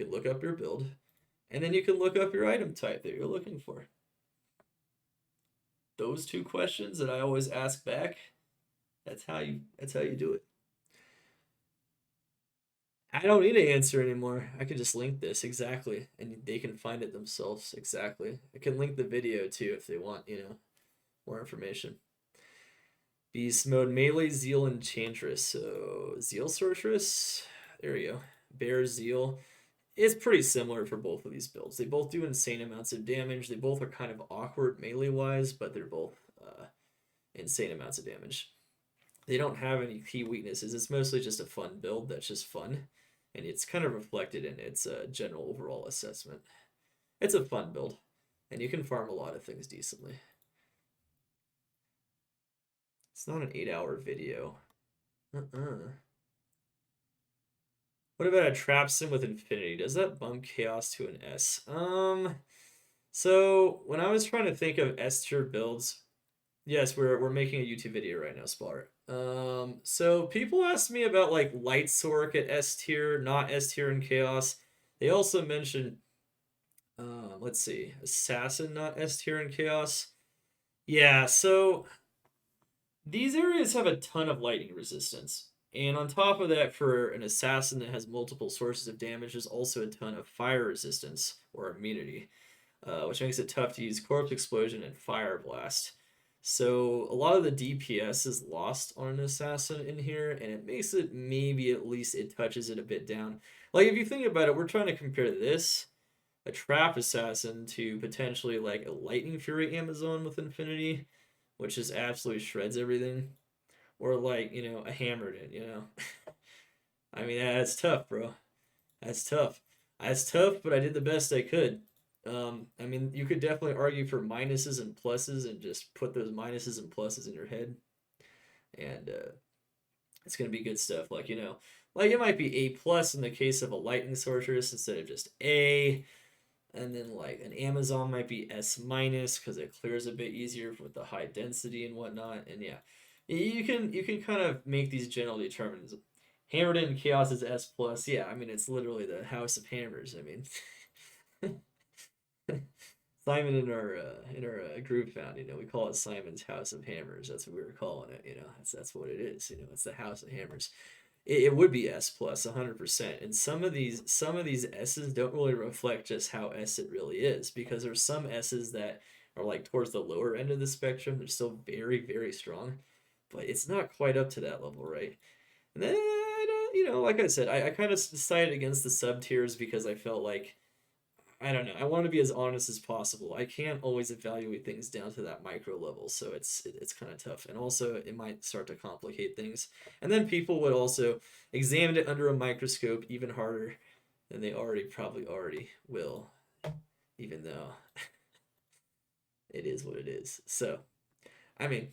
Speaker 1: look up your build, and then you can look up your item type that you're looking for. Those two questions that I always ask back, that's how you do it. I don't need to answer anymore. I can just link this exactly, and they can find it themselves exactly. I can link the video too if they want, more information. Beast mode melee zeal enchantress. So zeal sorceress. There we go. Bear zeal. It's pretty similar for both of these builds. They both do insane amounts of damage. They both are kind of awkward melee wise, but they're both insane amounts of damage. They don't have any key weaknesses. It's mostly just a fun build that's just fun, and it's kind of reflected in its general overall assessment. It's a fun build, and you can farm a lot of things decently. It's not an 8-hour video. What about a trap sim with infinity? Does that bump chaos to an S? So when I was trying to think of S tier builds, yes, we're making a YouTube video right now, Splar. So people asked me about like Light Sork at S tier, not S tier in Chaos. They also mentioned, let's see, Assassin, not S tier in Chaos. Yeah, so these areas have a ton of lightning resistance. And on top of that, for an assassin that has multiple sources of damage, there's also a ton of fire resistance or immunity, which makes it tough to use Corpse Explosion and Fire Blast. So a lot of the DPS is lost on an assassin in here, and it makes it maybe at least it touches it a bit down. Like if you think about it, we're trying to compare this, a trap assassin, to potentially like a Lightning Fury Amazon with Infinity, which just absolutely shreds everything, or like a Hammered in, I mean that's tough, bro. That's tough. That's tough, but I did the best I could. I mean, you could definitely argue for minuses and pluses and just put those minuses and pluses in your head, and it's gonna be good stuff. Like like it might be A plus in the case of a lightning sorceress instead of just A, and then like an Amazon might be S minus because it clears a bit easier with the high density and whatnot. And yeah, you can kind of make these general determinants. Hammered in Chaos is S plus. Yeah, I mean it's literally the House of Hammers. I mean, Simon in our group found, we call it Simon's House of Hammers. That's what we were calling it. That's what it is. It's the House of Hammers. It would be S plus 100%. And some of these S's don't really reflect just how S it really is, because there's some S's that are like towards the lower end of the spectrum. They're still very, very strong, but it's not quite up to that level, right? And then like I said, I kind of decided against the sub tiers because I felt like I don't know. I want to be as honest as possible. I can't always evaluate things down to that micro level, so it's kind of tough. And also, it might start to complicate things. And then people would also examine it under a microscope even harder than they probably already will, even though it is what it is. So, I mean,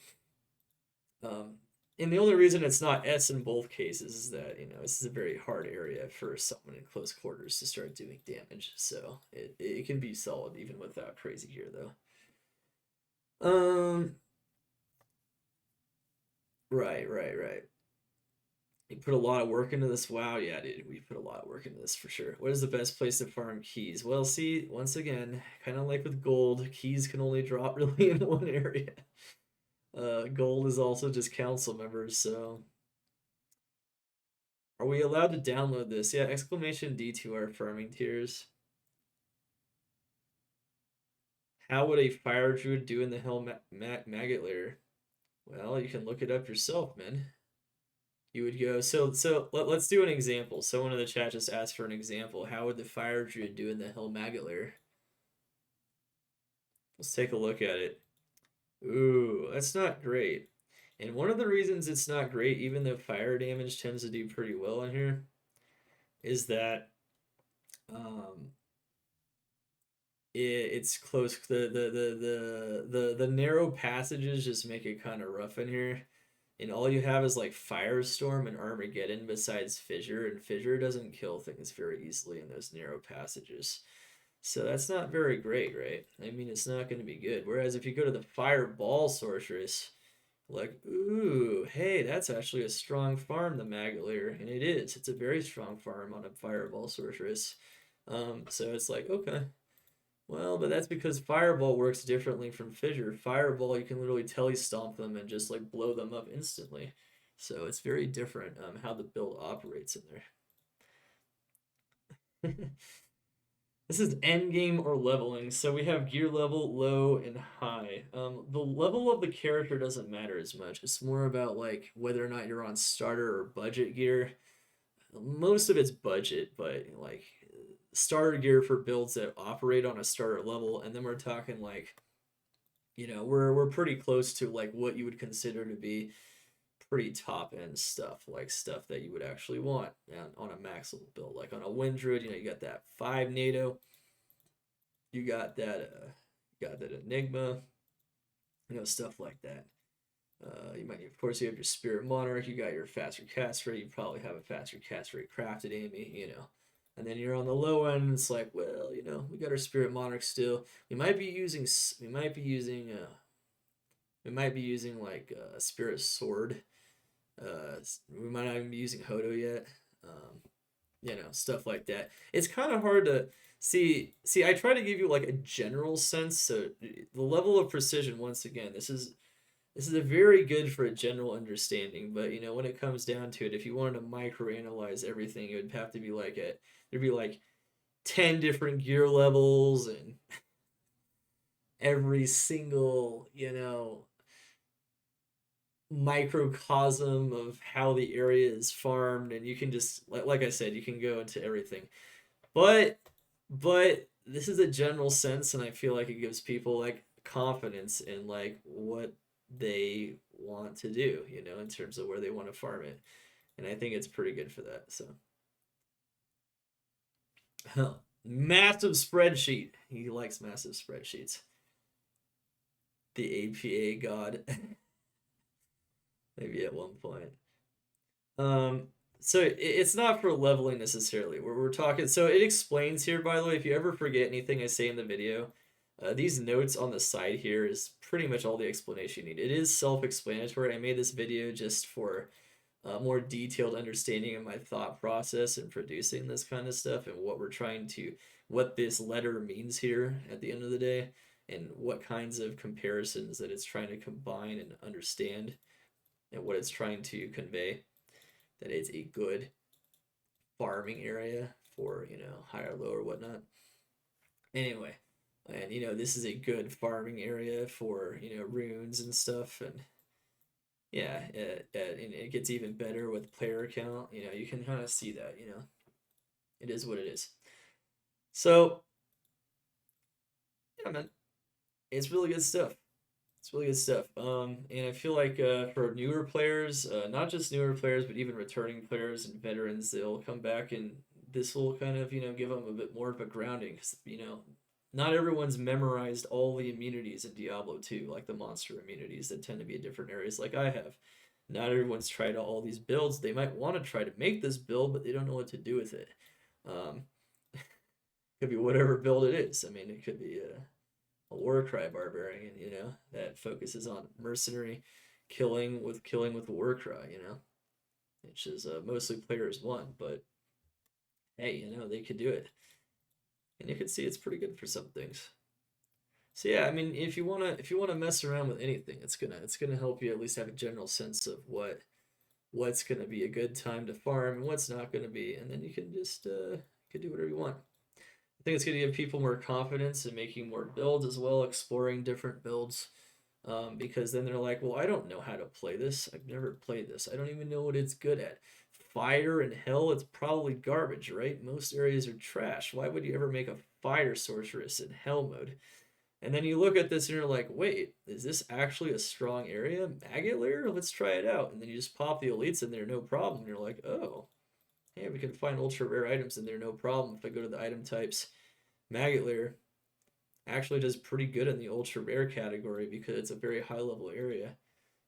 Speaker 1: um, and the only reason it's not S in both cases is that this is a very hard area for someone in close quarters to start doing damage. So it can be solid even without crazy gear though. Um, right. You put a lot of work into this. Wow, yeah, dude, we put a lot of work into this for sure. What is the best place to farm keys? Well, see, once again, kind of like with gold, keys can only drop really in one area. Gold is also just council members, so are we allowed to download this? Yeah, exclamation D2R farming tiers. How would a fire druid do in the hell maggot lair? Well, you can look it up yourself, man. You would go, let's do an example. Someone in the chat just asked for an example. How would the fire druid do in the hell maggot lair? Let's take a look at it. Ooh, that's not great. And one of the reasons it's not great, even though fire damage tends to do pretty well in here, is that um, it's close. The narrow passages just make it kind of rough in here, and all you have is like Firestorm and Armageddon besides Fissure, and Fissure doesn't kill things very easily in those narrow passages. So that's not very great, right? I mean, it's not going to be good. Whereas if you go to the Fireball Sorceress, like, ooh, hey, that's actually a strong farm, the Maggot Lair, and it is. It's a very strong farm on a Fireball Sorceress. So it's like, okay, well, but that's because Fireball works differently from Fissure. Fireball, you can literally telestomp them and just like blow them up instantly. So it's very different how the build operates in there. This is end game or leveling. So we have gear level, low, and high. The level of the character doesn't matter as much. It's more about like whether or not you're on starter or budget gear. Most of it's budget, but like starter gear for builds that operate on a starter level, and then we're talking like we're pretty close to like what you would consider to be pretty top end stuff, like stuff that you would actually want on a max level build. Like on a Wind Druid, you got that 5 NATO, you got that Enigma, stuff like that. You might, of course, you have your Spirit Monarch. You got your faster cast rate. You probably have a faster cast rate crafted, Amy. And then you're on the low end. It's like, well, we got our Spirit Monarch still. We might be using like a Spirit Sword. We might not even be using Hodo yet. Stuff like that. It's kind of hard to see. I try to give you like a general sense. So the level of precision, once again, this is This is a very good for a general understanding, but you know, when it comes down to it, if you wanted to microanalyze everything, it would have to be like there'd be like 10 different gear levels and every single, you know, microcosm of how the area is farmed, and you can just like I said, you can go into everything. But this is a general sense, and I feel like it gives people like confidence in like what they want to do, you know, in terms of where they want to farm it. And I think it's pretty good for that. So massive spreadsheet. He likes massive spreadsheets. The APA god. Maybe at one point. Um, so it's not for leveling necessarily. We're talking. So it explains here, by the way, if you ever forget anything I say in the video, these notes on the side here is pretty much all the explanation you need. It is self-explanatory. I made this video just for more detailed understanding of my thought process in producing this kind of stuff and what we're trying to, what this letter means here at the end of the day, and what kinds of comparisons that it's trying to combine and understand, and what it's trying to convey, that it's a good farming area for, you know, high or low or whatnot. Anyway, and you know, this is a good farming area for, you know, runes and stuff. And yeah, and it gets even better with player count. You know, you can kind of see that, you know, it is what it is. So yeah, man, it's really good stuff. It's really good stuff. And I feel like for newer players, not just newer players, but even returning players and veterans, they'll come back, and this will kind of, you know, give them a bit more of a grounding. 'Cause, you know, not everyone's memorized all the immunities in Diablo 2, like the monster immunities that tend to be in different areas, like I have. Not everyone's tried all these builds. They might want to try to make this build, but they don't know what to do with it. Um, could be whatever build it is. I mean, it could be a Warcry barbarian, you know, that focuses on mercenary killing with Warcry, you know, which is mostly players one, but hey, you know, they could do it, and you can see it's pretty good for some things. So yeah, I mean, if you wanna mess around with anything, it's gonna help you at least have a general sense of what's gonna be a good time to farm and what's not gonna be, and then you can just you can do whatever you want. I think it's going to give people more confidence in making more builds as well, exploring different builds. Because then they're like, well, I don't know how to play this. I've never played this. I don't even know what it's good at. Fire and hell, it's probably garbage, right? Most areas are trash. Why would you ever make a fire sorceress in hell mode? And then you look at this and you're like, wait, is this actually a strong area? Maggot layer? Let's try it out. And then you just pop the elites in there, no problem. And you're like, oh, hey, we can find ultra rare items in there, no problem. If I go to the item types, Maggot layer actually does pretty good in the ultra rare category because it's a very high level area.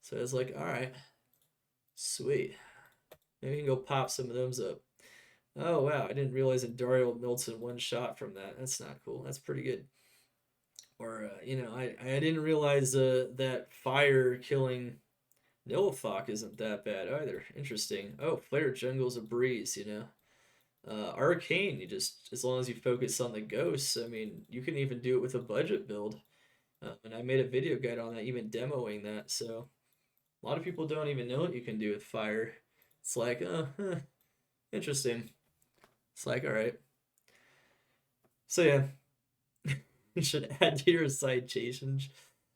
Speaker 1: So it's like, all right, sweet. Maybe we can go pop some of those up. Oh wow, I didn't realize that Dario melts in one shot from that. That's not cool. That's pretty good. Or you know, I didn't realize that fire killing Nilithok isn't that bad either. Interesting. Oh, Flare Jungle's a breeze, you know. Arcane, you just, as long as you focus on the ghosts, I mean, you can even do it with a budget build. And I made a video guide on that, even demoing that. So a lot of people don't even know what you can do with fire. It's like, oh, huh, interesting. It's like, all right. So yeah, you should add to your citation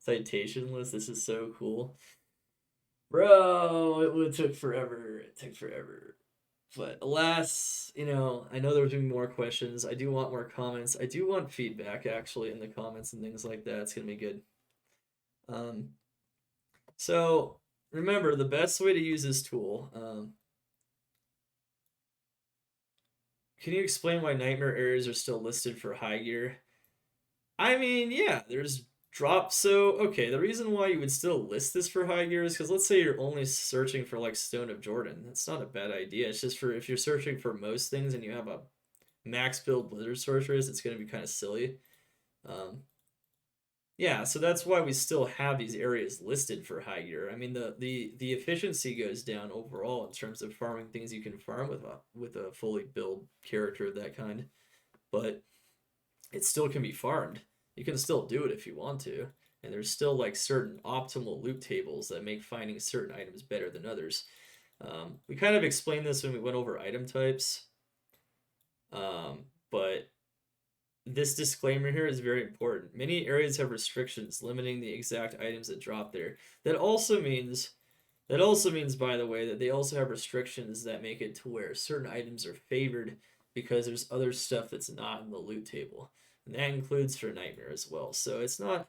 Speaker 1: list. This is so cool, bro. It took forever. It took forever. But alas, you know, I know there's gonna be more questions. I do want more comments. I do want feedback actually in the comments and things like that. It's gonna be good. Um, so remember, the best way to use this tool. Can you explain why nightmare areas are still listed for high gear? I mean, yeah, there's drops. So okay, the reason why you would still list this for high gear is because let's say you're only searching for like Stone of Jordan. That's not a bad idea. It's just for if you're searching for most things and you have a max build Blizzard Sorceress, it's going to be kind of silly. Um, yeah, so that's why we still have these areas listed for high gear. I mean, the efficiency goes down overall in terms of farming things you can farm with a fully build character of that kind, but it still can be farmed. You can still do it if you want to, and there's still like certain optimal loot tables that make finding certain items better than others. We kind of explained this when we went over item types, but this disclaimer here is very important. Many areas have restrictions limiting the exact items that drop there. That also means by the way, that they also have restrictions that make it to where certain items are favored because there's other stuff that's not in the loot table. And that includes for Nightmare as well. So it's not.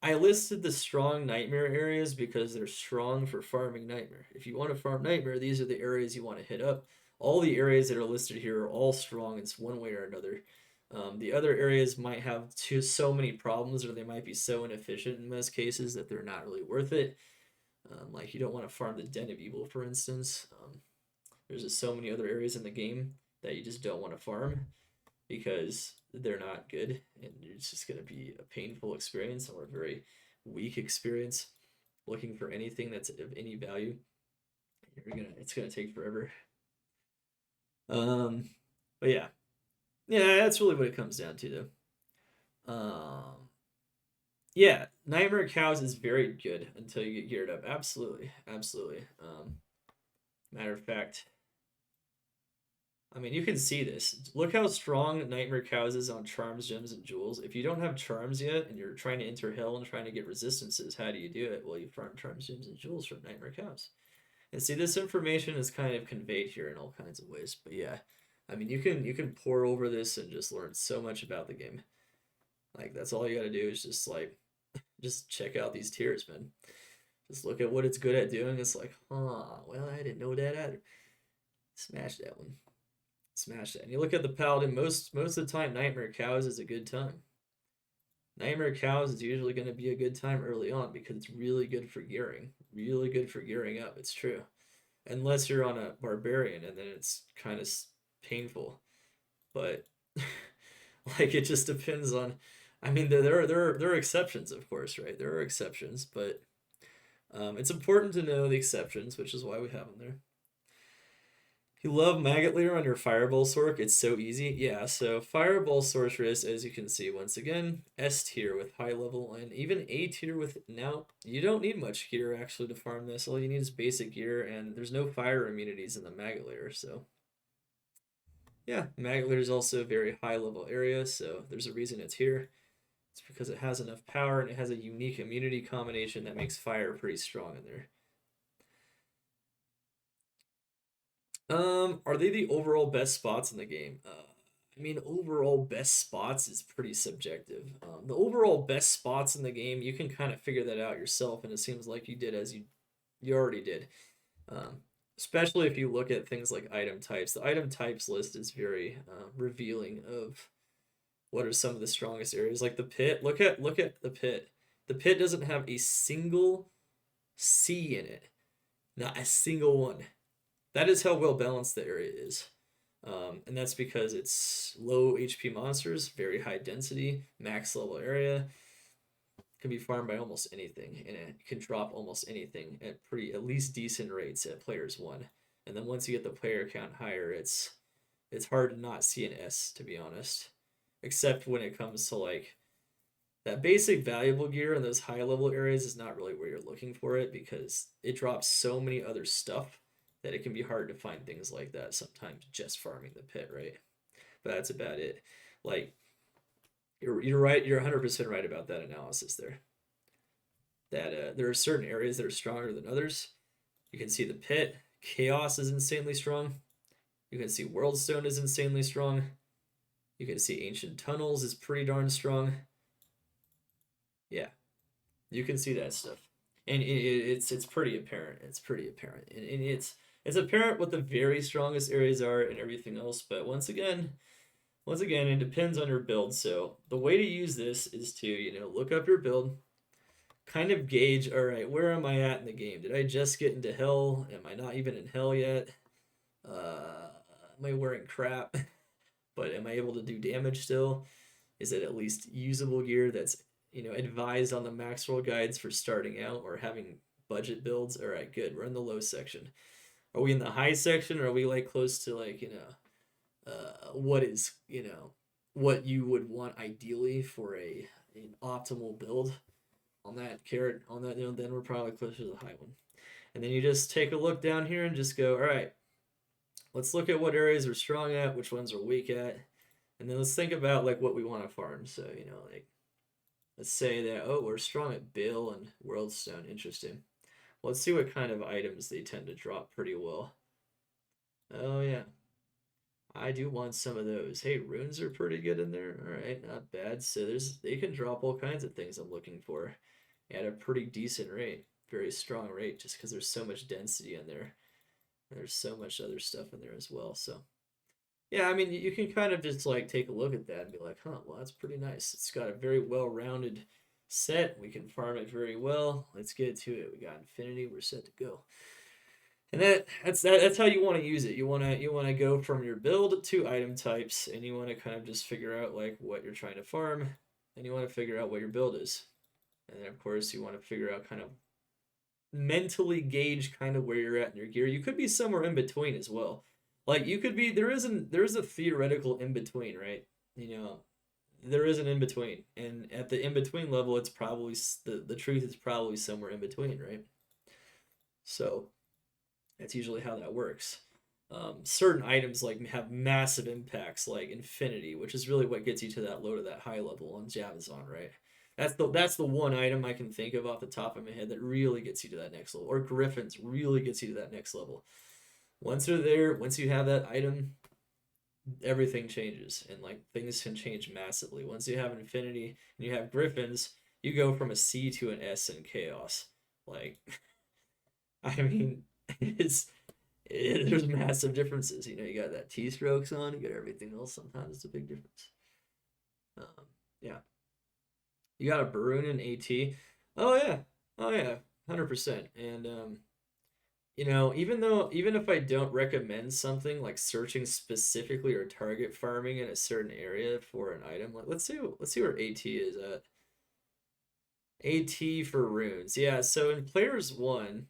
Speaker 1: I listed the strong Nightmare areas because they're strong for farming Nightmare. If you want to farm Nightmare, these are the areas you want to hit up. All the areas that are listed here are all strong in one way or another. The other areas might have so many problems, or they might be so inefficient in most cases that they're not really worth it. Like you don't want to farm the Den of Evil, for instance. There's just so many other areas in the game that you just don't want to farm because they're not good, and it's just going to be a painful experience or a very weak experience. Looking for anything that's of any value, it's gonna take forever. But yeah, that's really what it comes down to, though. Yeah, Nightmare Cows is very good until you get geared up. Absolutely, absolutely. Matter of fact, I mean, you can see this. Look how strong Nightmare Cows is on Charms, Gems, and Jewels. If you don't have Charms yet, and you're trying to enter Hell and trying to get resistances, how do you do it? Well, you farm Charms, Gems, and Jewels from Nightmare Cows. And see, this information is kind of conveyed here in all kinds of ways. But yeah, I mean, you can pour over this and just learn so much about the game. Like that's all you got to do is just check out these tiers, man. Just look at what it's good at doing. It's like, huh, well, I didn't know that either. Smash that one. Smash that. And you look at the Paladin, most of the time, Nightmare Cows is a good time. Nightmare Cows is usually going to be a good time early on because it's really good for gearing. Really good for gearing up, it's true. Unless you're on a Barbarian, and then it's kind of painful. But, like, it just depends on. I mean, there are exceptions, of course, right? There are exceptions, but it's important to know the exceptions, which is why we have them there. You love Maggot Leader on your Fireball Sorc. It's so easy. Yeah, so Fireball Sorceress, as you can see, once again, S tier with high level, and even A tier with... Now, you don't need much gear, actually, to farm this. All you need is basic gear, and there's no fire immunities in the Maggot Leader, so... Yeah, Maggot Leader is also a very high level area, so there's a reason it's here. It's because it has enough power, and it has a unique immunity combination that makes fire pretty strong in there. Are they the overall best spots in the game? I mean, overall best spots is pretty subjective. The overall best spots in the game, you can kind of figure that out yourself, and it seems like you did as you already did. Um, Especially if you look at things like item types. The item types list is very revealing of what are some of the strongest areas. Like the pit. Look at the pit. The pit doesn't have a single C in it. Not a single one. That is how well balanced the area is. And that's because it's low HP monsters, very high density, max level area, can be farmed by almost anything, and it can drop almost anything at least decent rates at players 1. And then once you get the player count higher, it's hard to not see an S, to be honest. Except when it comes to like that basic valuable gear in those high level areas is not really where you're looking for it because it drops so many other stuff that it can be hard to find things like that sometimes just farming the pit, right? But that's about it. Like you're right, you're 100% right about that analysis there. That there are certain areas that are stronger than others. You can see the pit, chaos is insanely strong. You can see worldstone is insanely strong. You can see ancient tunnels is pretty darn strong. Yeah, you can see that stuff, and it's pretty apparent. It's pretty apparent, and it's apparent what the very strongest areas are and everything else. But once again, it depends on your build. So the way to use this is to look up your build, kind of gauge. All right, where am I at in the game? Did I just get into hell? Am I not even in hell yet? Am I wearing crap? But am I able to do damage still? Is it at least usable gear that's advised on the max roll guides for starting out or having budget builds? All right, good. We're in the low section. Are we in the high section, or are we like close to like what is what you would want ideally for an optimal build? on that carrot, on that, then we're probably closer to the high one. And then you just take a look down here and just go, all right, let's look at what areas we're strong at, which ones we're weak at, and then let's think about like what we want to farm. So, like let's say that, oh, we're strong at Bill and Worldstone. Interesting. Let's see what kind of items they tend to drop pretty well. Oh yeah, I do want some of those. Hey, runes are pretty good in there. All right, not bad. So they can drop all kinds of things I'm looking for at a pretty decent rate, very strong rate, just because there's so much density in there. And there's so much other stuff in there as well. So yeah, I mean, you can kind of just like take a look at that and be like, huh, well, that's pretty nice. It's got a very well-rounded set. We can farm it very well. Let's get to it. We got infinity. We're set to go. And that's how you want to use it. You want to go from your build to item types, and you want to kind of just figure out like what you're trying to farm, and you want to figure out what your build is, and then of course you want to figure out kind of mentally gauge kind of where you're at in your gear. You could be somewhere in between as well. Like you could be there is a theoretical in between, right? There is an in between, and at the in between level, it's probably the truth is probably somewhere in between, right? So that's usually how that works. Certain items like have massive impacts, like infinity, which is really what gets you to that low to that high level on Javazon, right? That's the one item I can think of off the top of my head that really gets you to that next level. Or Griffins really gets you to that next level. Once you're there, once you have that item, everything changes, and like things can change massively. Once you have infinity and you have Griffins, you go from a C to an S in chaos. Like, I mean, it's there's massive differences. You got that T strokes on, you got everything else. Sometimes it's a big difference. Yeah, you got a Barunin AT. Oh yeah, oh yeah, 100%. And even if I don't recommend something like searching specifically or target farming in a certain area for an item, like let's see where AT is at. AT for runes. Yeah, so in players one,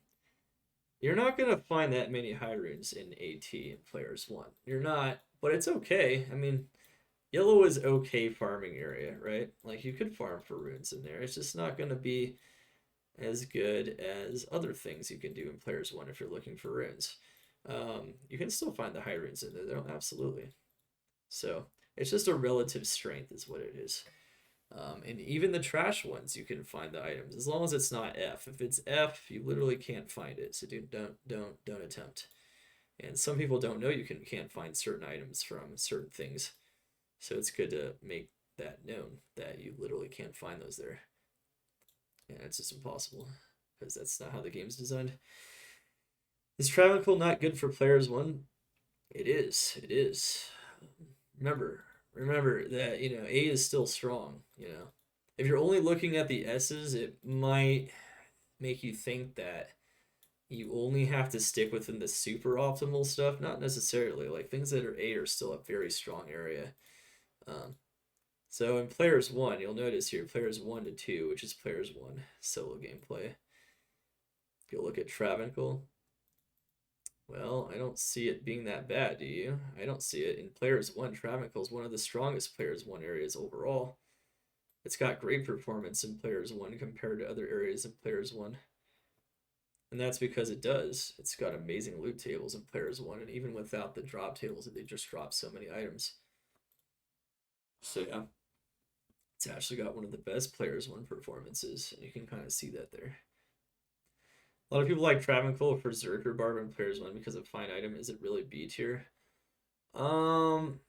Speaker 1: you're not gonna find that many high runes in AT in players one. You're not, but it's okay. I mean, yellow is okay farming area, right? Like you could farm for runes in there. It's just not gonna be as good as other things you can do in players one if you're looking for runes. You can still find the high runes in there though, absolutely. So it's just a relative strength is what it is. And even the trash ones, you can find the items as long as it's not F. If it's F, you literally can't find it. So don't attempt. And some people don't know can't find certain items from certain things. So it's good to make that known that you literally can't find those there. And it's just impossible because that's not how the game's designed. Is Travancore not good for players one? It is. It is. Remember, remember that A is still strong. If you're only looking at the S's, it might make you think that you only have to stick within the super optimal stuff. Not necessarily. Like things that are A are still a very strong area. So in players one, you'll notice here players 1 to 2, which is players one solo gameplay. If you look at Travancore, well, I don't see it being that bad, do you? I don't see it. In players one, Travancore is one of the strongest players one areas overall. It's got great performance in players one compared to other areas in players one. And that's because it does. It's got amazing loot tables in players one, and even without the drop tables, they just drop so many items. So yeah, it's actually got one of the best players one performances, and you can kind of see that there. A lot of people like Travancore for Zerker Barb in players one because of fine item. Is it really B tier? Um,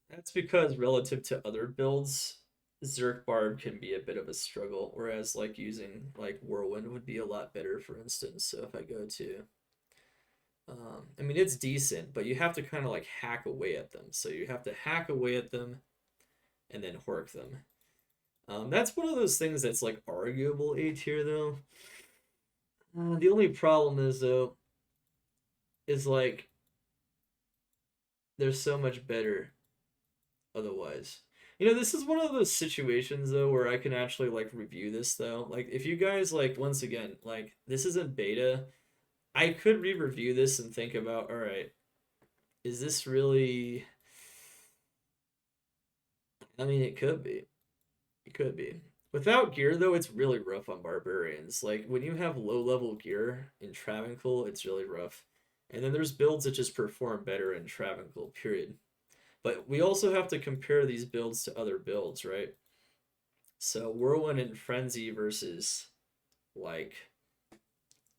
Speaker 1: that's because relative to other builds, Zerk Barb can be a bit of a struggle, whereas like using like Whirlwind would be a lot better, for instance. So if I go to, I mean it's decent, but you have to kind of like hack away at them. So you have to hack away at them, and then hork them. That's one of those things that's like arguable A tier though. The only problem is though, is like there's so much better otherwise. This is one of those situations though where I can actually like review this though. Like if you guys like once again, like this isn't beta, I could re-review this and think about, all right, is this really I mean it could be. It could be. Without gear, though, it's really rough on barbarians. Like, when you have low-level gear in Travancore, it's really rough. And then there's builds that just perform better in Travancore, period. But we also have to compare these builds to other builds, right? So Whirlwind and Frenzy versus, like,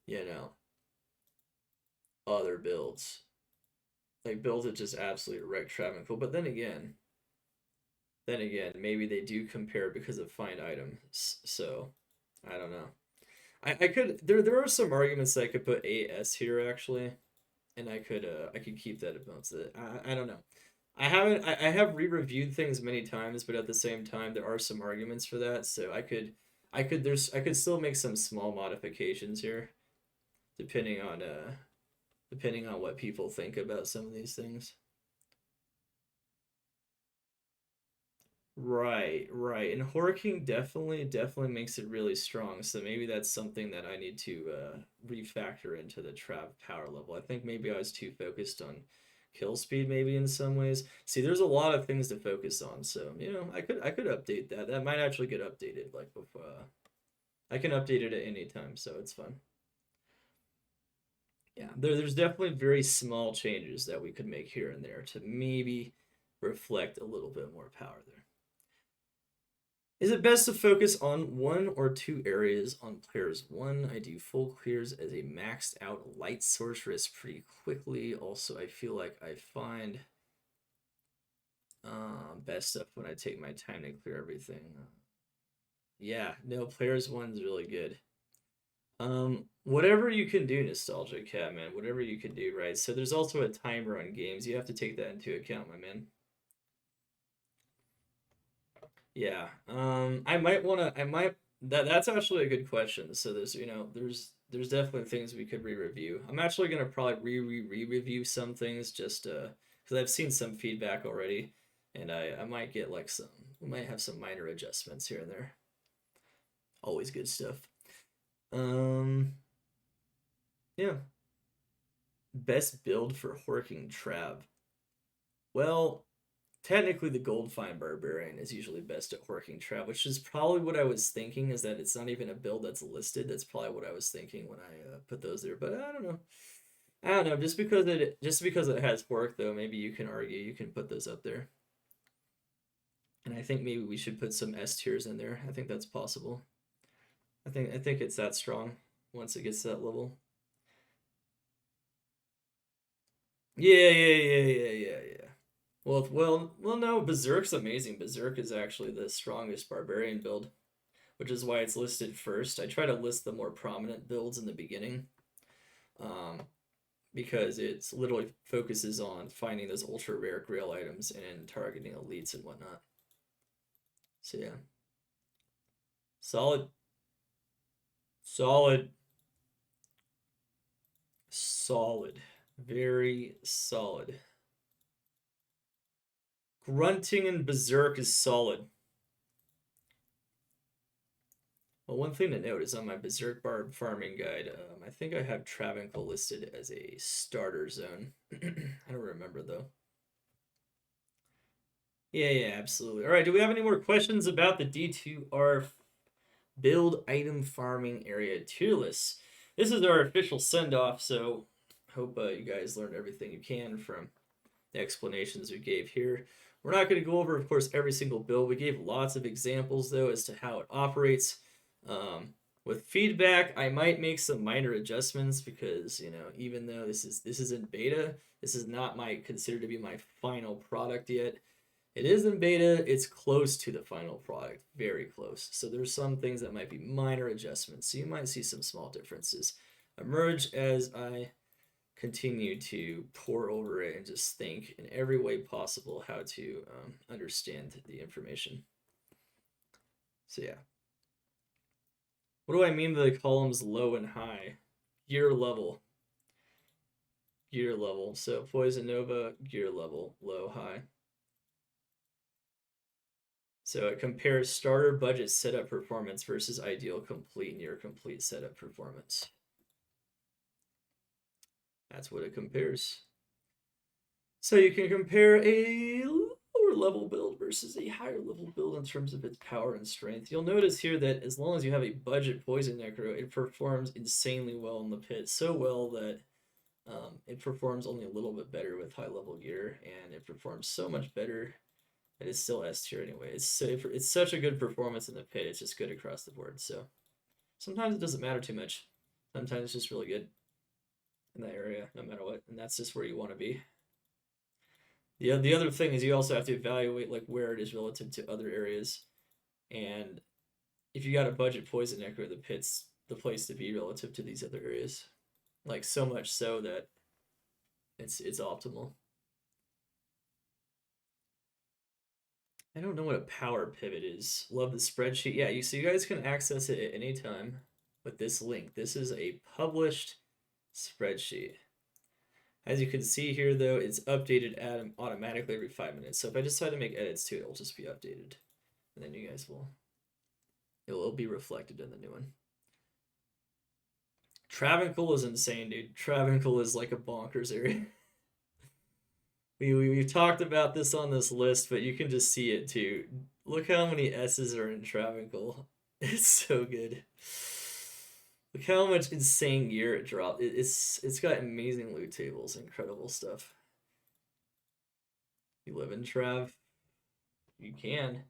Speaker 1: you know, other builds. Like, builds that just absolutely wreck Travancore. But then again, maybe they do compare because of find items. So, I don't know. I could there are some arguments that I could put AS here actually, and I could keep that about it. I don't know. I have re-reviewed things many times, but at the same time there are some arguments for that, so I could still make some small modifications here, depending on depending on what people think about some of these things. Right, right. And Horking definitely makes it really strong. So maybe that's something that I need to refactor into the trap power level. I think maybe I was too focused on kill speed maybe in some ways. See, there's a lot of things to focus on. So, I could update that. That might actually get updated like before I can update it at any time, so it's fun. Yeah, there's definitely very small changes that we could make here and there to maybe reflect a little bit more power there. Is it best to focus on one or two areas on players one? I do full clears as a maxed out light sorceress pretty quickly. Also, I feel like I find best stuff when I take my time to clear everything. Yeah, no, players one's really good. Whatever you can do, Nostalgia Cat, man. Whatever you can do, right? So there's also a timer on games. You have to take that into account, my man. Yeah. I might wanna I might that's actually a good question. So there's definitely things we could re-review. I'm actually gonna probably re-review some things just because I've seen some feedback already, and I might get like some we might have some minor adjustments here and there. Always good stuff. Um yeah. Best build for Horking Trav. Well, technically the Goldfine Barbarian is usually best at Horking Trap, which is probably what I was thinking, is that it's not even a build that's listed. That's probably what I was thinking when I put those there, but I don't know. I don't know. Just because it has Hork though, maybe you can argue you can put those up there. And I think maybe we should put some S tiers in there. I think that's possible. I think it's that strong once it gets to that level. Yeah. Well, no, Berserk's amazing. Berserk is actually the strongest barbarian build, which is why it's listed first. I try to list the more prominent builds in the beginning, um, because it literally focuses on finding those ultra rare grail items and targeting elites and whatnot. So yeah, solid, solid, solid, very solid. Grunting and Berserk is solid. Well, one thing to note is on my Berserk Barb farming guide, I think I have Travancore listed as a starter zone. I don't remember though. Yeah, absolutely. All right, do we have any more questions about the D2R build item farming area tier list? This is our official send off, so hope you guys learned everything you can from the explanations we gave here. We're not going to go over, of course, every single build. We gave lots of examples, though, as to how it operates. With feedback, I might make some minor adjustments because, even though this is in beta, this is not my considered to be my final product yet. It is in beta. It's close to the final product, very close. So there's some things that might be minor adjustments. So you might see some small differences emerge as I continue to pour over it and just think in every way possible how to understand the information. So yeah. What do I mean by the columns low and high? Gear level. Gear level. So Poison Nova, gear level, low, high. So it compares starter budget setup performance versus ideal complete near complete setup performance. That's what it compares. So you can compare a lower lower level build versus a higher level build in terms of its power and strength. You'll notice here that as long as you have a budget poison necro, it performs insanely well in the pit. So well that it performs only a little bit better with high level gear, and it performs so much better that it's still S tier anyway. It's such a good performance in the pit. It's just good across the board. So sometimes it doesn't matter too much. Sometimes it's just really good in that area, no matter what, and that's just where you want to be. The other thing is you also have to evaluate like where it is relative to other areas, and if you got a budget poison necro, the pit's the place to be relative to these other areas, like so much so that it's optimal. I don't know what a power pivot is. Love the spreadsheet. Yeah, so you guys can access it at any time with this link. This is a published spreadsheet. As you can see here, though, it's updated automatically every 5 minutes. So if I decide to make edits to it, it'll just be updated. And then you guys it'll be reflected in the new one. Travancore is insane, dude. Travancore is like a bonkers area. We've talked about this on this list, but you can just see it too. Look how many S's are in Travancore. It's so good. Look how much insane gear it dropped. It's got amazing loot tables, incredible stuff. You live in Trav? You can.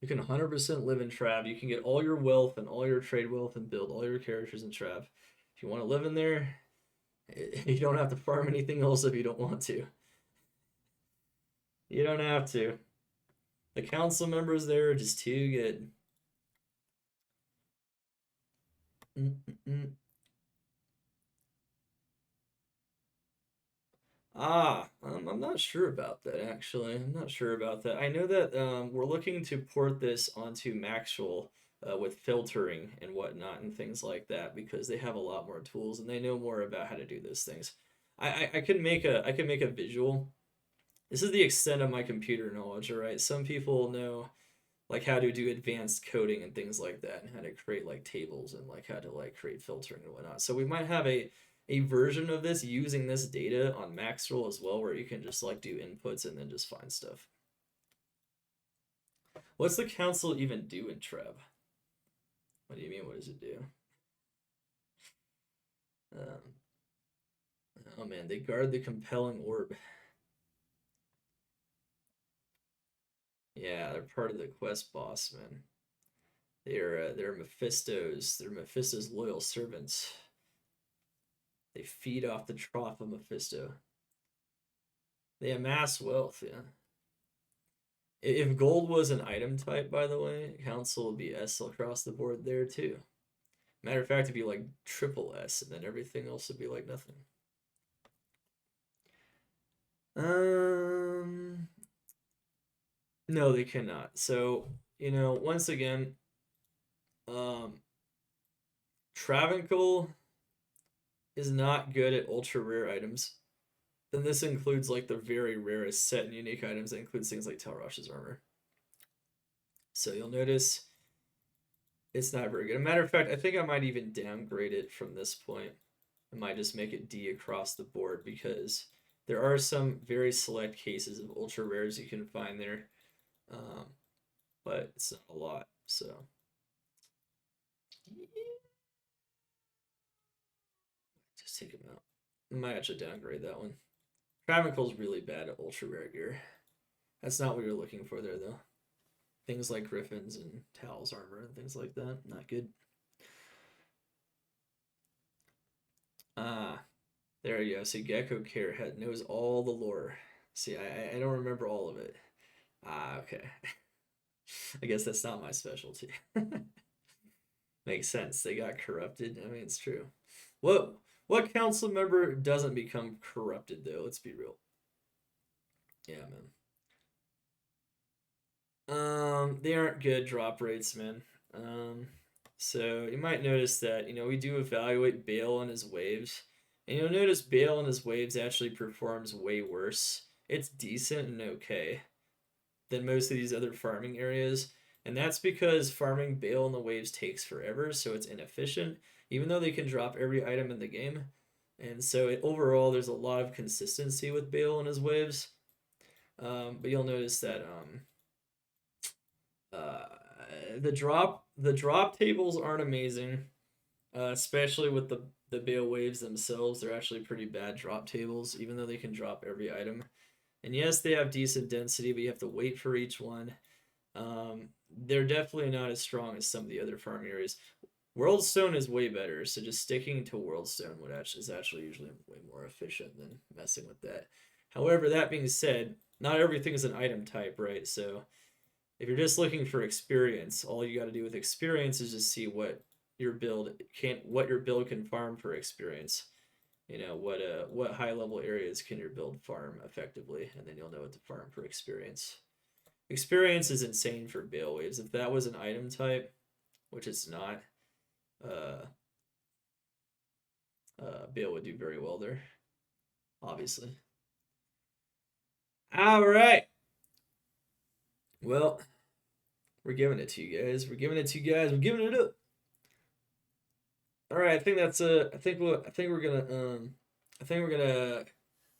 Speaker 1: You can 100% live in Trav. You can get all your wealth and all your trade wealth and build all your characters in Trav. If you want to live in there, you don't have to farm anything else if you don't want to. You don't have to. The council members there are just too good. I'm not sure about that actually. I'm not sure about that. I know that we're looking to port this onto Maxwell with filtering and whatnot and things like that because they have a lot more tools and they know more about how to do those things. I can make a visual. This is the extent of my computer knowledge, all right? Some people know like how to do advanced coding and things like that and how to create like tables and like how to like create filtering and whatnot. So we might have a version of this using this data on Maxwell as well where you can just like do inputs and then just find stuff. What's the council even do in Trev? What do you mean, what does it do? Oh man, they guard the compelling orb. Yeah, they're part of the quest boss, man. They're Mephisto's loyal servants. They feed off the trough of Mephisto. They amass wealth, yeah. If gold was an item type, by the way, council would be S across the board there too. Matter of fact, it'd be like triple S, and then everything else would be like nothing. No, they cannot. So, once again, Travancore is not good at ultra rare items. And this includes like the very rarest set and unique items. That includes things like Talrosh's armor. So you'll notice it's not very good. As a matter of fact, I think I might even downgrade it from this point. I might just make it D across the board because there are some very select cases of ultra rares you can find there, but it's not a lot. So just take them out. I might actually downgrade that one. Travancore's really bad at ultra rare gear. That's not what you're looking for there, though. Things like Griffins and Tal's armor and things like that, not good. There you go. See, Gecko Care knows all the lore. See, I don't remember all of it. Okay. I guess that's not my specialty. Makes sense. They got corrupted. I mean, it's true. What council member doesn't become corrupted though? Let's be real. Yeah, man. They aren't good drop rates, man. So you might notice that, we do evaluate Bale and his waves. And you'll notice Bale and his waves actually performs way worse. It's decent and okay than most of these other farming areas. And that's because farming Bale and the waves takes forever, so it's inefficient, even though they can drop every item in the game. And so overall, there's a lot of consistency with Bale and his waves. But you'll notice that uh, the drop tables aren't amazing, especially with the Bale waves themselves. They're actually pretty bad drop tables, even though they can drop every item. And yes, they have decent density, but you have to wait for each one. They're definitely not as strong as some of the other farm areas. World Stone is way better, so just sticking to World Stone is actually usually way more efficient than messing with that. However, that being said, not everything is an item type, right? So if you're just looking for experience, all you got to do with experience is just see what your build can farm for experience. What high level areas can your build farm effectively, and then you'll know what to farm for experience. Experience is insane for Bale Waves. If that was an item type, which it's not, uh, Bale would do very well there, obviously. All right. Well, we're giving it to you guys. We're giving it to you guys. We're giving it up. All right. I think that's I think we're gonna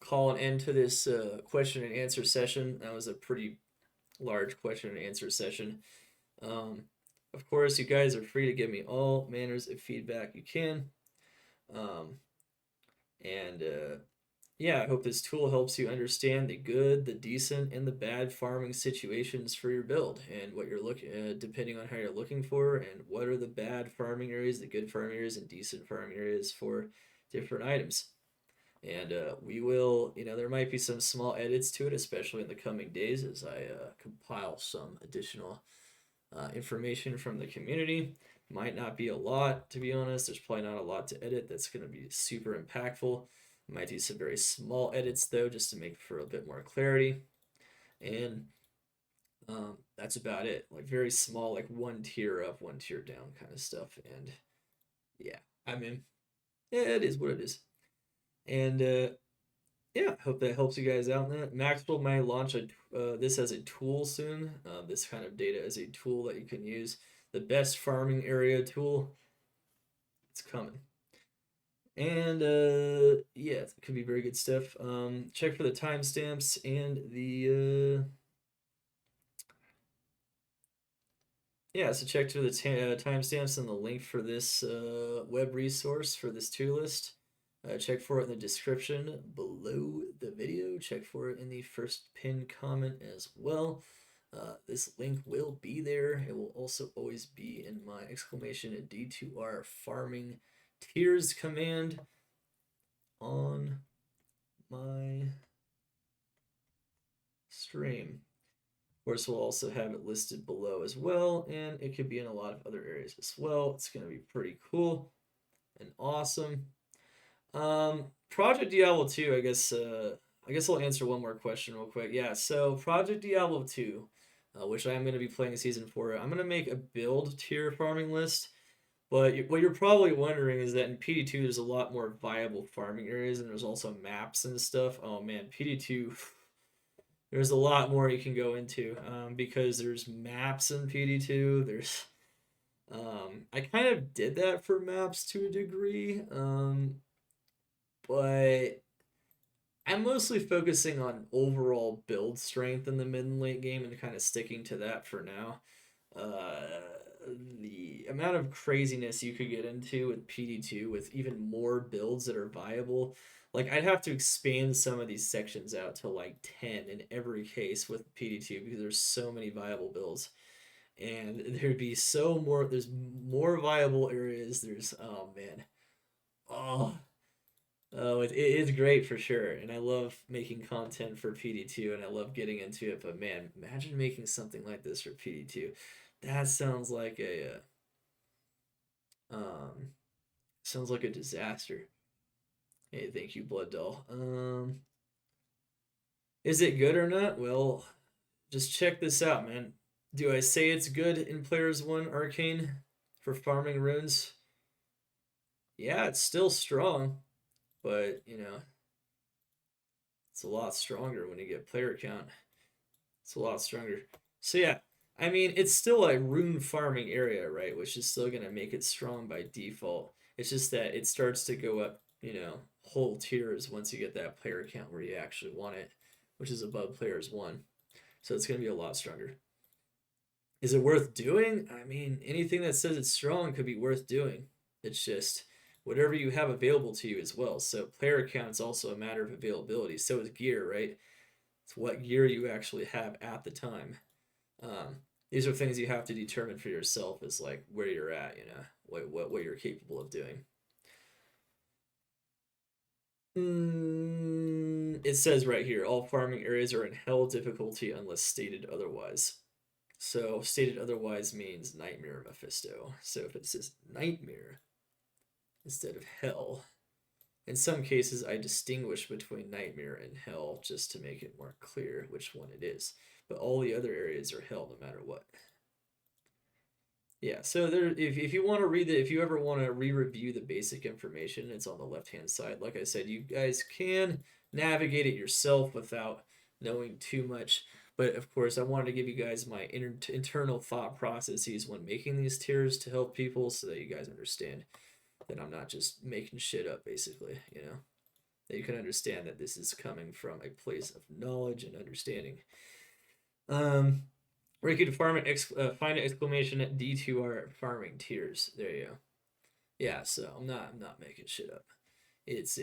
Speaker 1: call an end to this question and answer session. That was a pretty large question and answer session. Um, of course, you guys are free to give me all manners of feedback you can. Um, and yeah, I hope this tool helps you understand the good, the decent, and the bad farming situations for your build and what you're looking, depending on how you're looking for, and what are the bad farming areas, the good farming areas, and decent farming areas for different items. And we will, there might be some small edits to it, especially in the coming days as I compile some additional information from the community. Might not be a lot, to be honest. There's probably not a lot to edit that's going to be super impactful. Might do some very small edits though, just to make for a bit more clarity. And that's about it. Like very small, like one tier up, one tier down kind of stuff. And yeah, I mean, yeah, it is what it is. And yeah, hope that helps you guys out in that. Maxwell may launch this as a tool soon. This kind of data as a tool that you can use. The best farming area tool. It's coming. And yeah, it could be very good stuff. Check for the timestamps and the yeah, so check for the timestamps and the link for this web resource for this tier list. Check for it in the description below the video. Check for it in the first pinned comment as well. This link will be there. It will also always be in my exclamation D2R farming tiers command on my stream. Of course, we'll also have it listed below as well, and it could be in a lot of other areas as well. It's going to be pretty cool and awesome. Project Diablo 2, I guess I'll answer one more question real quick. Yeah, so Project Diablo 2, which I am going to be playing season 4, I'm going to make a build tier farming list. But what you're probably wondering is that in PD2 there's a lot more viable farming areas and there's also maps and stuff. Oh man, PD2 there's a lot more you can go into because there's maps in PD2. There's I kind of did that for maps to a degree, but I'm mostly focusing on overall build strength in the mid and late game and kind of sticking to that for now. Uh, the amount of craziness you could get into with PD2 with even more builds that are viable. Like I'd have to expand some of these sections out to like 10 in every case with PD2 because there's so many viable builds. And there's more viable areas. There's oh man. Oh, it is great for sure. And I love making content for PD2 and I love getting into it, but man, imagine making something like this for PD2. That um sounds like a disaster. Hey, thank you, Blood Doll. Is it good or not? Well, just check this out, man. Do I say it's good in Players 1 Arcane for farming runes? Yeah, it's still strong, but it's a lot stronger when you get player count. It's a lot stronger. So yeah, I mean, it's still a rune farming area, right? Which is still gonna make it strong by default. It's just that it starts to go up, whole tiers once you get that player count where you actually want it. which is above players 1. So it's going to be a lot stronger. Is it worth doing? I mean, anything that says it's strong could be worth doing. It's just whatever you have available to you as well. So player count is also a matter of availability. So is gear, right? It's what gear you actually have at the time. Um, these are things you have to determine for yourself, is like where you're at, what you're capable of doing. It says right here, all farming areas are in hell difficulty unless stated otherwise. So stated otherwise means Nightmare Mephisto. So if it says Nightmare instead of Hell, in some cases I distinguish between Nightmare and Hell just to make it more clear which one it is. But all the other areas are Hell no matter what. Yeah, so there, if you want to read if you ever want to re-review the basic information, it's on the left-hand side. Like I said, you guys can navigate it yourself without knowing too much. But of course, I wanted to give you guys my internal thought processes when making these tiers to help people, so that you guys understand that I'm not just making shit up, basically. That you can understand that this is coming from a place of knowledge and understanding. Where you could find an exclamation at D2R farming tiers. There you go. Yeah, so I'm not making shit up. It's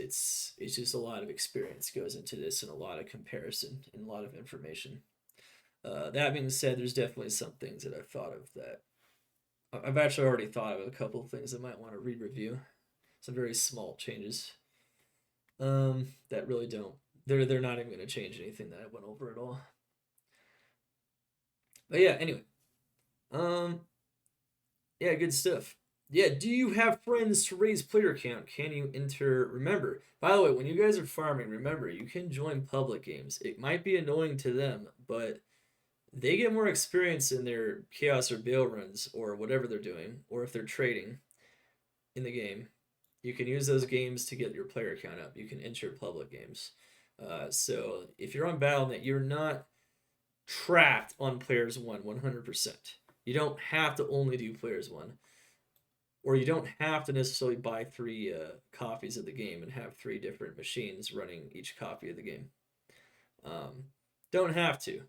Speaker 1: just a lot of experience goes into this, and a lot of comparison and a lot of information. That being said, there's definitely some things that I've thought of that I've actually already thought of a couple of things I might want to re-review. Some very small changes. That really don't. They're not even going to change anything that I went over at all. But yeah, anyway. Yeah, good stuff. Yeah, do you have friends to raise player count? Can you enter? Remember, by the way, when you guys are farming, remember, you can join public games. It might be annoying to them, but they get more experience in their chaos or bail runs or whatever they're doing, or if they're trading in the game. You can use those games to get your player count up. You can enter public games. So if you're on Battle.net, you're not trapped on players 100%. You don't have to only do players 1. Or you don't have to necessarily buy 3 copies of the game and have 3 different machines running each copy of the game. Don't have to.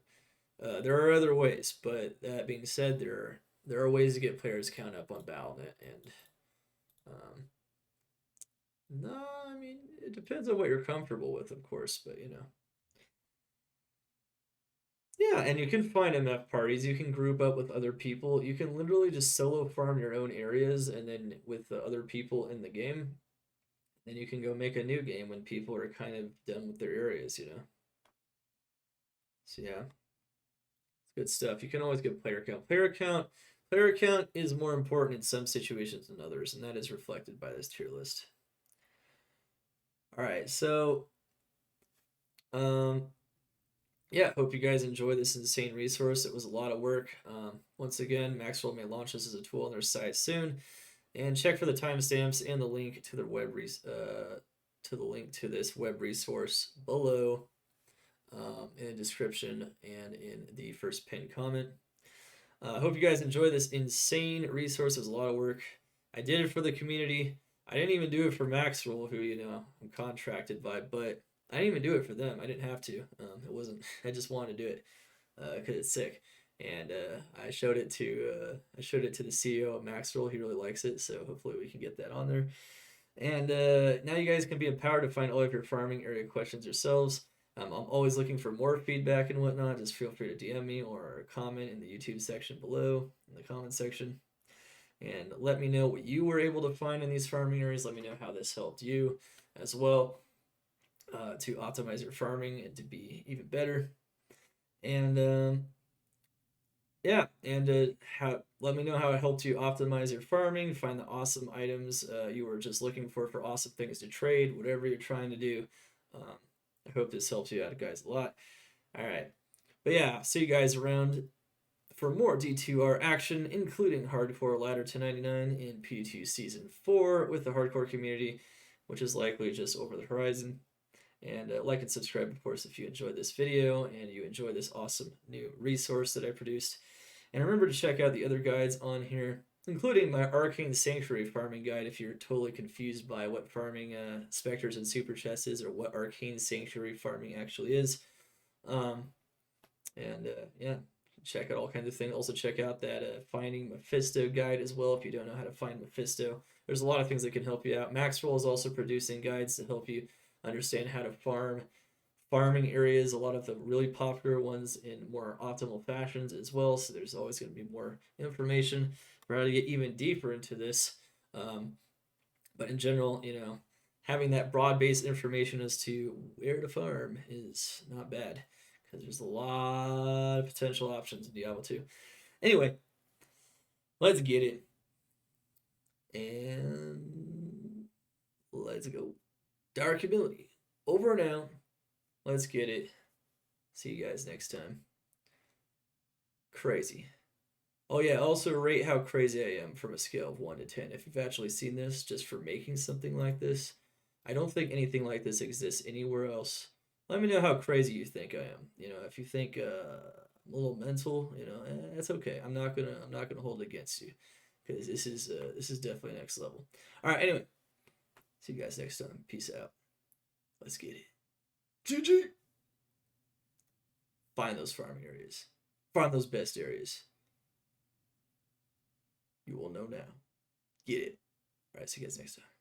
Speaker 1: There are other ways, but that being said, there are ways to get players count up on Battle.net, and no, I mean, it depends on what you're comfortable with, of course, but Yeah, and you can find MF parties. You can group up with other people. You can literally just solo farm your own areas, and then with the other people in the game, then you can go make a new game when people are kind of done with their areas. So yeah, it's good stuff. You can always get player count. Player count is more important in some situations than others, and that is reflected by this tier list. All right, so yeah, hope you guys enjoy this insane resource. It was a lot of work. Once again, Maxwell may launch this as a tool on their site soon, and check for the timestamps and the link to their link to this web resource below, in the description and in the first pinned comment. I hope you guys enjoy this insane resource. It was a lot of work. I did it for the community. I didn't even do it for Maxwell, who I'm contracted by, but I didn't even do it for them. I didn't have to. It wasn't. I just wanted to do it because it's sick, and I showed it to the CEO of Maxwell. He really likes it, so hopefully we can get that on there. And now you guys can be empowered to find all of your farming area questions yourselves. I'm always looking for more feedback and whatnot. Just feel free to DM me or comment in the YouTube section below in the comment section. And let me know what you were able to find in these farming areas. Let me know how this helped you as well, to optimize your farming and to be even better. And yeah, and let me know how it helped you optimize your farming, find the awesome items you were just looking for awesome things to trade, whatever you're trying to do. I hope this helps you out, guys, a lot. All right. But yeah, see you guys around for more D2R action, including Hardcore Ladder to 99 in P2 Season 4 with the Hardcore community, which is likely just over the horizon. And like and subscribe, of course, if you enjoyed this video and you enjoy this awesome new resource that I produced. And remember to check out the other guides on here, including my Arcane Sanctuary farming guide if you're totally confused by what farming specters and super chests is, or what Arcane Sanctuary farming actually is. And yeah, check out all kinds of things. Also check out that Finding Mephisto guide as well if you don't know how to find Mephisto. There's a lot of things that can help you out. Maxwell is also producing guides to help you understand how to farming areas, a lot of the really popular ones in more optimal fashions as well. So there's always going to be more information for how to get even deeper into this. Um, but in general, having that broad based information as to where to farm is not bad because there's a lot of potential options in Diablo 2. Anyway, let's get it. And let's go. Dark Ability. Over and out. Let's get it. See you guys next time. Crazy. Oh yeah, also rate how crazy I am from a scale of 1 to 10. If you've actually seen this just for making something like this, I don't think anything like this exists anywhere else. Let me know how crazy you think I am. If you think I'm a little mental, that's okay. I'm not gonna hold it against you because this is definitely next level. All right, anyway, see you guys next time. Peace out. Let's get it. GG. Find those farming areas. Find those best areas. You will know now. Get it. All right, see you guys next time.